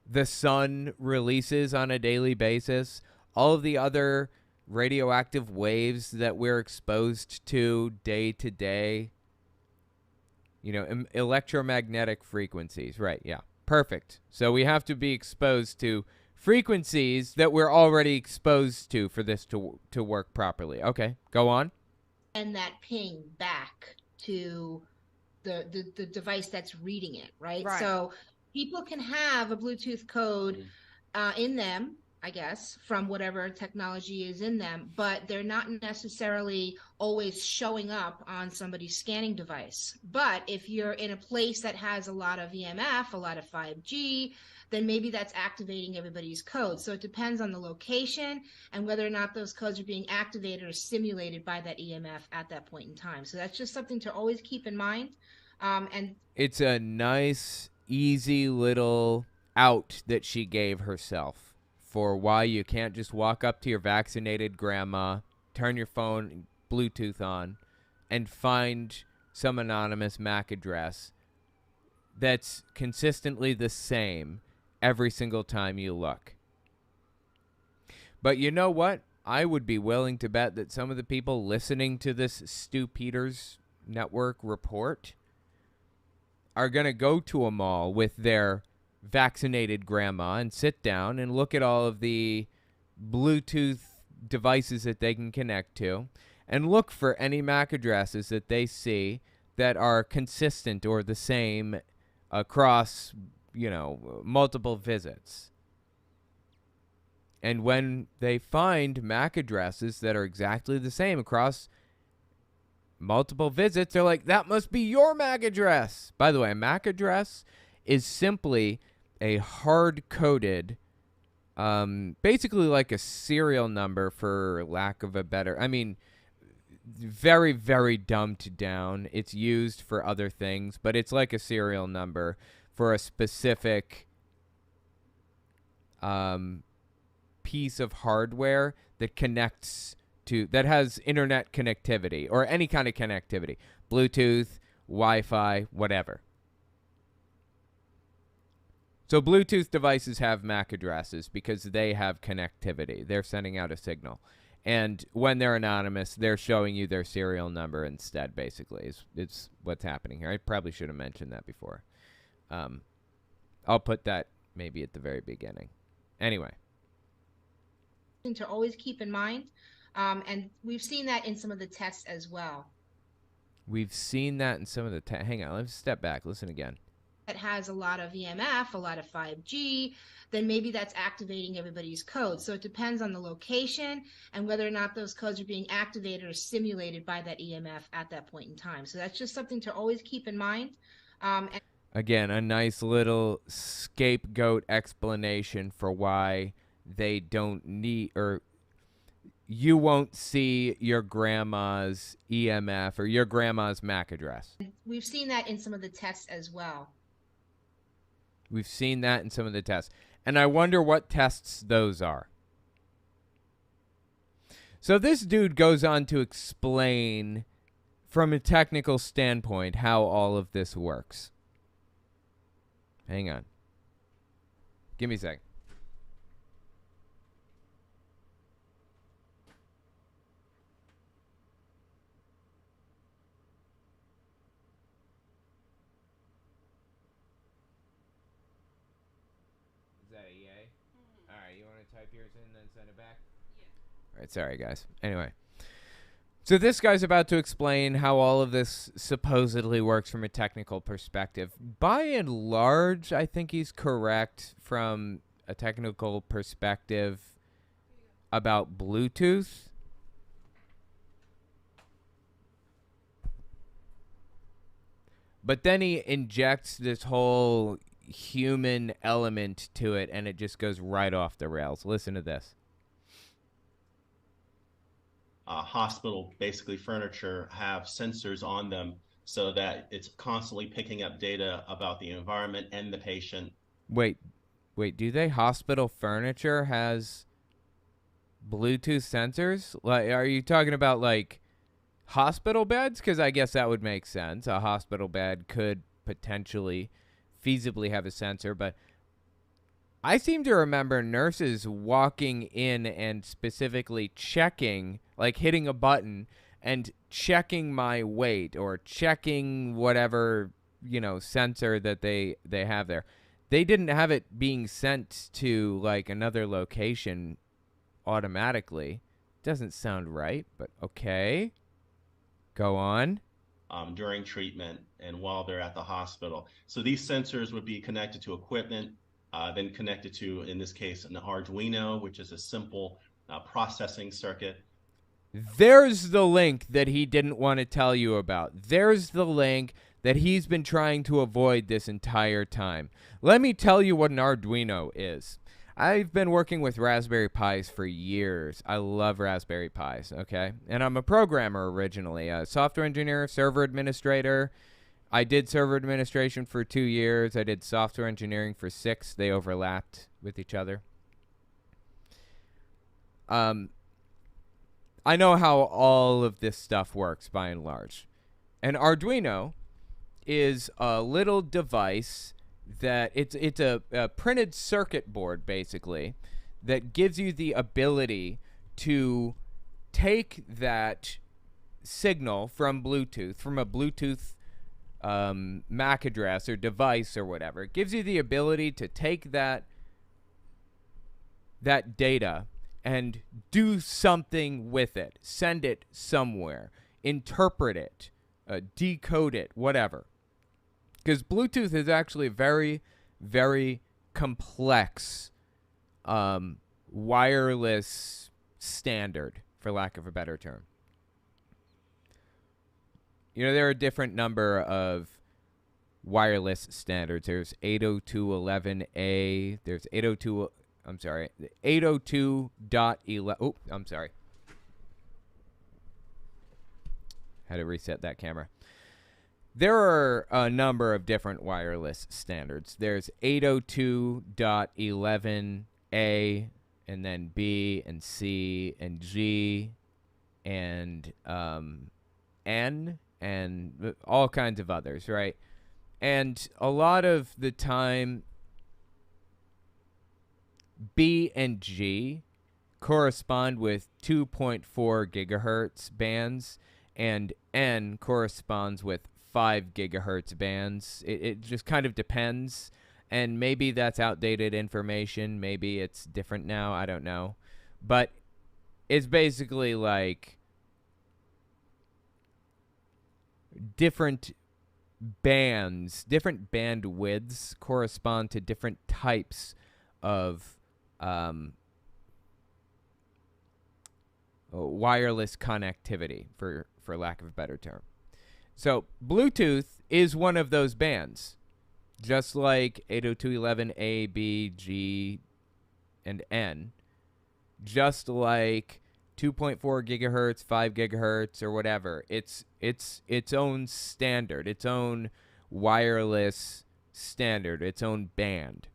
the sun releases on a daily basis, all of the other radioactive waves that we're exposed to day to day. Electromagnetic frequencies. Right, yeah. Perfect. So we have to be exposed to frequencies that we're already exposed to for this to work properly. Okay, go on. And that ping back to the device that's reading it, right? Right. So people can have a Bluetooth code in them, I guess, from whatever technology is in them, but they're not necessarily always showing up on somebody's scanning device. But if you're in a place that has a lot of EMF, a lot of 5G, then maybe that's activating everybody's codes. So it depends on the location and whether or not those codes are being activated or stimulated by that EMF at that point in time. So that's just something to always keep in mind. And it's a nice, easy little out that she gave herself for why you can't just walk up to your vaccinated grandma, turn your phone Bluetooth on, and find some anonymous MAC address that's consistently the same every single time you look. But you know what? I would be willing to bet that some of the people listening to this Stu Peters network report are going to go to a mall with their vaccinated grandma and sit down and look at all of the Bluetooth devices that they can connect to and look for any MAC addresses that they see that are consistent or the same across multiple visits. And when they find MAC addresses that are exactly the same across multiple visits, they're like, that must be your MAC address. By the way, a MAC address is simply a hard-coded, basically like a serial number, for lack of a better, very, very dumbed down. It's used for other things, but it's like a serial number for a specific piece of hardware that connects to, that has internet connectivity or any kind of connectivity, Bluetooth, Wi-Fi, whatever. So Bluetooth devices have MAC addresses because they have connectivity. They're sending out a signal. And when they're anonymous, they're showing you their serial number instead, basically. It's what's happening here. I probably should have mentioned that before. I'll put that maybe at the very beginning. Anyway. To always keep in mind, and we've seen that in some of the tests as well. We've seen that in some of the tests. Hang on, let's step back. Listen again. That has a lot of EMF, a lot of 5G, then maybe that's activating everybody's code. So it depends on the location and whether or not those codes are being activated or stimulated by that EMF at that point in time. So that's just something to always keep in mind. Again, a nice little scapegoat explanation for why they don't need, or you won't see your grandma's EMF or your grandma's MAC address. We've seen that in some of the tests as well. We've seen that in some of the tests. And I wonder what tests those are. So this dude goes on to explain from a technical standpoint how all of this works. Hang on. Give me a second. All right, sorry, guys. Anyway. So this guy's about to explain how all of this supposedly works from a technical perspective. By and large, I think he's correct from a technical perspective about Bluetooth. But then he injects this whole human element to it, and it just goes right off the rails. Listen to this. Hospital, basically furniture, have sensors on them so that it's constantly picking up data about the environment and the patient. Wait, do they? Hospital furniture has Bluetooth sensors? Like, are you talking about like hospital beds? Because I guess that would make sense. A hospital bed could potentially feasibly have a sensor, but I seem to remember nurses walking in and specifically checking, like hitting a button and checking my weight or checking whatever, sensor that they have there. They didn't have it being sent to like another location automatically. Doesn't sound right, but okay. Go on. During treatment and while they're at the hospital. So these sensors would be connected to equipment, then connected to, in this case, an Arduino, which is a simple processing circuit. There's the link that he didn't want to tell you about. There's the link that he's been trying to avoid this entire time. Let me tell you what an Arduino is. I've been working with Raspberry Pis for years. I love Raspberry Pis, okay? And I'm a programmer originally, a software engineer, server administrator. I did server administration for 2 years. I did software engineering for 6. They overlapped with each other. I know how all of this stuff works by and large. An Arduino is a little device that it's a printed circuit board, basically, that gives you the ability to take that signal from Bluetooth, from a Bluetooth MAC address or device or whatever. It gives you the ability to take that data and do something with it, send it somewhere, interpret it, decode it, whatever. Because Bluetooth is actually a very, very complex wireless standard, for lack of a better term. You know, there are a different number of wireless standards. There's 802.11a. There's 802.11. Oh, I'm sorry. Had to reset that camera. There are a number of different wireless standards. There's 802.11a, and then B and C and G and N and all kinds of others, right? And a lot of the time, B and G correspond with 2.4 gigahertz bands, and N corresponds with 5 gigahertz bands. It just kind of depends, and maybe that's outdated information. Maybe it's different now. I don't know. But it's basically like different bands, different bandwidths correspond to different types of wireless connectivity, for lack of a better term. So Bluetooth is one of those bands, just like 802.11a, b, g, and n, just like 2.4 gigahertz, 5 gigahertz, or whatever. It's its own standard, its own wireless standard, its own band.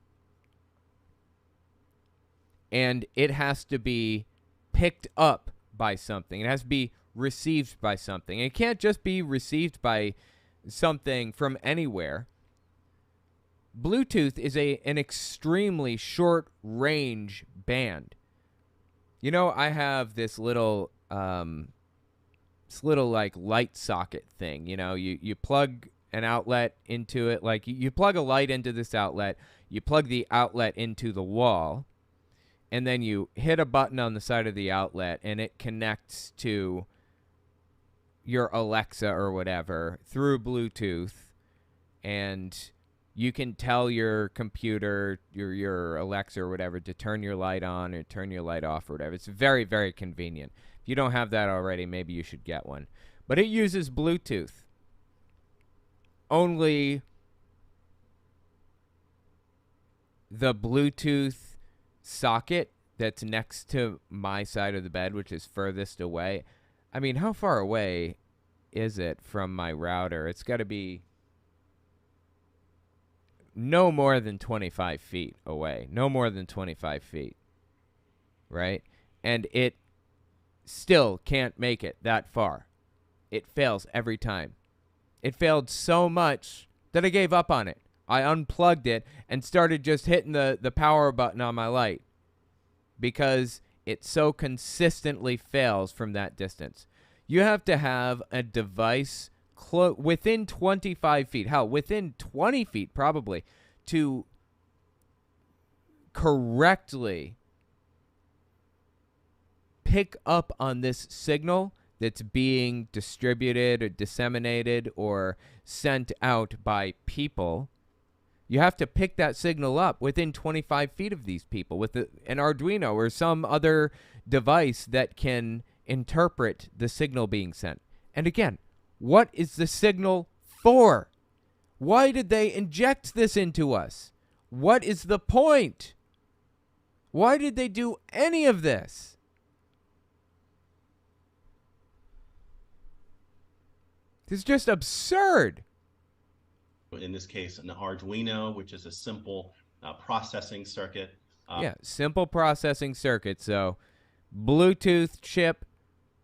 And it has to be picked up by something. It has to be received by something. It can't just be received by something from anywhere. Bluetooth is an extremely short range band. You know, I have this little like light socket thing. You know, you plug an outlet into it. Like you plug a light into this outlet, you plug the outlet into the wall, and then you hit a button on the side of the outlet, and it connects to your Alexa or whatever through Bluetooth, and you can tell your computer, your Alexa or whatever, to turn your light on or turn your light off or whatever. It's very, very convenient. If you don't have that already, maybe you should get one. But it uses Bluetooth. Only the Bluetooth socket that's next to my side of the bed, which is furthest away. I mean, how far away is it from my router? It's got to be no more than 25 feet away. No more than 25 feet. Right? And it still can't make it that far. It fails every time. It failed so much that I gave up on it. I unplugged it and started just hitting the power button on my light, because it so consistently fails from that distance. You have to have a device within 25 feet, hell, within 20 feet probably, to correctly pick up on this signal that's being distributed or disseminated or sent out by people. You have to pick that signal up within 25 feet of these people with an Arduino or some other device that can interpret the signal being sent. And again, what is the signal for? Why did they inject this into us? What is the point? Why did they do any of this? This is just absurd. In this case, an Arduino, which is a simple processing circuit. Yeah, simple processing circuit. So Bluetooth chip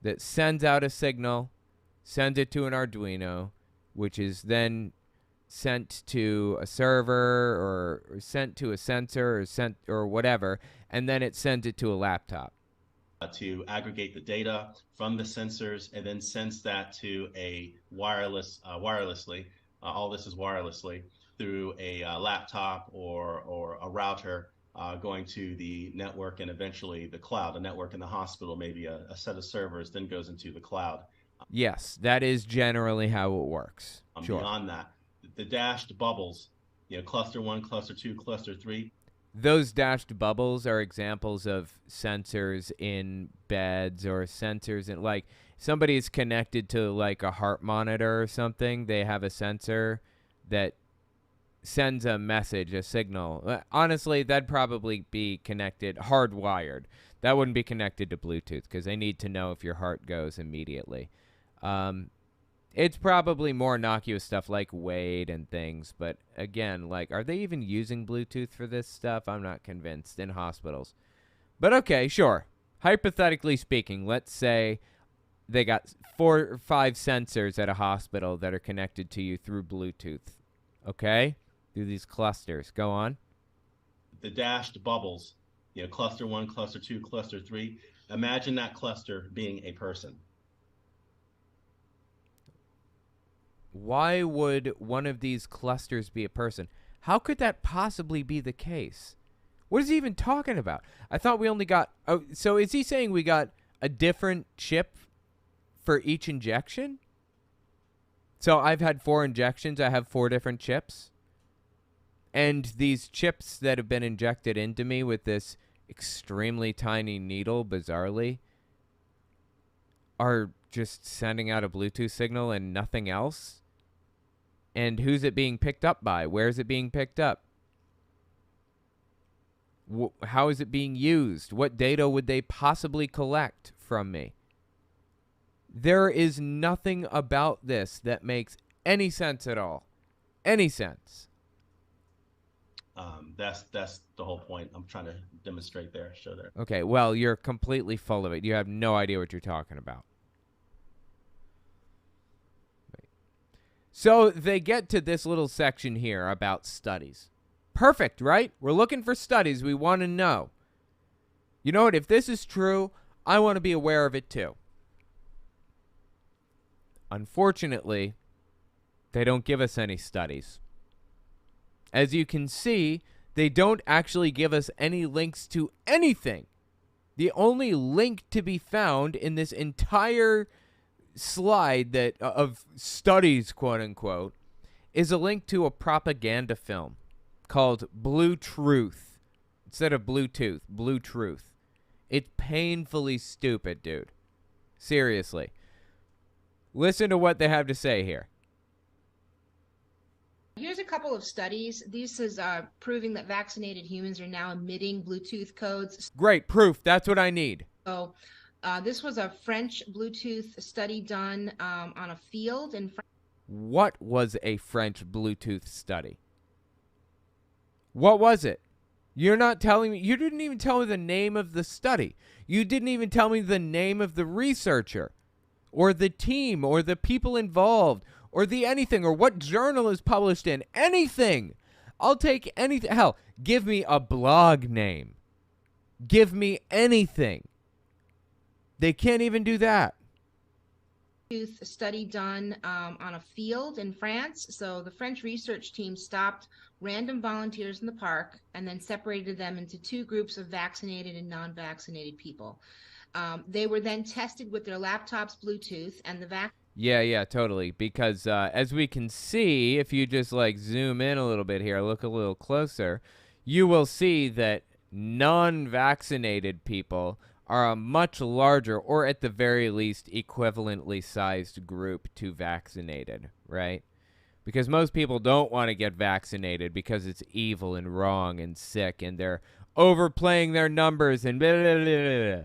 that sends out a signal, sends it to an Arduino, which is then sent to a server or sent to a sensor or whatever, and then it sends it to a laptop. To aggregate the data from the sensors and then sends that to a wirelessly. All this is wirelessly through a laptop or a router going to the network and eventually the cloud. A network in the hospital, maybe a set of servers, then goes into the cloud. Yes, that is generally how it works. Sure. Beyond that, the dashed bubbles cluster 1, cluster 2, cluster 3. Those dashed bubbles are examples of sensors in beds or sensors in, like, somebody is connected to like a heart monitor or something. They have a sensor that sends a message, a signal. Honestly, that'd probably be connected, hardwired. That wouldn't be connected to Bluetooth because they need to know if your heart goes immediately. It's probably more innocuous stuff like Wade and things. But again, like, are they even using Bluetooth for this stuff? I'm not convinced in hospitals. But okay, sure. Hypothetically speaking, let's say they got 4 or 5 sensors at a hospital that are connected to you through Bluetooth. Okay? Through these clusters. Go on. The dashed bubbles, cluster 1, cluster 2, cluster 3. Imagine that cluster being a person. Why would one of these clusters be a person? How could that possibly be the case? What is he even talking about? I thought we only got... Oh, so is he saying we got a different chip for each injection? So I've had 4 injections. I have 4 different chips. And these chips that have been injected into me with this extremely tiny needle, bizarrely, are just sending out a Bluetooth signal and nothing else? And who's it being picked up by? Where is it being picked up? How is it being used? What data would they possibly collect from me? There is nothing about this that makes any sense at all. Any sense. That's the whole point I'm trying to demonstrate there, show there. Okay, well, you're completely full of it. You have no idea what you're talking about. So they get to this little section here about studies. Perfect, right? We're looking for studies. We want to know. You know what? If this is true, I want to be aware of it too. Unfortunately, they don't give us any studies. As you can see, they don't actually give us any links to anything. The only link to be found in this entire slide that of studies, quote unquote, is a link to a propaganda film called Blue Truth. Instead of Bluetooth, Blue Truth. It's painfully stupid, dude. Seriously. Listen to what they have to say here. Here's a couple of studies. This is proving that vaccinated humans are now emitting Bluetooth codes. Great, proof. That's what I need. So this was a French Bluetooth study done on a field in France. What was a French Bluetooth study? What was it? You're not telling me. You didn't even tell me the name of the study. You didn't even tell me the name of the researcher or the team or the people involved or the anything or what journal is published in. Anything. I'll take anything. Hell, give me a blog name. Give me anything. They can't even do that. Study done on a field in France. So the French research team stopped random volunteers in the park and then separated them into 2 groups of vaccinated and non-vaccinated people. They were then tested with their laptops Bluetooth and the Yeah, totally. Because as we can see, if you just like zoom in a little bit here, look a little closer, you will see that non-vaccinated people are a much larger, or at the very least, equivalently sized group to vaccinated, right? Because most people don't want to get vaccinated because it's evil and wrong and sick, and they're overplaying their numbers and blah, blah, blah, blah.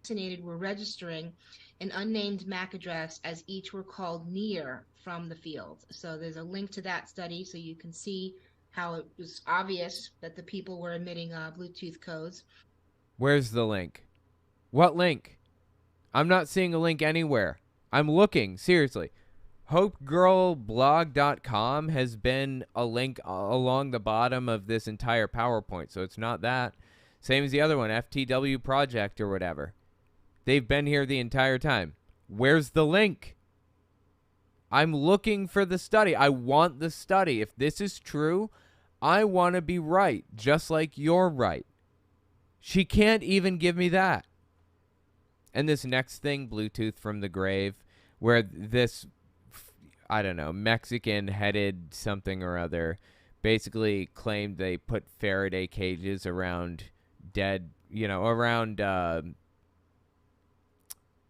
Vaccinated were registering an unnamed MAC address as each were called near from the field. So there's a link to that study so you can see how it was obvious that the people were emitting Bluetooth codes. Where's the link? What link? I'm not seeing a link anywhere. I'm looking, seriously. HopeGirlBlog.com has been a link along the bottom of this entire PowerPoint, so it's not that. Same as the other one, FTW Project or whatever. They've been here the entire time. Where's the link? I'm looking for the study. I want the study. If this is true, I want to be right, just like you're right. She can't even give me that. And this next thing, Bluetooth from the grave, where this, I don't know, Mexican-headed something or other basically claimed they put Faraday cages around dead, around, oh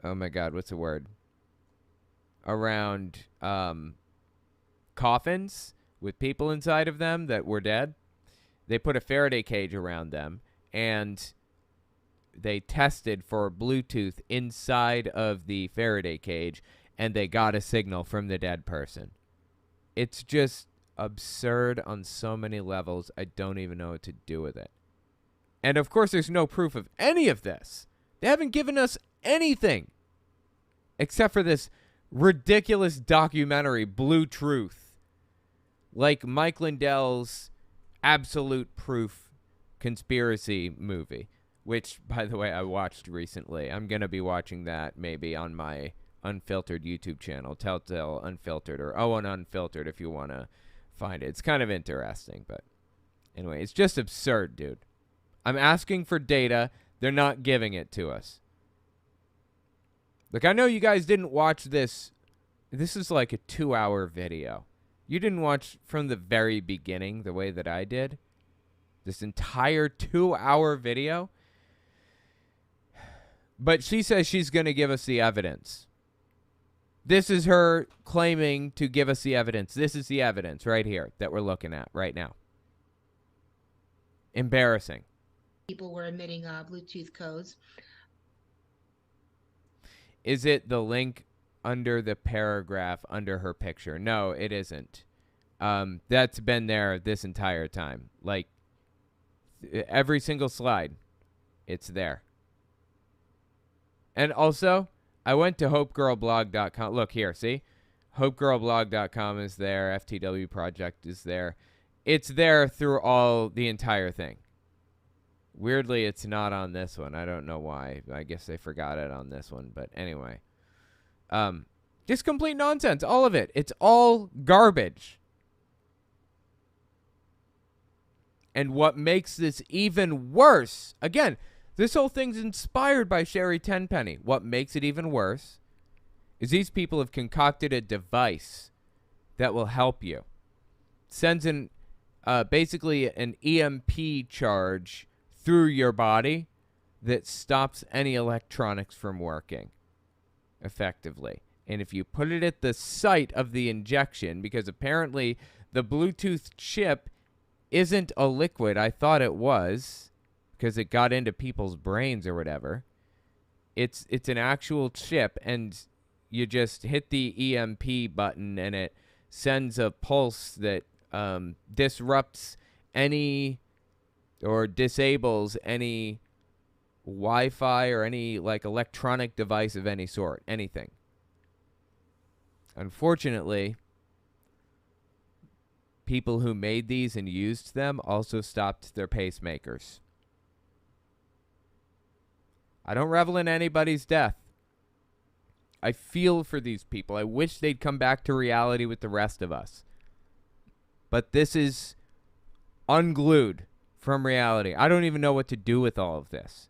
my God, what's the word? Around coffins with people inside of them that were dead. They put a Faraday cage around them, and they tested for Bluetooth inside of the Faraday cage, and they got a signal from the dead person. It's just absurd on so many levels. I don't even know what to do with it. And of course, there's no proof of any of this. They haven't given us anything except for this ridiculous documentary, Blue Truth, like Mike Lindell's Absolute Proof conspiracy movie, which, by the way, I watched recently. I'm going to be watching that maybe on my Unfiltered YouTube channel, Telltale Unfiltered, or Owen Unfiltered if you want to find it. It's kind of interesting, but anyway, it's just absurd, dude. I'm asking for data. They're not giving it to us. Look, I know you guys didn't watch this. This is like a 2-hour video. You didn't watch from the very beginning the way that I did. This entire 2-hour video. But she says she's going to give us the evidence. This is her claiming to give us the evidence. This is the evidence right here that we're looking at right now. Embarrassing. People were emitting Bluetooth codes. Is it the link under the paragraph under her picture? No, it isn't. That's been there this entire time. Like, every single slide, it's there. And also, I went to hopegirlblog.com. Look here, see? Hopegirlblog.com is there. FTW Project is there. It's there through the entire thing. Weirdly, it's not on this one. I don't know why. I guess they forgot it on this one. But anyway. Just complete nonsense. All of it. It's all garbage. And what makes this even worse, again, this whole thing's inspired by Sherry Tenpenny. What makes it even worse is these people have concocted a device that will help you. Sends in basically an EMP charge through your body that stops any electronics from working effectively. And if you put it at the site of the injection, because apparently the Bluetooth chip isn't a liquid. I thought it was because it got into people's brains or whatever. It's an actual chip, and you just hit the EMP button and it sends a pulse that disrupts any or disables any Wi-Fi or any like electronic device of any sort, anything. Unfortunately, people who made these and used them also stopped their pacemakers. I don't revel in anybody's death. I feel for these people. I wish they'd come back to reality with the rest of us. But this is unglued from reality. I don't even know what to do with all of this.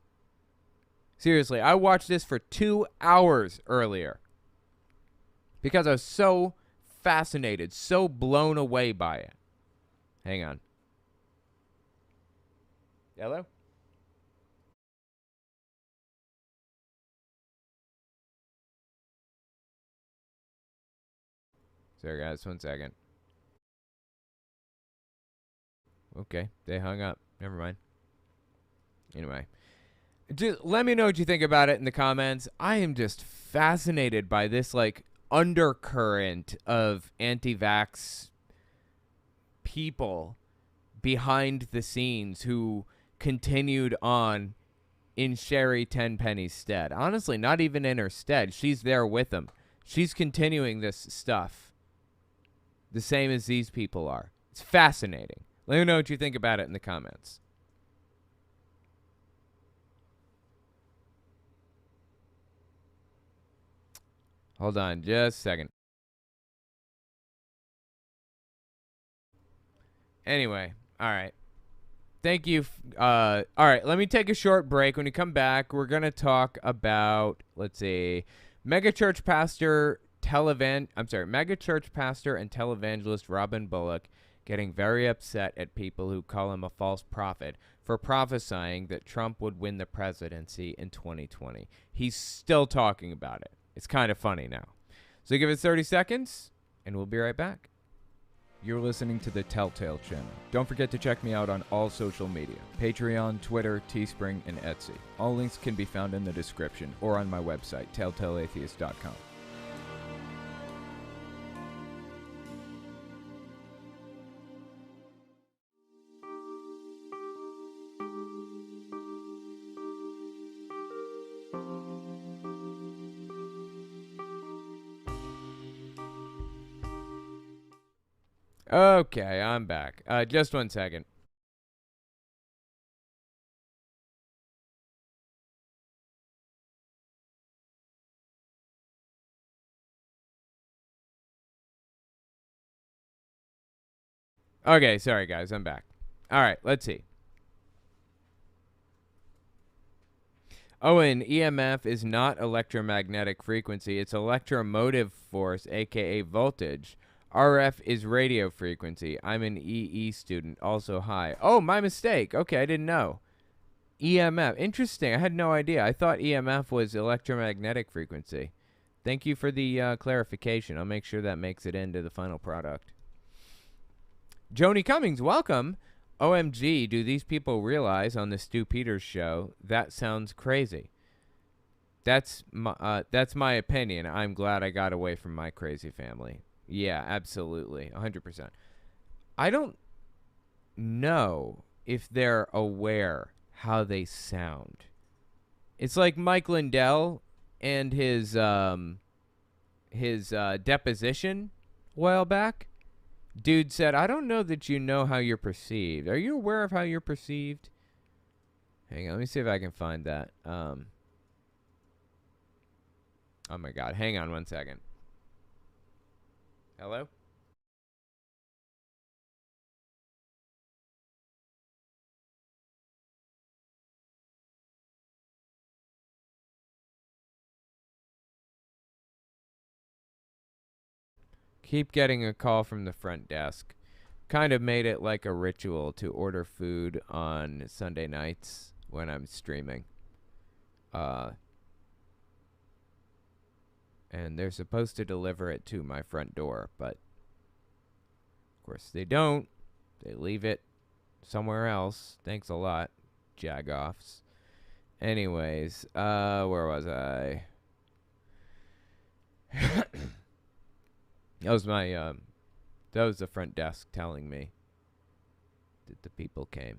Seriously, I watched this for 2 hours earlier because I was so fascinated, so blown away by it. Hang on. Hello? Sorry, guys. 1 second. Okay, they hung up. Never mind. Anyway. Just let me know what you think about it in the comments. I am just fascinated by this, like, undercurrent of anti-vax people behind the scenes who continued on in Sherry Tenpenny's stead. Honestly, not even in her stead. She's there with them. She's continuing this stuff the same as these people are. It's fascinating. Let me know what you think about it in the comments. Hold on just a second. Anyway, all right. Thank you. All right, let me take a short break. When we come back, we're going to talk about, let's see, Megachurch pastor and televangelist Robin Bullock getting very upset at people who call him a false prophet for prophesying that Trump would win the presidency in 2020. He's still talking about it. It's kind of funny now. So give it 30 seconds, and we'll be right back. You're listening to the Telltale Channel. Don't forget to check me out on all social media: Patreon, Twitter, Teespring, and Etsy. All links can be found in the description or on my website, telltaleatheist.com. Okay, I'm back. Just one second. Okay, sorry guys, I'm back. All right, let's see. Owen, EMF is not electromagnetic frequency. It's electromotive force, aka voltage. RF is radio frequency. I'm an EE student. Also, hi. Oh, my mistake. Okay, I didn't know. EMF. Interesting. I had no idea. I thought EMF was electromagnetic frequency. Thank you for the clarification. I'll make sure that makes it into the final product. Joni Cummings, welcome. OMG, do these people realize on the Stu Peters show? That sounds crazy. That's my opinion. I'm glad I got away from my crazy family. Yeah, absolutely. 100%. I don't know if they're aware how they sound. It's like Mike Lindell and his deposition a while back. Dude said, I don't know that you know how you're perceived. Are you aware of how you're perceived? Hang on, let me see if I can find that. Oh my God, hang on one second. Hello? Keep getting a call from the front desk. Kind of made it like a ritual to order food on Sunday nights when I'm streaming. And they're supposed to deliver it to my front door, but of course they don't. They leave it somewhere else. Thanks a lot, jagoffs. Anyways, where was I? That was my, that was the front desk telling me that the people came.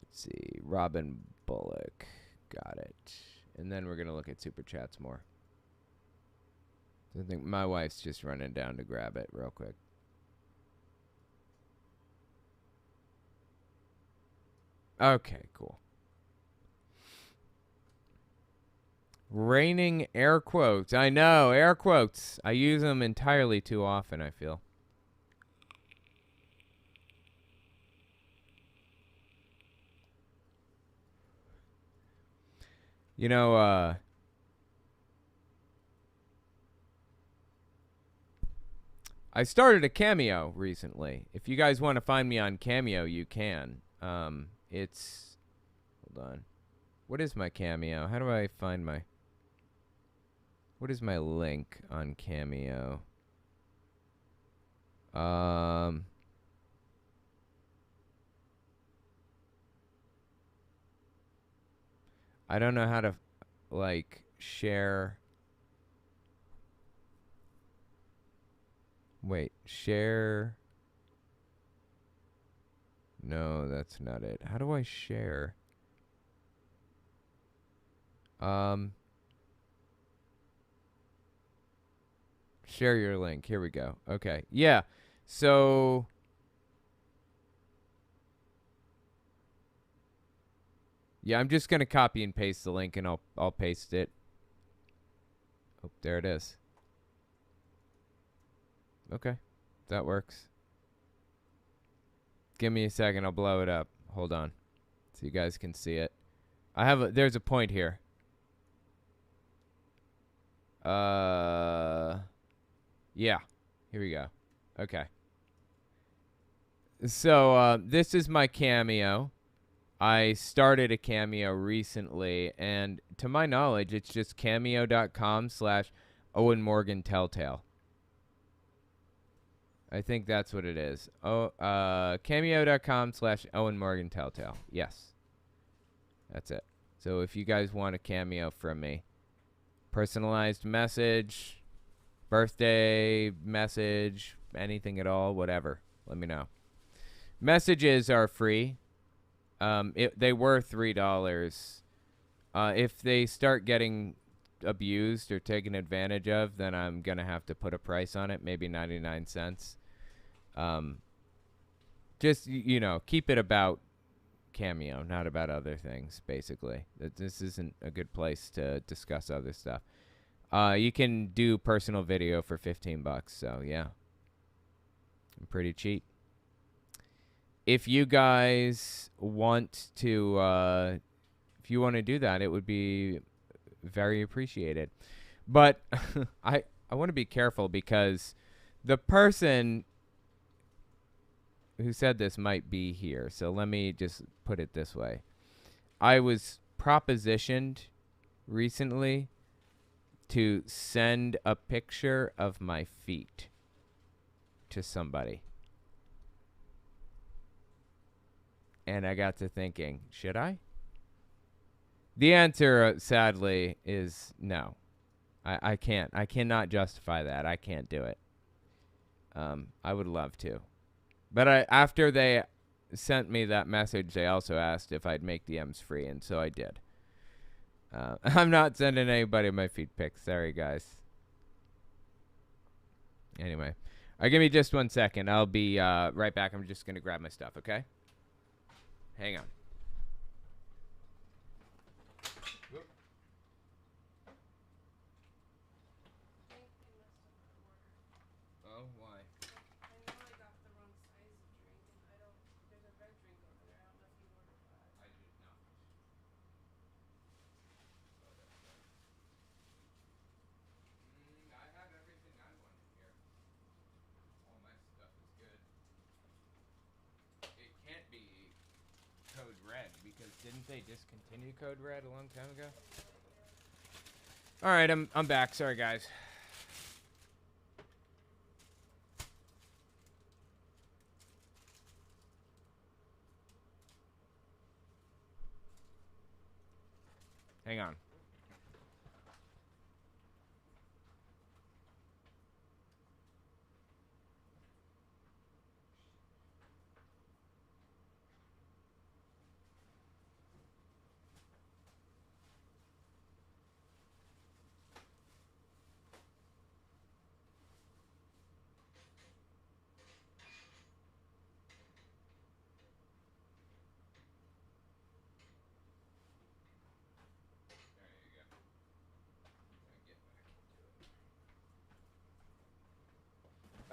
Let's see, Robin Bullock. Got it. And then we're going to look at Super Chats more. I think my wife's just running down to grab it real quick. Okay, cool. Raining air quotes. I know, air quotes. I use them entirely too often, I feel. You know, I started a Cameo recently. If you guys want to find me on Cameo, you can. It's... Hold on. What is my Cameo? How do I find my... What is my link on Cameo? I don't know how to, like, share. Wait, share. No, that's not it. How do I share? Share your link. Here we go. Okay. Yeah. So yeah, I'm just going to copy and paste the link and I'll paste it. Oh, there it is. Okay. That works. Give me a second. I'll blow it up. Hold on. So you guys can see it. There's a point here. Yeah. Here we go. Okay. So, this is my Cameo. I started a Cameo recently, and to my knowledge, it's just cameo.com/Owen Morgan Telltale. I think that's what it is. Cameo.com/Owen Morgan Telltale. Yes. That's it. So if you guys want a Cameo from me, personalized message, birthday message, anything at all, whatever, let me know. Messages are free. They were $3. If they start getting abused or taken advantage of, then I'm gonna have to put a price on it, maybe 99 cents. Just, you know, keep it about Cameo, not about other things, basically. This isn't a good place to discuss other stuff. You can do personal video for $15, so yeah, I'm pretty cheap. If you guys want to, if you want to do that, it would be very appreciated. But I want to be careful because the person who said this might be here. So let me just put it this way. I was propositioned recently to send a picture of my feet to somebody. And I got to thinking, should I? The answer, sadly, is no. I can't. I cannot justify that. I can't do it. I would love to. But after they sent me that message, they also asked if I'd make DMs free, and so I did. I'm not sending anybody my feet pics. Sorry, guys. Anyway. Give me just 1 second. I'll be right back. I'm just going to grab my stuff, okay? Hang on. Oh, why? I know I got the wrong size of drink, and there's a red drink over there. I don't know if you ordered that. I did not. I have everything I want in here. All my stuff is good. It can't be Code Red, because didn't they discontinue Code Red a long time ago? All right, I'm back. Sorry, guys. Hang on.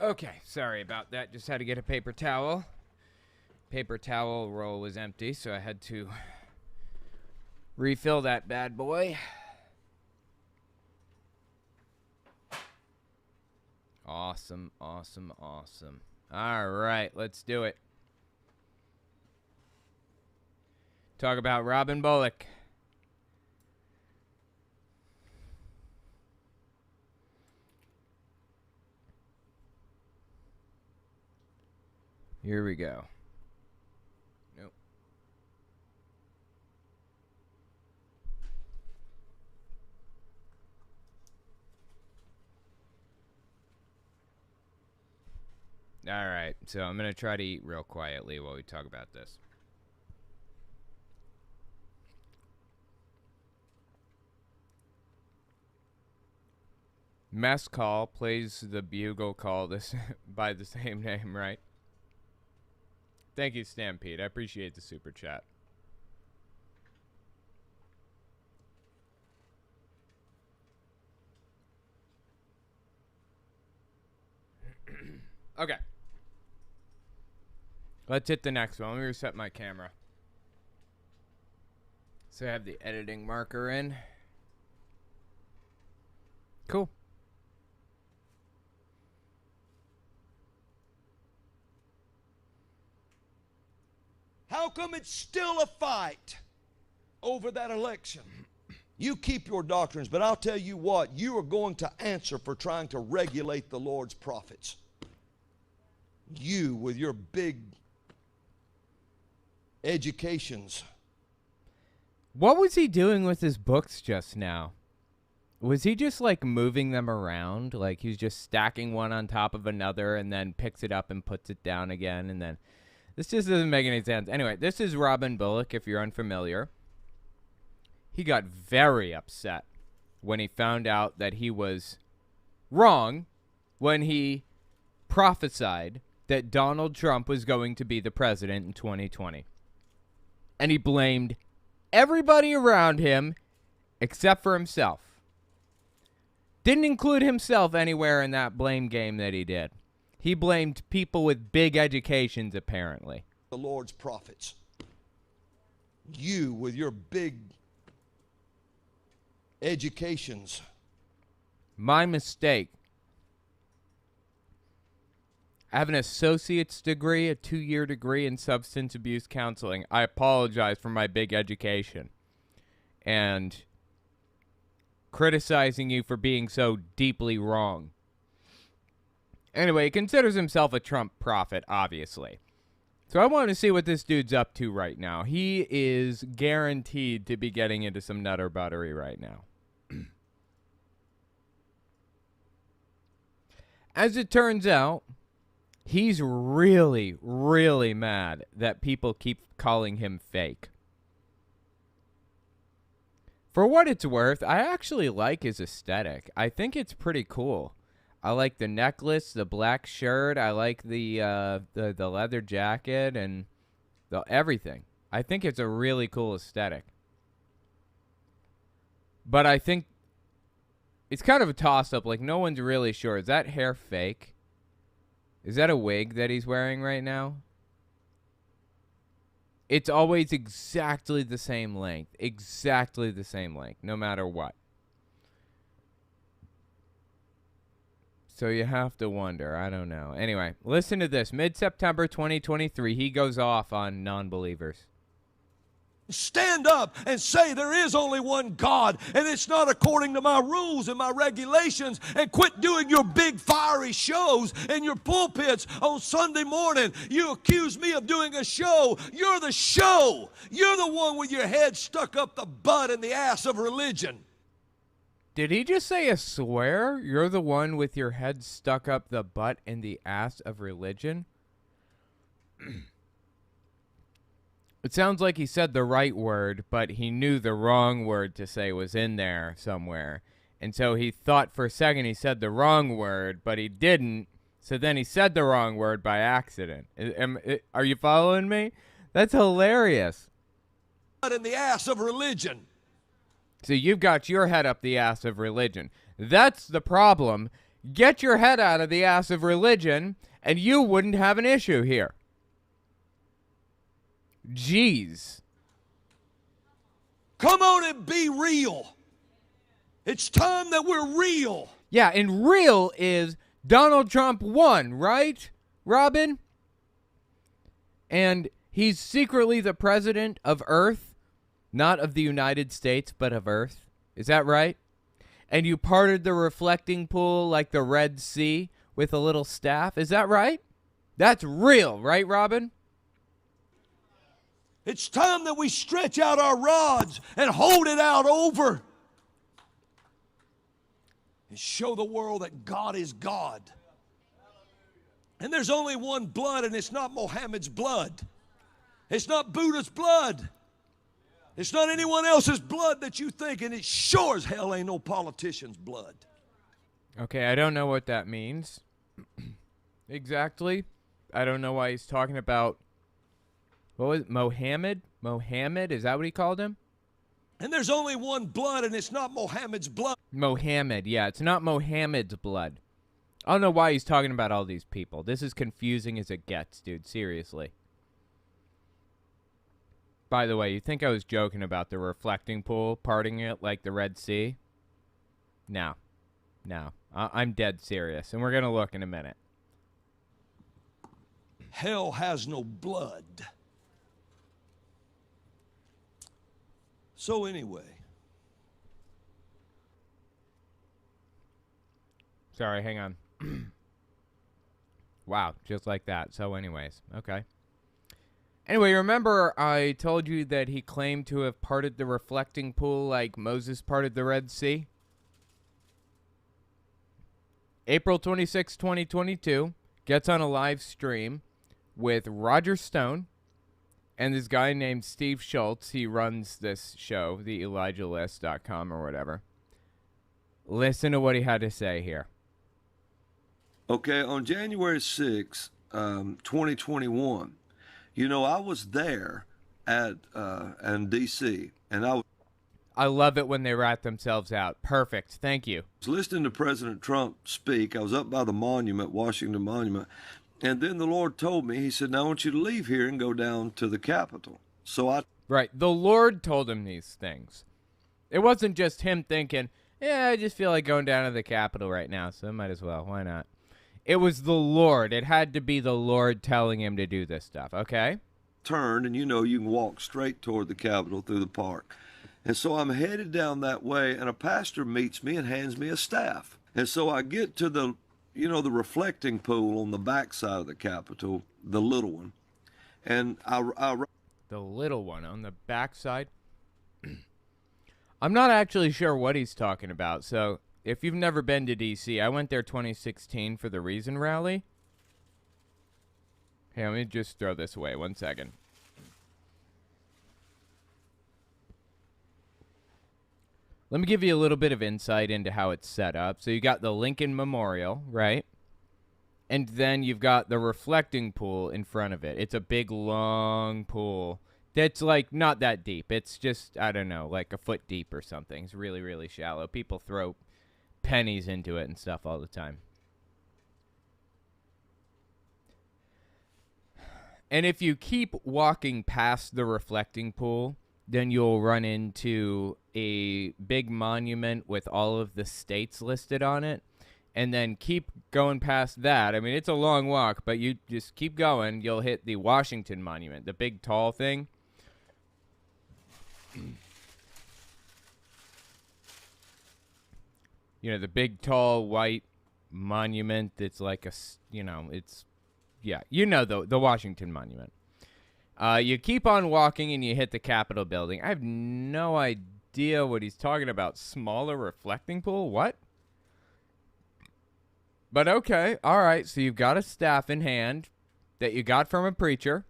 Okay, sorry about that. Just had to get a paper towel. Paper towel roll was empty, so I had to refill that bad boy. Awesome, awesome, awesome. All right, let's do it. Talk about Robin Bullock. Here we go. Nope. All right, so I'm going to try to eat real quietly while we talk about this. Mess Call plays the bugle call this by the same name, right? Thank you, Stampede. I appreciate the super chat. Okay. Let's hit the next one. Let me reset my camera. So I have the editing marker in. Cool. How come it's still a fight over that election? You keep your doctrines, but I'll tell you what, you are going to answer for trying to regulate the Lord's prophets. You with your big educations. What was he doing with his books just now? Was he just like moving them around? Like he's just stacking one on top of another and then picks it up and puts it down again and then... This just doesn't make any sense. Anyway, this is Robin Bullock, if you're unfamiliar. He got very upset when he found out that he was wrong when he prophesied that Donald Trump was going to be the president in 2020. And he blamed everybody around him except for himself. Didn't include himself anywhere in that blame game that he did. He blamed people with big educations, apparently. The Lord's prophets. You with your big educations. My mistake. I have an associate's degree, a 2-year degree in substance abuse counseling. I apologize for my big education. And criticizing you for being so deeply wrong. Anyway, he considers himself a Trump prophet, obviously. So I want to see what this dude's up to right now. He is guaranteed to be getting into some nutter buttery right now. As it turns out, he's really, really mad that people keep calling him fake. For what it's worth, I actually like his aesthetic. I think it's pretty cool. I like the necklace, the black shirt. I like the leather jacket and everything. I think it's a really cool aesthetic. But I think it's kind of a toss-up. Like, no one's really sure. Is that hair fake? Is that a wig that he's wearing right now? It's always exactly the same length. Exactly the same length, no matter what. So you have to wonder. I don't know. Anyway, listen to this. Mid-September 2023, he goes off on non-believers. Stand up and say there is only one God, and it's not according to my rules and my regulations, and quit doing your big fiery shows in your pulpits on Sunday morning. You accuse me of doing a show. You're the show. You're the one with your head stuck up the butt and the ass of religion. Did he just say a swear? You're the one with your head stuck up the butt and the ass of religion? It sounds like he said the right word, but he knew the wrong word to say was in there somewhere. And so he thought for a second he said the wrong word, but he didn't. So then he said the wrong word by accident. Are you following me? That's hilarious. In the ass of religion. So you've got your head up the ass of religion. That's the problem. Get your head out of the ass of religion, and you wouldn't have an issue here. Jeez. Come on and be real. It's time that we're real. Yeah, and real is Donald Trump won, right, Robin? And he's secretly the president of Earth. Not of the United States, but of Earth. Is that right? And you parted the reflecting pool like the Red Sea with a little staff. Is that right? That's real, right, Robin? It's time that we stretch out our rods and hold it out over. And show the world that God is God. And there's only one blood, and it's not Mohammed's blood. It's not Buddha's blood. It's not anyone else's blood that you think, and it sure as hell ain't no politician's blood. Okay, I don't know what that means. Exactly. I don't know why he's talking about, what was it, Mohammed? Mohammed, is that what he called him? And there's only one blood, and it's not Mohammed's blood. Mohammed, yeah, it's not Mohammed's blood. I don't know why he's talking about all these people. This is confusing as it gets, dude, seriously. By the way, you think I was joking about the reflecting pool, parting it like the Red Sea? No. No. I'm dead serious, and we're going to look in a minute. Hell has no blood. So anyway. Sorry, hang on. Wow, just like that. So anyways, okay. Anyway, remember I told you that he claimed to have parted the reflecting pool like Moses parted the Red Sea? April 26, 2022, gets on a live stream with Roger Stone and this guy named Steve Schultz. He runs this show, the ElijahList.com or whatever. Listen to what he had to say here. Okay, on January 6, 2021, you know, I was there in D.C., and I love it when they rat themselves out. Perfect. Thank you. I was listening to President Trump speak. I was up by the monument, Washington Monument, and then the Lord told me, he said, now I want you to leave here and go down to the Capitol. So I... Right. The Lord told him these things. It wasn't just him thinking, yeah, I just feel like going down to the Capitol right now, so I might as well. Why not? It was the Lord. It had to be the Lord telling him to do this stuff, okay? Turned, and you know, you can walk straight toward the Capitol through the park. And so I'm headed down that way, and a pastor meets me and hands me a staff. And so I get to the, you know, the reflecting pool on the back side of the Capitol, the little one. And the little one on the back side? I'm not actually sure what he's talking about, so if you've never been to D.C., I went there 2016 for the Reason Rally. Hey, let me just throw this away. 1 second. Let me give you a little bit of insight into how it's set up. So you got the Lincoln Memorial, right? And then you've got the reflecting pool in front of it. It's a big, long pool that's, like, not that deep. It's just, I don't know, like a foot deep or something. It's really, really shallow. People throw pennies into it and stuff all the time. And if you keep walking past the reflecting pool, then you'll run into a big monument with all of the states listed on it. And then keep going past that. I mean, it's a long walk, but you just keep going. You'll hit the Washington Monument, the big tall thing. You know, the big tall white monument that's like a, you know, it's, yeah, you know, the Washington Monument. You keep on walking and you hit the Capitol building. I have no idea what he's talking about. Smaller reflecting pool? What? But okay, all right. So you've got a staff in hand that you got from a preacher,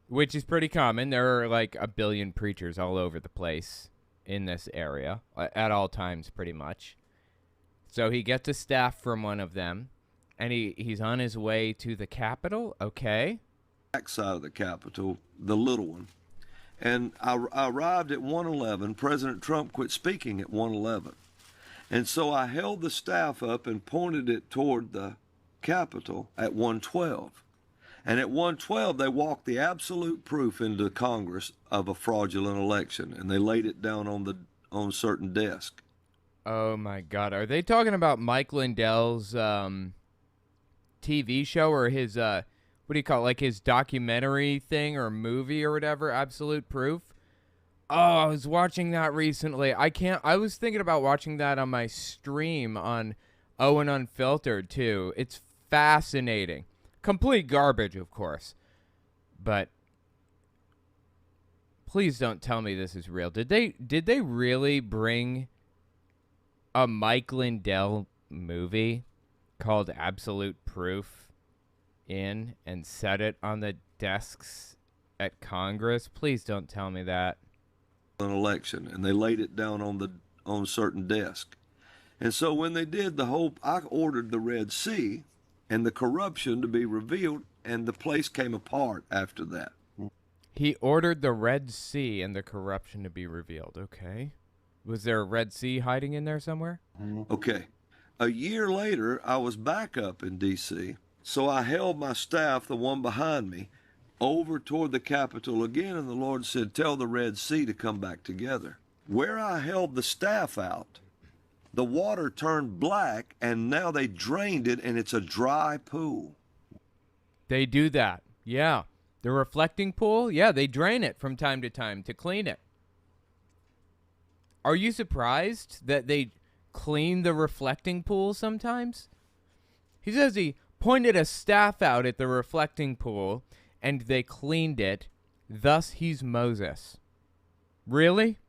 which is pretty common. There are like a billion preachers all over the place in this area at all times, pretty much. So he gets a staff from one of them. And he's on his way to the Capitol, okay? Back side of the Capitol, the little one. And I arrived at 111. President Trump quit speaking at 111. And so I held the staff up and pointed it toward the Capitol at 112. And at 112, they walked the absolute proof into Congress of a fraudulent election, and they laid it down on a certain desk. Oh, my God. Are they talking about Mike Lindell's TV show or his, what do you call it, like his documentary thing or movie or whatever, Absolute Proof? Oh, I was watching that recently. I was thinking about watching that on my stream on Owen Unfiltered, too. It's fascinating. Complete garbage, of course. But please don't tell me this is real. Did they really bring a Mike Lindell movie called Absolute Proof in and set it on the desks at Congress? Please don't tell me that. An election, and they laid it down on a certain desk. And so when they did I ordered the Red Sea and the corruption to be revealed, and the place came apart after that. He ordered the Red Sea and the corruption to be revealed. Okay. Was there a Red Sea hiding in there somewhere? Okay. A year later, I was back up in D.C., so I held my staff, the one behind me, over toward the Capitol again, and the Lord said, tell the Red Sea to come back together. Where I held the staff out, the water turned black, and now they drained it, and it's a dry pool. They do that. Yeah. The reflecting pool, yeah, they drain it from time to time to clean it. Are you surprised that they clean the reflecting pool sometimes? He says he pointed a staff out at the reflecting pool and they cleaned it. Thus, he's Moses. Really?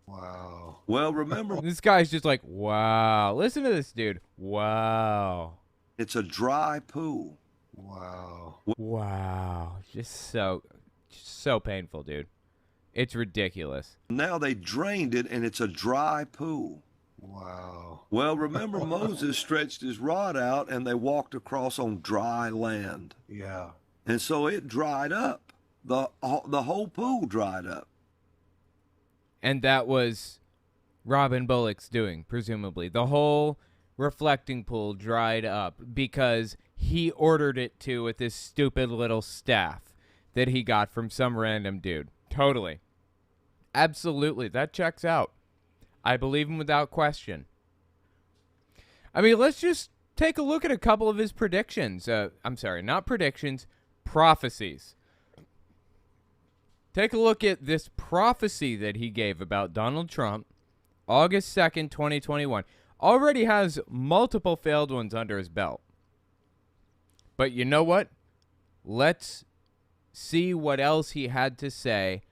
Wow. Well, remember, this guy's just like, wow. Listen to this dude. Wow. it's a dry pool. Wow. Wow. Just so painful, dude. It's ridiculous. Now they drained it, and it's a dry pool. Wow. Well, remember Moses stretched his rod out, and they walked across on dry land. Yeah. And so it dried up. The whole pool dried up. And that was Robin Bullock's doing, presumably. The whole reflecting pool dried up because he ordered it to with this stupid little staff that he got from some random dude. Totally. Absolutely. That checks out. I believe him without question. I mean, let's just take a look at a couple of his predictions. I'm sorry, not predictions, prophecies. Take a look at this prophecy that he gave about Donald Trump, August 2nd, 2021. Already has multiple failed ones under his belt. But you know what? Let's see what else he had to say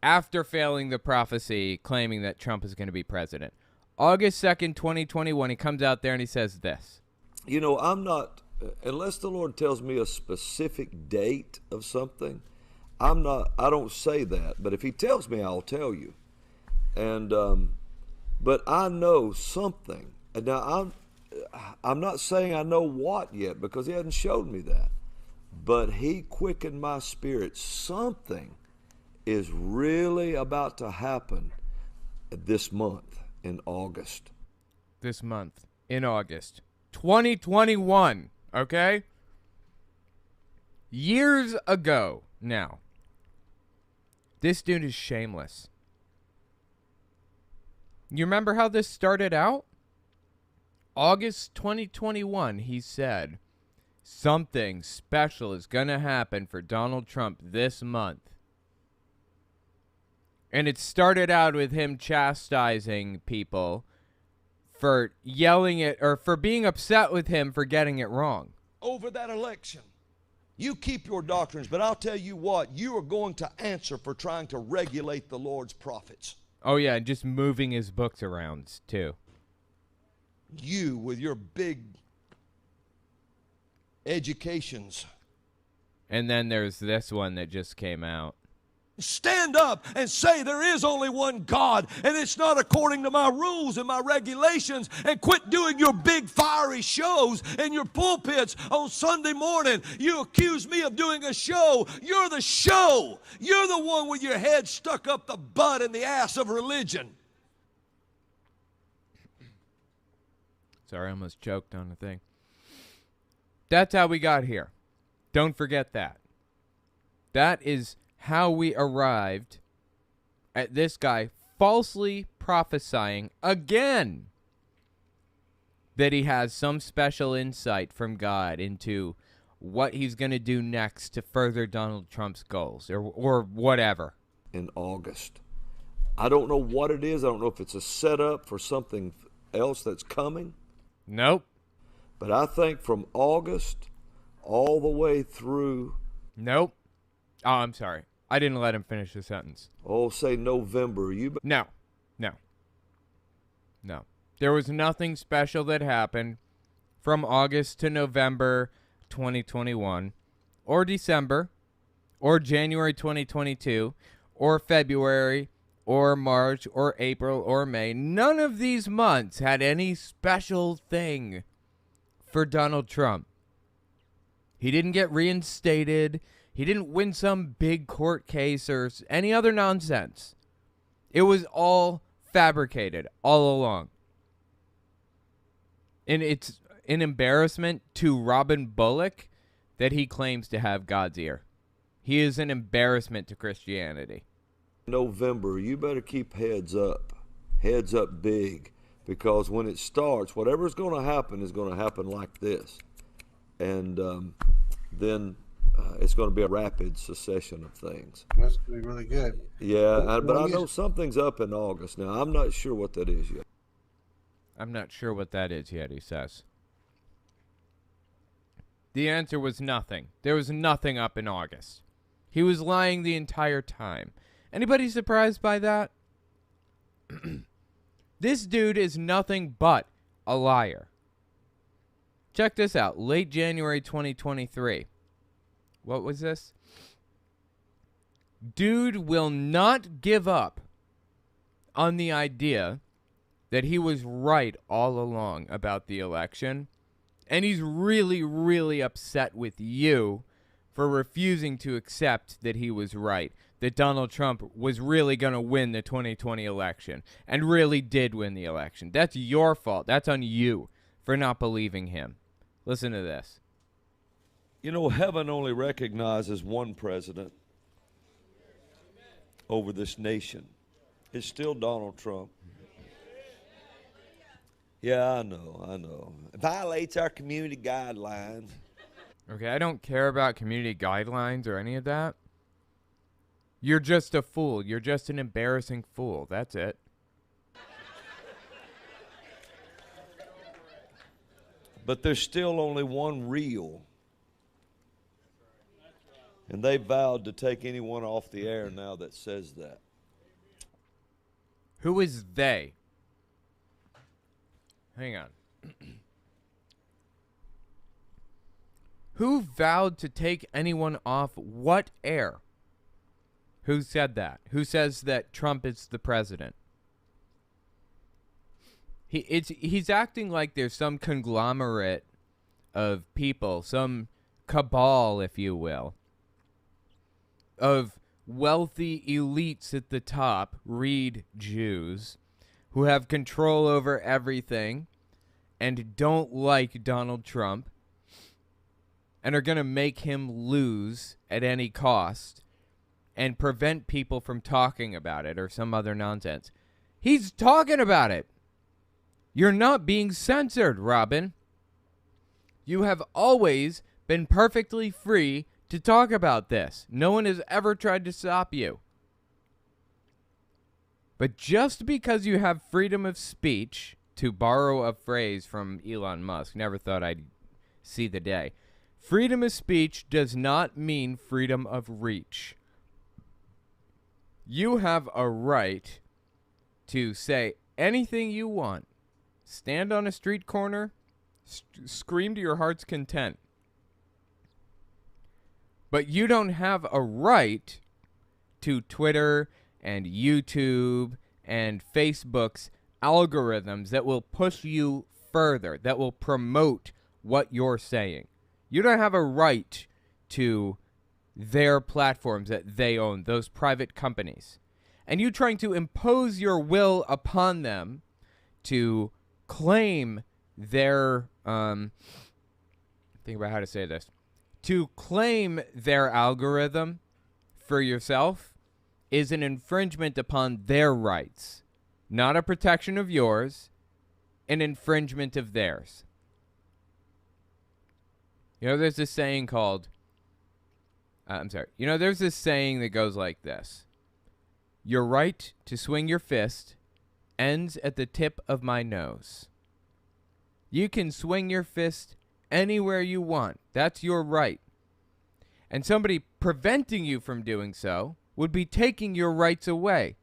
after failing the prophecy, claiming that Trump is going to be president. August 2nd, 2021, he comes out there and he says this. You know, I'm not, unless the Lord tells me a specific date of something, I don't say that. But if he tells me, I'll tell you. And, but I know something. And now I'm not saying I know what yet because he hasn't showed me that. But he quickened my spirit. Something is really about to happen this month in August. This month in August 2021, okay? Years ago now. This dude is shameless. You remember how this started out? August 2021, he said, something special is going to happen for Donald Trump this month. And it started out with him chastising people for yelling at, or for being upset with him for getting it wrong. Over that election, you keep your doctrines, but I'll tell you what, you are going to answer for trying to regulate the Lord's prophets. Oh, yeah, and just moving his books around, too. You with your big educations. And then there's this one that just came out. Stand up and say there is only one God, and it's not according to my rules and my regulations, and quit doing your big fiery shows in your pulpits on Sunday morning. You accuse me of doing a show. You're the show. You're the one with your head stuck up the butt and the ass of religion. Sorry, I almost choked on the thing. That's how we got here. Don't forget that. That is how we arrived at this guy falsely prophesying again that he has some special insight from God into what he's going to do next to further Donald Trump's goals or whatever. In August. I don't know what it is. I don't know if it's a setup for something else that's coming. Nope. But I think from August all the way through. Nope. Oh, I'm sorry. I didn't let him finish the sentence. Oh, say November. No. There was nothing special that happened from August to November 2021, or December, or January 2022, or February, or March, or April, or May. None of these months had any special thing for Donald Trump. He didn't get reinstated. He didn't win some big court case or any other nonsense. It was all fabricated all along. And it's an embarrassment to Robin Bullock that he claims to have God's ear. He is an embarrassment to Christianity. November, you better keep heads up big, because when it starts, whatever's going to happen is going to happen like this. And then it's going to be a rapid succession of things. That's going to be really good. Yeah, but I know something's up in August. Now, I'm not sure what that is yet. I'm not sure what that is yet, he says. The answer was nothing. There was nothing up in August. He was lying the entire time. Anybody surprised by that? This dude is nothing but a liar. Check this out. Late January 2023. What was this? Dude will not give up on the idea that he was right all along about the election. And he's really, really upset with you for refusing to accept that he was right. That Donald Trump was really going to win the 2020 election. And really did win the election. That's your fault. That's on you for not believing him. Listen to this. You know, heaven only recognizes one president over this nation. It's still Donald Trump. Yeah, I know. It violates our community guidelines. Okay, I don't care about community guidelines or any of that. You're just a fool. You're just an embarrassing fool. That's it. But there's still only one real. And they vowed to take anyone off the air now that says that. Who is they? Hang on. Who vowed to take anyone off what air? Who said that? Who says that Trump is the president? He's acting like there's some conglomerate of people, some cabal, if you will, of wealthy elites at the top, read Jews, who have control over everything and don't like Donald Trump and are going to make him lose at any cost and prevent people from talking about it or some other nonsense. He's talking about it. You're not being censored, Robin. You have always been perfectly free to talk about this. No one has ever tried to stop you. But just because you have freedom of speech, to borrow a phrase from Elon Musk, never thought I'd see the day, freedom of speech does not mean freedom of reach. You have a right to say anything you want. Stand on a street corner, scream to your heart's content. But you don't have a right to Twitter and YouTube and Facebook's algorithms that will push you further, that will promote what you're saying. You don't have a right to their platforms that they own, those private companies. And you trying to impose your will upon them to claim their, think about how to say this, to claim their algorithm for yourself is an infringement upon their rights, not a protection of yours, an infringement of theirs. You know, there's this saying called, there's this saying that goes like this. Your right to swing your fist ends at the tip of my nose. You can swing your fist anywhere you want. That's your right. And somebody preventing you from doing so would be taking your rights away.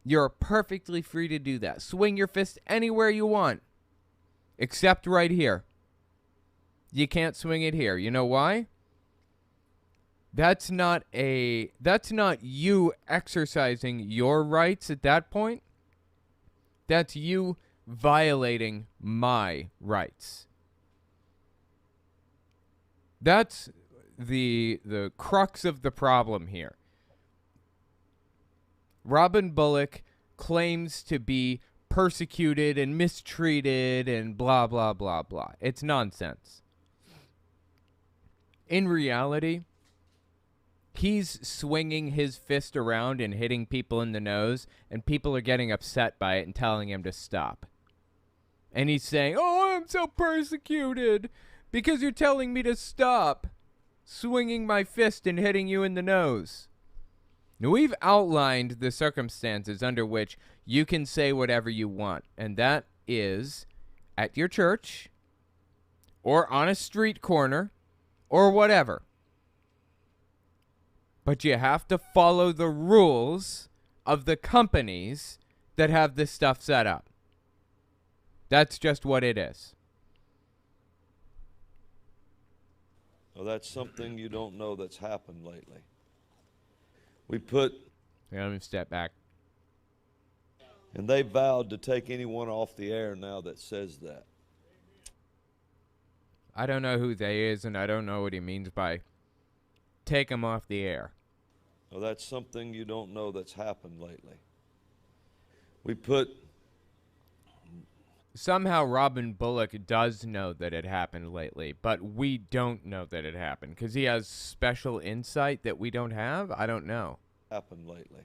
You're perfectly free to do that. Swing your fist anywhere you want, except right here. You can't swing it here. You know why? That's not you exercising your rights at that point. That's you violating my rights. That's the crux of the problem here. Robin Bullock claims to be persecuted and mistreated and blah, blah, blah, blah. It's nonsense. In reality, he's swinging his fist around and hitting people in the nose, and people are getting upset by it and telling him to stop. And he's saying, oh, I'm so persecuted because you're telling me to stop. swinging my fist and hitting you in the nose. Now, we've outlined the circumstances under which you can say whatever you want, and that is at your church or on a street corner or whatever. But you have to follow the rules of the companies that have this stuff set up. That's just what it is. Well, that's something you don't know that's happened lately. We put... Yeah, let me step back. And they vowed to take anyone off the air now that says that. I don't know who they is, and I don't know what he means by take them off the air. Well, that's something you don't know that's happened lately. We put... Somehow Robin Bullock does know that it happened lately, but we don't know that it happened because he has special insight that we don't have. I don't know. Happened lately.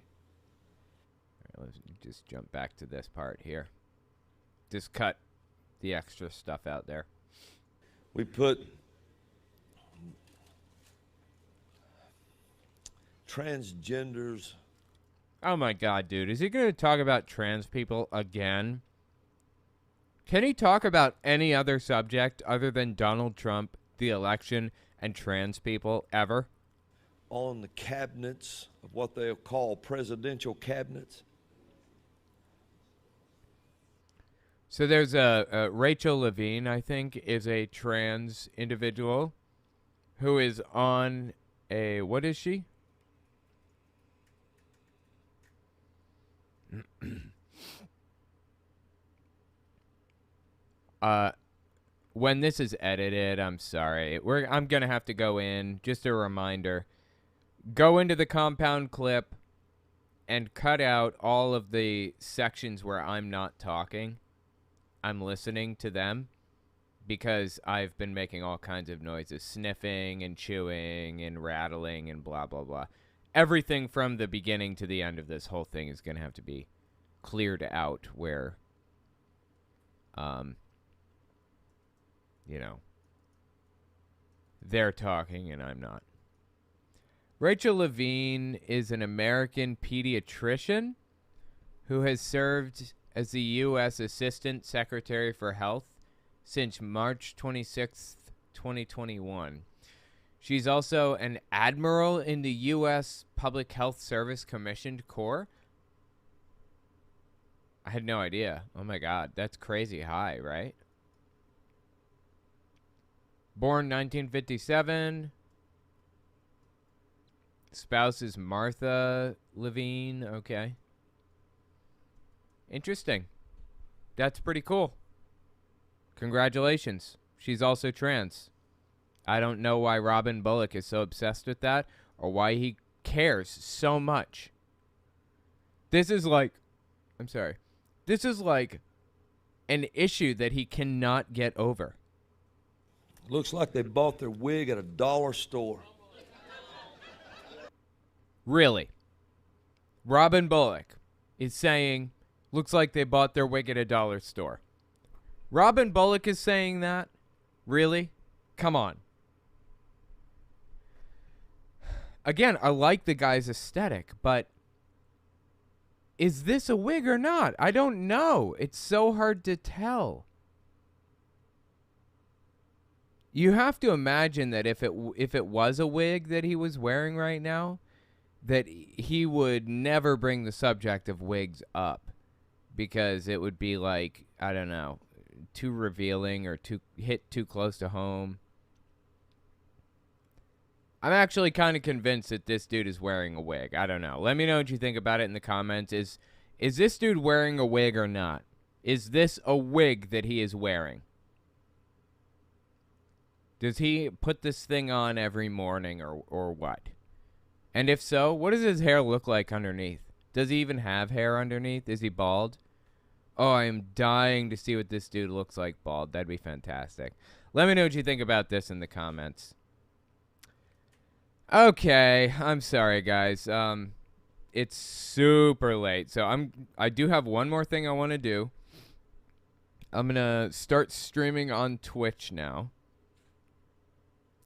All right, let's just jump back to this part here. Just cut the extra stuff out there. We put transgenders. Oh my God, dude. Is he going to talk about trans people again? Can he talk about any other subject other than Donald Trump, the election, and trans people ever? On the cabinets of what they'll call presidential cabinets. So there's a Rachel Levine, I think, is a trans individual who is on a, what is she? When this is edited, I'm sorry. I'm going to have to go in, just a reminder, go into the compound clip and cut out all of the sections where I'm not talking. I'm listening to them because I've been making all kinds of noises, sniffing and chewing and rattling and blah, blah, blah. Everything from the beginning to the end of this whole thing is going to have to be cleared out where, you know, they're talking and I'm not. Rachel Levine is an American pediatrician who has served as the U.S. Assistant Secretary for Health since March 26th, 2021. She's also an admiral in the U.S. Public Health Service Commissioned Corps. I had no idea. Oh my God, that's crazy high, right? Born 1957. Spouse is Martha Levine. Okay. Interesting. That's pretty cool. Congratulations. She's also trans. I don't know why Robin Bullock is so obsessed with that or why he cares so much. This is like, I'm sorry. This is like an issue that he cannot get over. Looks like they bought their wig at a dollar store. Really? Robin Bullock is saying, looks like they bought their wig at a dollar store. Robin Bullock is saying that? Really? Come on. Again, I like the guy's aesthetic, but is this a wig or not? I don't know. It's so hard to tell. You have to imagine that if it was a wig that he was wearing right now, that he would never bring the subject of wigs up because it would be like, I don't know, too revealing or hit too close to home. I'm actually kind of convinced that this dude is wearing a wig. I don't know. Let me know what you think about it in the comments. Is this dude wearing a wig or not? Is this a wig that he is wearing? Does he put this thing on every morning or what? And if so, what does his hair look like underneath? Does he even have hair underneath? Is he bald? Oh, I am dying to see what this dude looks like bald. That'd be fantastic. Let me know what you think about this in the comments. Okay, I'm sorry, guys. It's super late, so I do have one more thing I want to do. I'm gonna start streaming on Twitch now.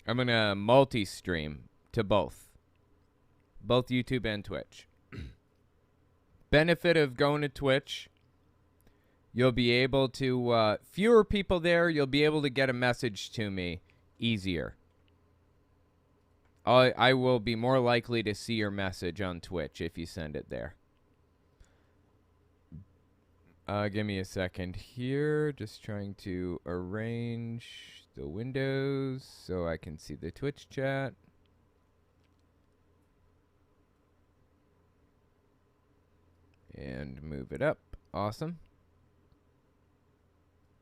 I'm going to multi-stream to both YouTube and Twitch. Benefit of going to Twitch, you'll be able to, fewer people there, you'll be able to get a message to me easier. I will be more likely to see your message on Twitch if you send it there. Give me a second here. Just trying to arrange the windows so I can see the Twitch chat. And move it up. Awesome.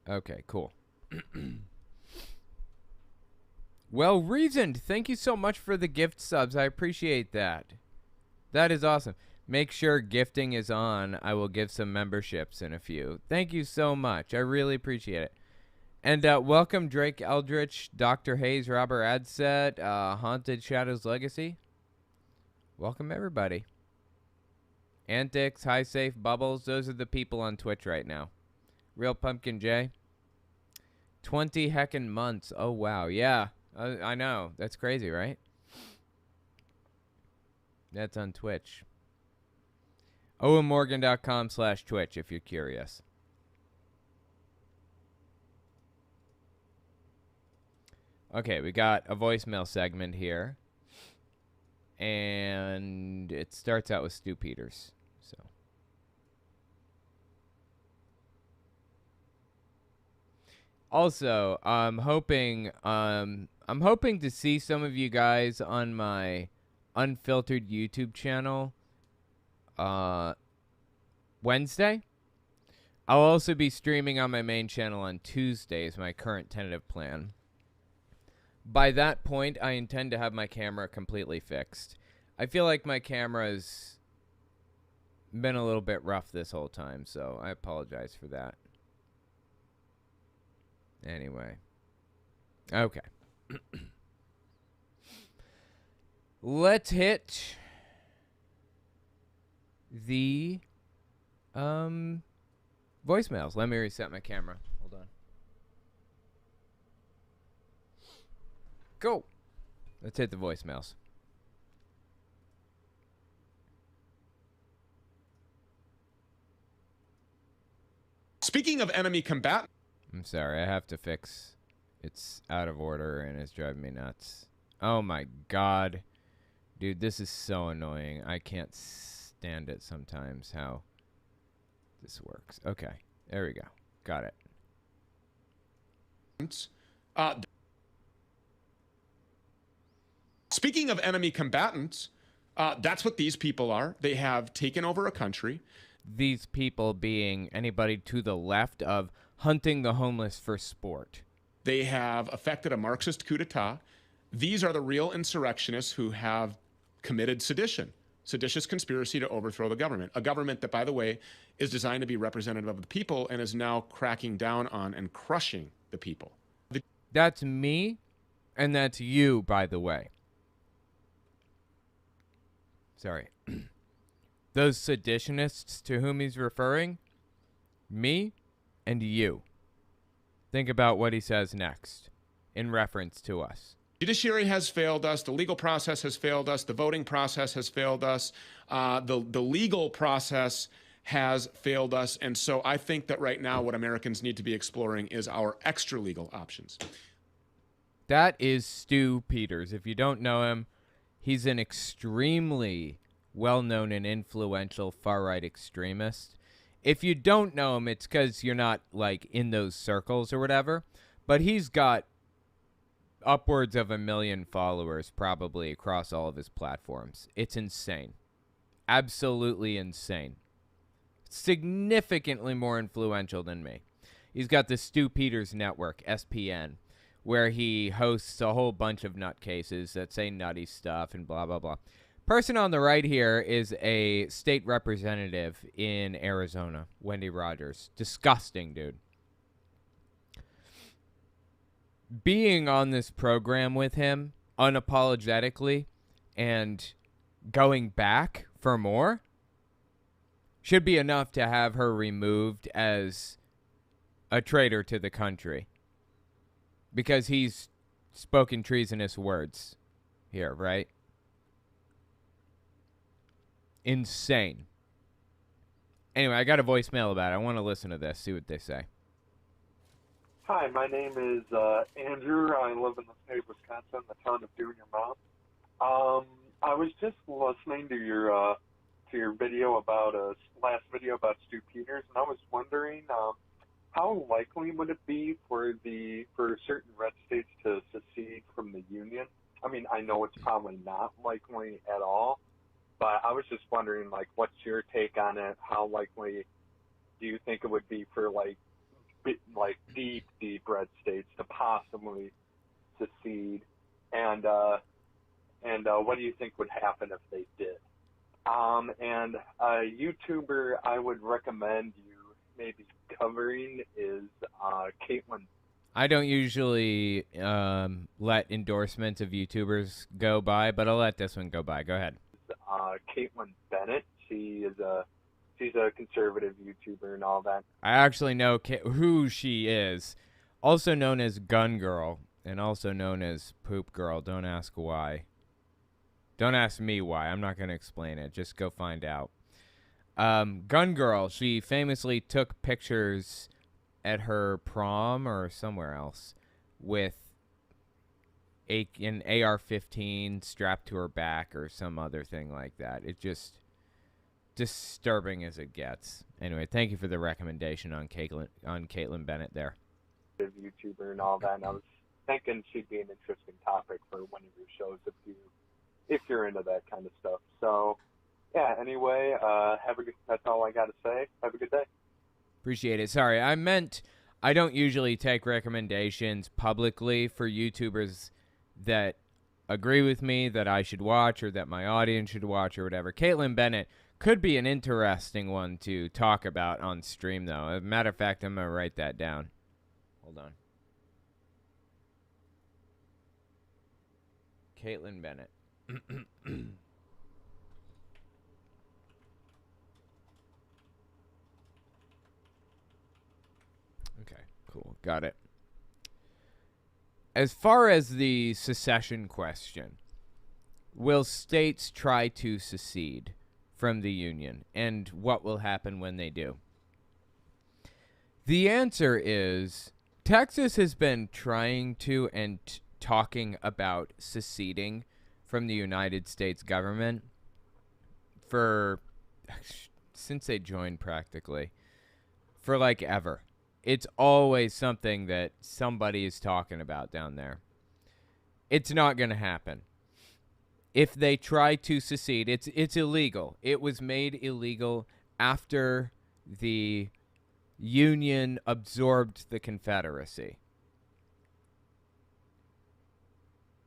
Okay, cool. Well reasoned. Thank you so much for the gift subs. I appreciate that. That is awesome. Make sure gifting is on. I will give some memberships in a few. Thank you so much. I really appreciate it. And welcome Drake Eldritch, Dr. Hayes, Robert Adset, Haunted Shadows Legacy. Welcome everybody. Antics, High Safe, Bubbles. Those are the people on Twitch right now. Real Pumpkin J. 20 heckin' months. Oh, wow. Yeah, I know. That's crazy, right? That's on Twitch. OwenMorgan.com/Twitch if you're curious. Okay, we got a voicemail segment here. And it starts out with Stu Peters. So also, I'm hoping to see some of you guys on my unfiltered YouTube channel Wednesday. I'll also be streaming on my main channel on Tuesdays, my current tentative plan. By that point, I intend to have my camera completely fixed. I feel like my camera's been a little bit rough this whole time, so I apologize for that. Anyway. Okay. Let's hit the voicemails. Let me reset my camera. Hold on. Go. Let's hit the voicemails. Speaking of enemy combatant. I'm sorry, I have to fix. It's out of order and it's driving me nuts. Oh my god. Dude, this is so annoying. I can't stand it sometimes how this works. Okay, there we go. Got it. Speaking of enemy combatants, that's what these people are. They have taken over a country. These people being anybody to the left of hunting the homeless for sport. They have effected a Marxist coup d'etat. These are the real insurrectionists who have committed sedition, seditious conspiracy to overthrow the government. A government that, by the way, is designed to be representative of the people and is now cracking down on and crushing the people. That's me, and that's you, by the way. Sorry. Those seditionists to whom he's referring, me and you. Think about what he says next in reference to us. Judiciary has failed us. The legal process has failed us. The voting process has failed us. The legal process has failed us. And so I think that right now what Americans need to be exploring is our extra legal options. That is Stu Peters. If you don't know him, he's an extremely well-known and influential far-right extremist. If you don't know him, it's because you're not, like, in those circles or whatever. But he's got upwards of 1 million followers probably across all of his platforms. It's insane. Absolutely insane. Significantly more influential than me. He's got the Stu Peters Network, SPN, where he hosts a whole bunch of nutcases that say nutty stuff and blah, blah, blah. Person on the right here is a state representative in Arizona, Wendy Rogers. Disgusting, dude. Being on this program with him unapologetically and going back for more should be enough to have her removed as a traitor to the country. Because he's spoken treasonous words here, right? Insane. Anyway, I got a voicemail about it. I want to listen to this, see what they say. Hi, my name is Andrew. I live in the state of Wisconsin, the town of Doon Your Mouth. I was just listening to your video about last video about Stu Peters, and I was wondering how likely would it be for certain red states to secede from the Union? I mean, I know it's probably not likely at all, but I was just wondering, like, what's your take on it? How likely do you think it would be for deep red states to possibly secede, and what do you think would happen if they did? And a YouTuber I would recommend you maybe covering is Caitlin. I don't usually let endorsements of YouTubers go by, but I'll let this one go by. Go ahead. Caitlin Bennett. She's a conservative YouTuber and all that. I actually know who she is. Also known as Gun Girl and also known as Poop Girl. Don't ask why. Don't ask me why. I'm not going to explain it. Just go find out. Gun Girl, she famously took pictures at her prom or somewhere else with an AR-15 strapped to her back or some other thing like that. It just disturbing as it gets. Anyway, thank you for the recommendation on Caitlin Bennett there. YouTuber and all that, and I was thinking she'd be an interesting topic for one of your shows if you're into that kind of stuff. So, yeah. Anyway, that's all I got to say. Have a good day. Appreciate it. Sorry, I meant I don't usually take recommendations publicly for YouTubers that agree with me that I should watch or that my audience should watch or whatever. Caitlin Bennett could be an interesting one to talk about on stream, though. As a matter of fact, I'm going to write that down. Hold on. Caitlin Bennett. Okay, cool. Got it. As far as the secession question, will states try to secede from the Union, and what will happen when they do? The answer is Texas has been trying to and talking about seceding from the United States government since they joined practically, for like ever. It's always something that somebody is talking about down there. It's not going to happen. If they try to secede, it's illegal. It was made illegal after the Union absorbed the Confederacy.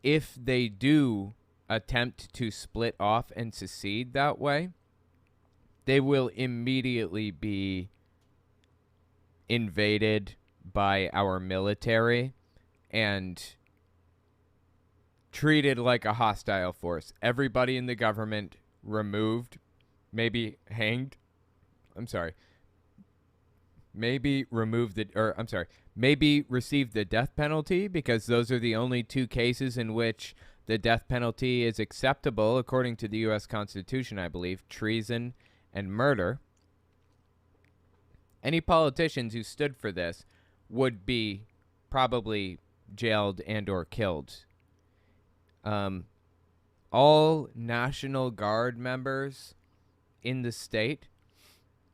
If they do attempt to split off and secede that way, they will immediately be invaded by our military and treated like a hostile force. Everybody in the government removed, maybe hanged. Maybe received the death penalty, because those are the only two cases in which the death penalty is acceptable according to the U.S. Constitution, I believe: treason and murder. Any politicians who stood for this would be probably jailed and or killed. All National Guard members in the state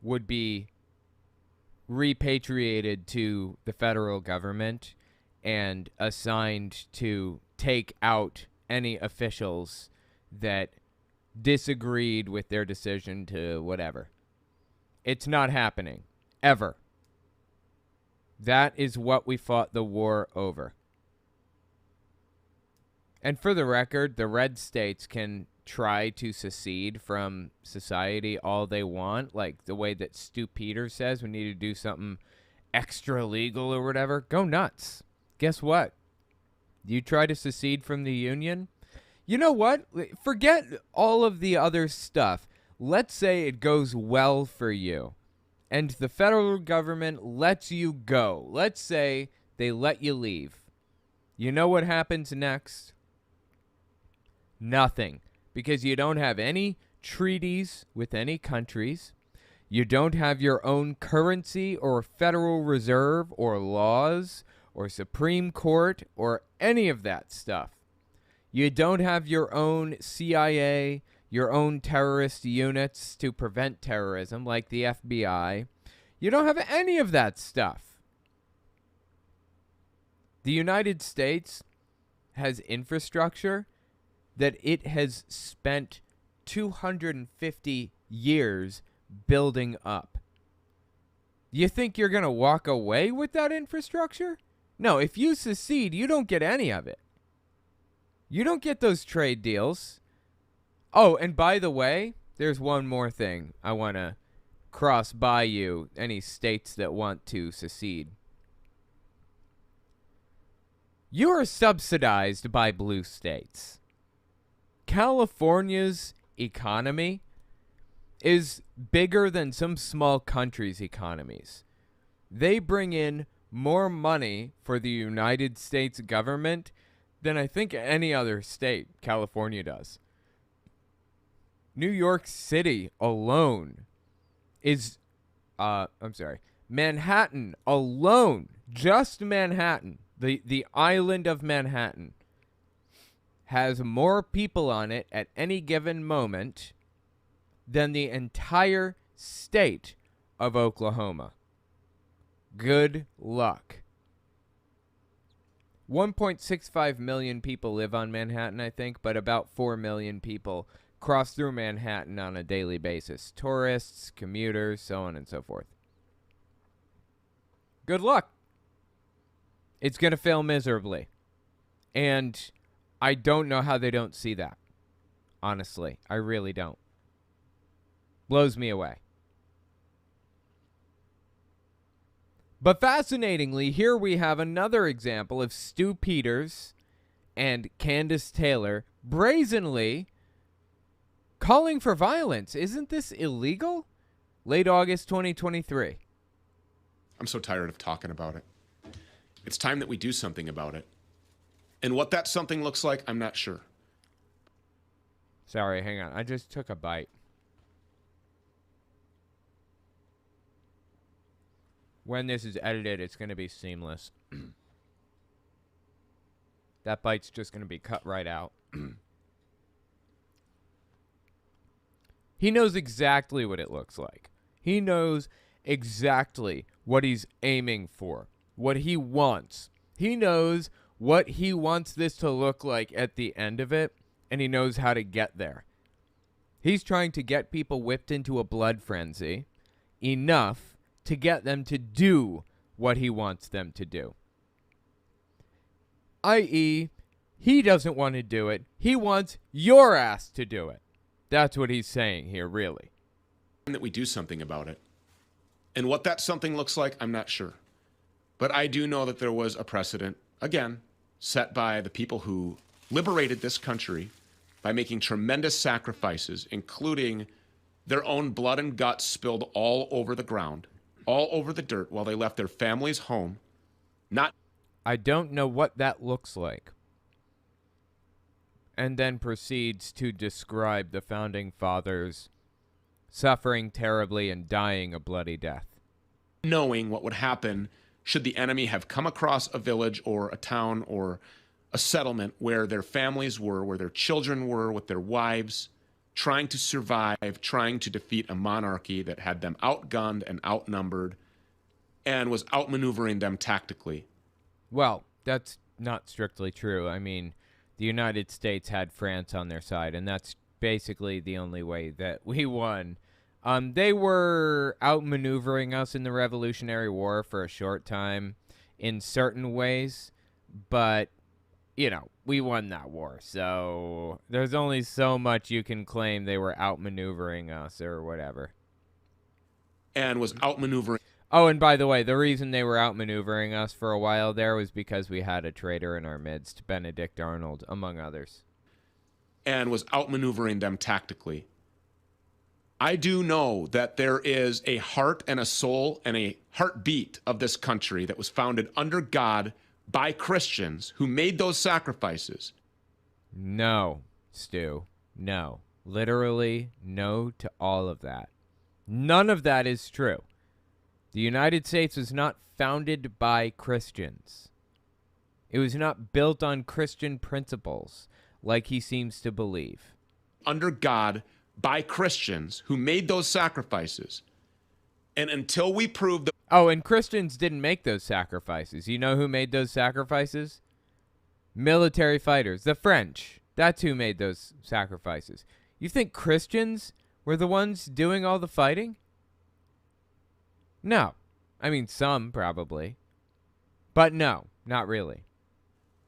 would be repatriated to the federal government and assigned to take out any officials that disagreed with their decision to whatever. It's not happening. Ever. That is what we fought the war over. And for the record, the red states can try to secede from society all they want, like the way that Stu Peters says we need to do something extra legal or whatever. Go nuts. Guess what? You try to secede from the Union? You know what? Forget all of the other stuff. Let's say it goes well for you and the federal government lets you go. Let's say they let you leave. You know what happens next? Nothing. Because you don't have any treaties with any countries. You don't have your own currency or Federal Reserve or laws or Supreme Court or any of that stuff. You don't have your own CIA, your own terrorist units to prevent terrorism like the FBI. You don't have any of that stuff. The United States has infrastructure that it has spent 250 years building up. You think you're going to walk away with that infrastructure? No, if you secede, you don't get any of it. You don't get those trade deals. Oh, and by the way, there's one more thing I want to cross by you, any states that want to secede. You are subsidized by blue states. California's economy is bigger than some small countries' economies. They bring in more money for the United States government than I think any other state California does. New York City alone is, Manhattan alone, just Manhattan, the island of Manhattan, has more people on it at any given moment than the entire state of Oklahoma. Good luck. 1.65 million people live on Manhattan, I think, but about 4 million people cross through Manhattan on a daily basis. Tourists, commuters, so on and so forth. Good luck. It's going to fail miserably. And I don't know how they don't see that. Honestly, I really don't. Blows me away. But fascinatingly, here we have another example of Stu Peters and Candace Taylor brazenly calling for violence. Isn't this illegal? Late August 2023. I'm so tired of talking about it. It's time that we do something about it. And what that something looks like, I'm not sure. Sorry, hang on. I just took a bite. When this is edited, it's going to be seamless. That bite's just going to be cut right out. He knows exactly what it looks like. He knows exactly what he's aiming for, what he wants. He knows what he wants this to look like at the end of it, and he knows how to get there. He's trying to get people whipped into a blood frenzy enough to get them to do what he wants them to do. I.e., he doesn't want to do it. He wants your ass to do it. That's what he's saying here, really. That we do something about it. And what that something looks like, I'm not sure. But I do know that there was a precedent, again, set by the people who liberated this country by making tremendous sacrifices, including their own blood and guts spilled all over the ground, all over the dirt, while they left their families home. I don't know what that looks like. And then proceeds to describe the founding fathers suffering terribly and dying a bloody death. Knowing what would happen should the enemy have come across a village or a town or a settlement where their families were, where their children were, with their wives, trying to survive, trying to defeat a monarchy that had them outgunned and outnumbered and was outmaneuvering them tactically. Well, that's not strictly true. I mean, the United States had France on their side, and that's basically the only way that we won. They were outmaneuvering us in the Revolutionary War for a short time in certain ways, but, you know, we won that war. So there's only so much you can claim they were outmaneuvering us or whatever. And was outmaneuvering. Oh, and by the way, the reason they were outmaneuvering us for a while there was because we had a traitor in our midst, Benedict Arnold, among others. And was outmaneuvering them tactically. I do know that there is a heart and a soul and a heartbeat of this country that was founded under God by Christians who made those sacrifices. No, Stu. No. Literally, no to all of that. None of that is true. The United States was not founded by Christians. It was not built on Christian principles like he seems to believe. Under God, by Christians who made those sacrifices. And until we prove that... Oh, and Christians didn't make those sacrifices. You know who made those sacrifices? Military fighters. The French. That's who made those sacrifices. You think Christians were the ones doing all the fighting? No. I mean, some probably. But no, not really.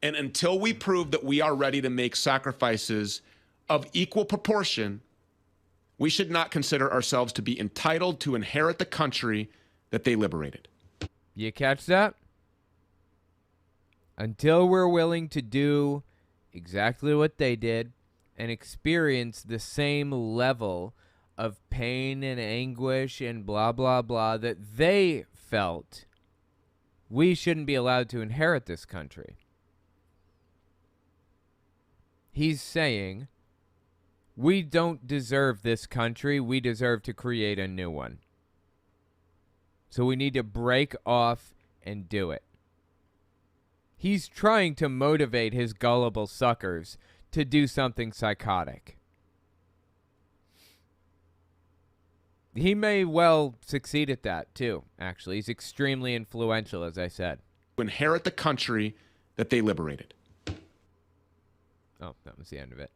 And until we prove that we are ready to make sacrifices of equal proportion, we should not consider ourselves to be entitled to inherit the country that they liberated. You catch that? Until we're willing to do exactly what they did and experience the same level of pain and anguish and blah, blah, blah that they felt, we shouldn't be allowed to inherit this country. He's saying, we don't deserve this country. We deserve to create a new one. So we need to break off and do it. He's trying to motivate his gullible suckers to do something psychotic. He may well succeed at that, too, actually. He's extremely influential, as I said. Inherit the country that they liberated. Oh, that was the end of it.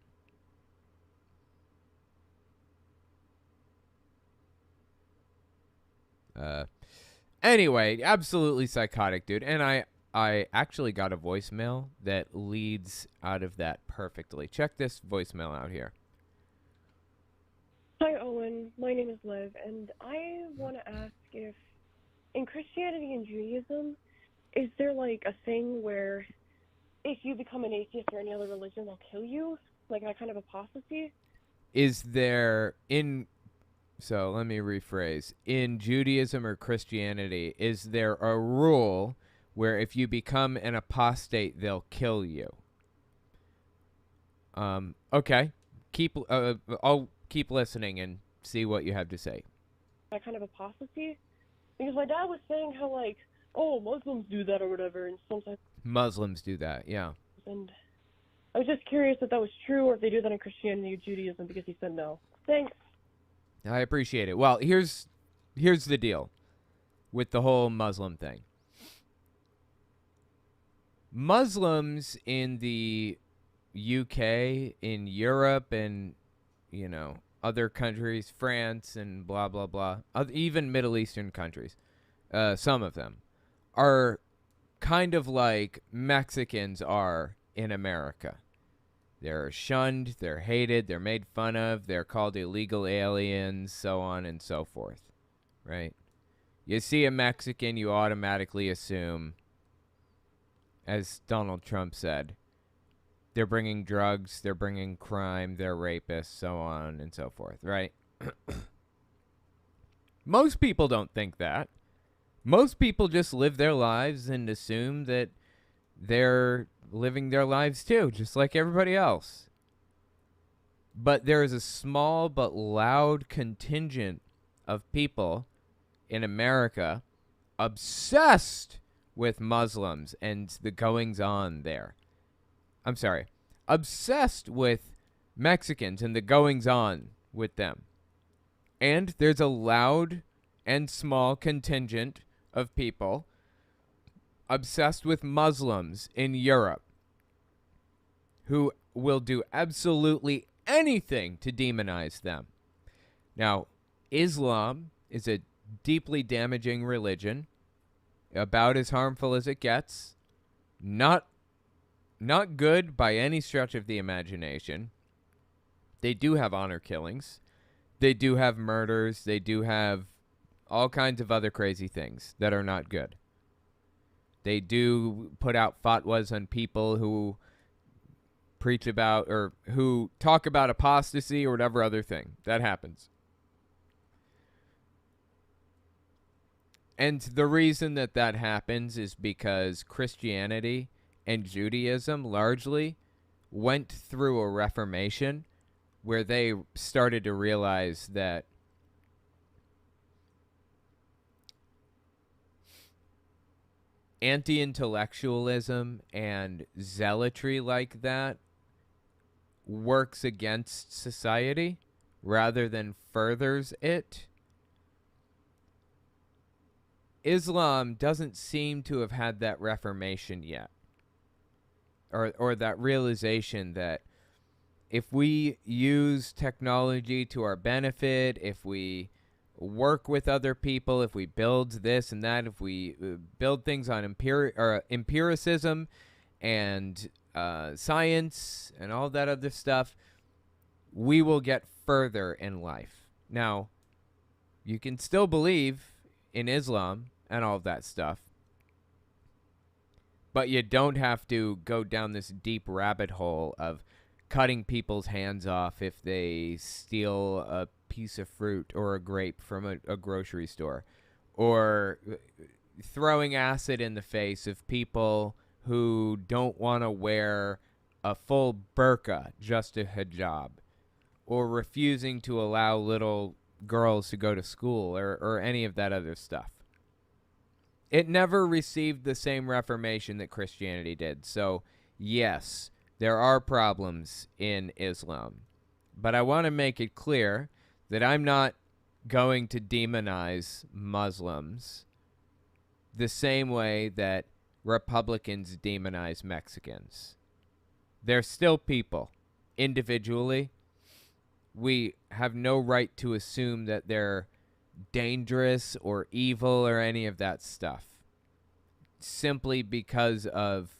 Anyway, absolutely psychotic, dude. And I actually got a voicemail that leads out of that perfectly. Check this voicemail out here. Hi, Owen. My name is Liv, and I want to ask if in Christianity and Judaism, is there like a thing where if you become an atheist or any other religion, they'll kill you? Like that kind of apostasy? Is there so let me rephrase. In Judaism or Christianity, is there a rule where if you become an apostate, they'll kill you? Okay. I'll keep listening and see what you have to say. That kind of apostasy? Because my dad was saying how, like, oh, Muslims do that or whatever, and sometimes... Muslims do that, yeah. And I was just curious if that was true or if they do that in Christianity or Judaism, because he said no. Thanks. I appreciate it. Well, here's the deal with the whole Muslim thing. Muslims in the UK, in Europe, and, you know, other countries, France and blah, blah, blah, even Middle Eastern countries, some of them, are kind of like Mexicans are in America. They're shunned, they're hated, they're made fun of, they're called illegal aliens, so on and so forth, right? You see a Mexican, you automatically assume, as Donald Trump said, they're bringing drugs, they're bringing crime, they're rapists, so on and so forth, right? Most people don't think that. Most people just live their lives and assume that they're living their lives too, just like everybody else. But there is a small but loud contingent of people in America obsessed with Muslims and the goings-on there. I'm sorry, obsessed with Mexicans and the goings-on with them. And there's a loud and small contingent of people obsessed with Muslims in Europe who will do absolutely anything to demonize them. Now, Islam is a deeply damaging religion, about as harmful as it gets, not good by any stretch of the imagination. They do have honor killings. They do have murders. They do have all kinds of other crazy things that are not good. They do put out fatwas on people who preach about or who talk about apostasy or whatever other thing. That happens. And the reason that that happens is because Christianity and Judaism largely went through a reformation where they started to realize that anti-intellectualism and zealotry like that works against society rather than furthers it. Islam doesn't seem to have had that reformation yet, or that realization that if we use technology to our benefit, if we work with other people, if we build this and that, if we build things on empiricism and science and all that other stuff, we will get further in life. Now, you can still believe in Islam and all of that stuff, but you don't have to go down this deep rabbit hole of cutting people's hands off if they steal a piece of fruit or a grape from a grocery store, or throwing acid in the face of people who don't want to wear a full burqa, just a hijab, or refusing to allow little girls to go to school, or any of that other stuff. It never received the same reformation that Christianity did. So, yes, there are problems in Islam. But I want to make it clear that I'm not going to demonize Muslims the same way that Republicans demonize Mexicans. They're still people. Individually, we have no right to assume that they're dangerous or evil or any of that stuff, simply because of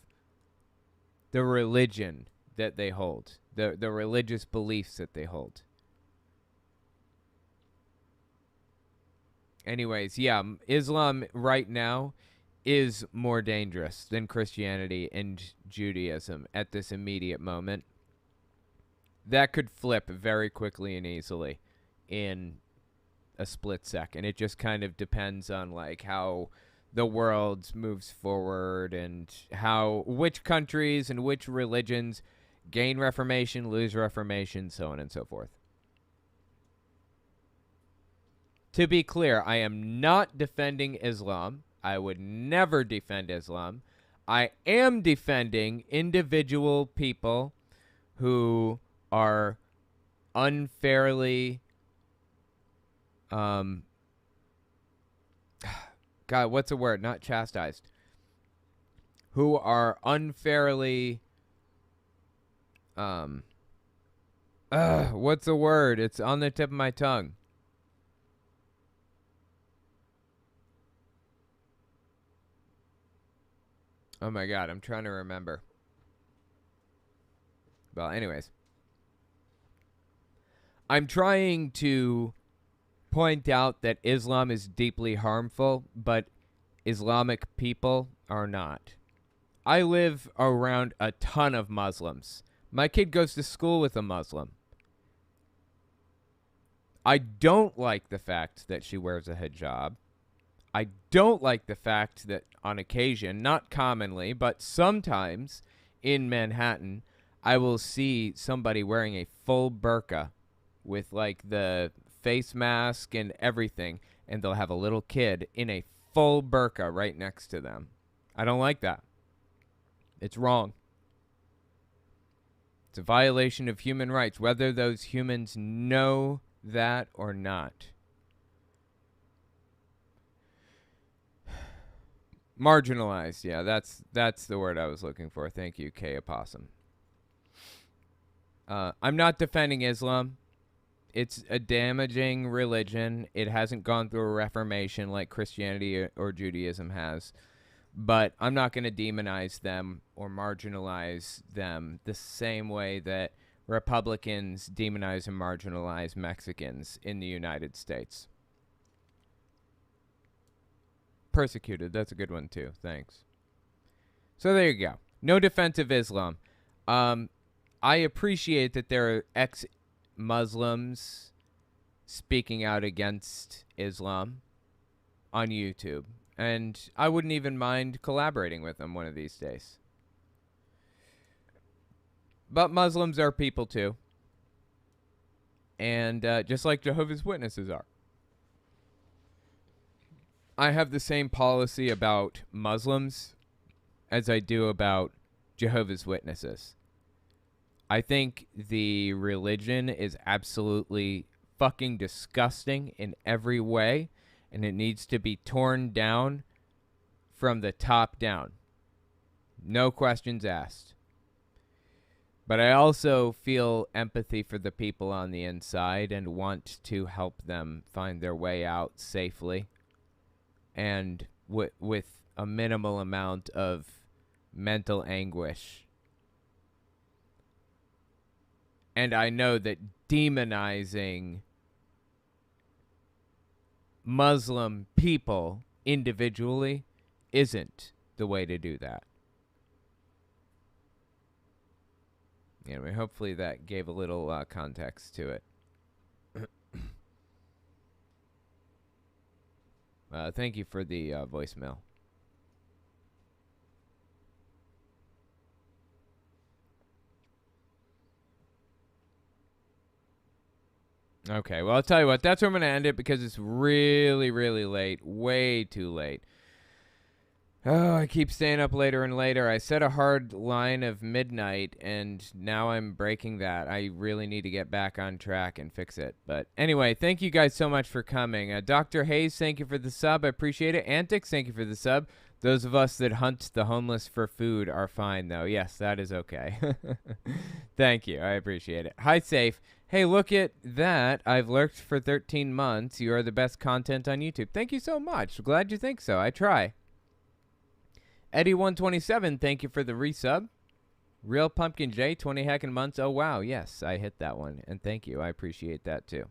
the religion that they hold, the religious beliefs that they hold. Anyways, yeah, Islam right now is more dangerous than Christianity and Judaism at this immediate moment. That could flip very quickly and easily in a split second. It just kind of depends on like how the world moves forward and how which countries and which religions gain reformation, lose reformation, so on and so forth. To be clear, I am not defending Islam. I would never defend Islam. I am defending individual people who are unfairly God, what's the word? Not chastised. Who are unfairly what's the word? It's on the tip of my tongue. Oh my God, I'm trying to remember. Well, anyways. I'm trying to point out that Islam is deeply harmful, but Islamic people are not. I live around a ton of Muslims. My kid goes to school with a Muslim. I don't like the fact that she wears a hijab. I don't like the fact that on occasion, not commonly, but sometimes in Manhattan, I will see somebody wearing a full burqa with like the face mask and everything, and they'll have a little kid in a full burqa right next to them. I don't like that. It's wrong. It's a violation of human rights, whether those humans know that or not. Marginalized, yeah, that's the word I was looking for. Thank you, K. Opossum. I'm not defending Islam. It's a damaging religion. It hasn't gone through a reformation like Christianity or Judaism has. But I'm not going to demonize them or marginalize them the same way that Republicans demonize and marginalize Mexicans in the United States. Persecuted, that's a good one too. Thanks. So there you go. No defense of Islam. I appreciate that there are ex-Muslims speaking out against Islam. on YouTube. And I wouldn't even mind collaborating with him one of these days. But Muslims are people too. And just like Jehovah's Witnesses are. I have the same policy about Muslims as I do about Jehovah's Witnesses. I think the religion is absolutely fucking disgusting in every way, and it needs to be torn down from the top down. No questions asked. But I also feel empathy for the people on the inside and want to help them find their way out safely and with a minimal amount of mental anguish. And I know that demonizing Muslim people individually isn't the way to do that. Anyway, hopefully that gave a little context to it. Thank you for the voicemail. Okay, well, I'll tell you what. That's where I'm going to end it because it's really, really late. Way too late. Oh, I keep staying up later and later. I set a hard line of midnight, and now I'm breaking that. I really need to get back on track and fix it. But anyway, thank you guys so much for coming. Dr. Hayes, thank you for the sub. I appreciate it. Antics, thank you for the sub. Those of us that hunt the homeless for food are fine, though. Yes, that is okay. Thank you. I appreciate it. Hi, Safe. Hey, look at that. I've lurked for 13 months. You are the best content on YouTube. Thank you so much. Glad you think so. I try. Eddie127, thank you for the resub. Real Pumpkin J, 20 heckin' months. Oh, wow. Yes, I hit that one. And thank you. I appreciate that, too.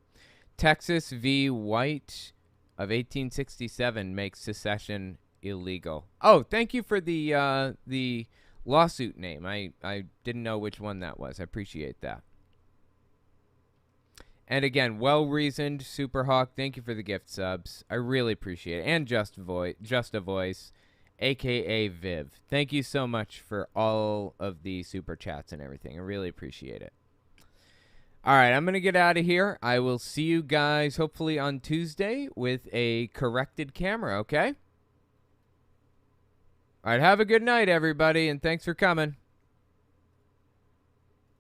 Texas v. White of 1867 makes secession illegal. Oh, thank you for the lawsuit name. I didn't know which one that was. I appreciate that. And again, well-reasoned, Superhawk, thank you for the gift subs. I really appreciate it. And Just a Voice, a.k.a. Viv. Thank you so much for all of the super chats and everything. I really appreciate it. All right, I'm going to get out of here. I will see you guys hopefully on Tuesday with a corrected camera, okay? All right, have a good night, everybody, and thanks for coming.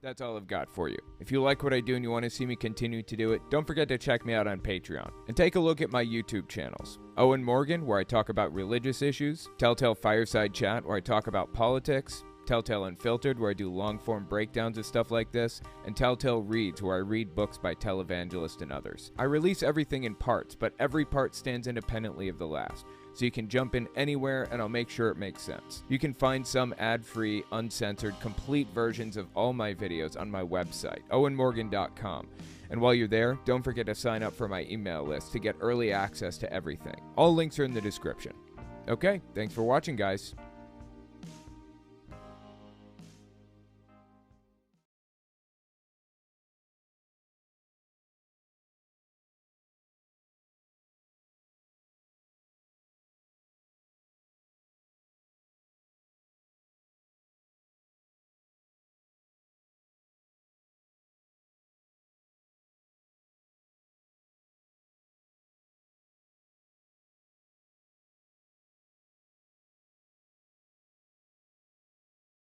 That's all I've got for you. If you like what I do and you want to see me continue to do it, don't forget to check me out on Patreon. And take a look at my YouTube channels. Owen Morgan, where I talk about religious issues. Telltale Fireside Chat, where I talk about politics. Telltale Unfiltered, where I do long-form breakdowns of stuff like this. And Telltale Reads, where I read books by televangelists and others. I release everything in parts, but every part stands independently of the last. So you can jump in anywhere and I'll make sure it makes sense. You can find some ad-free, uncensored, complete versions of all my videos on my website, owenmorgan.com. And while you're there, don't forget to sign up for my email list to get early access to everything. All links are in the description. Okay, thanks for watching, guys.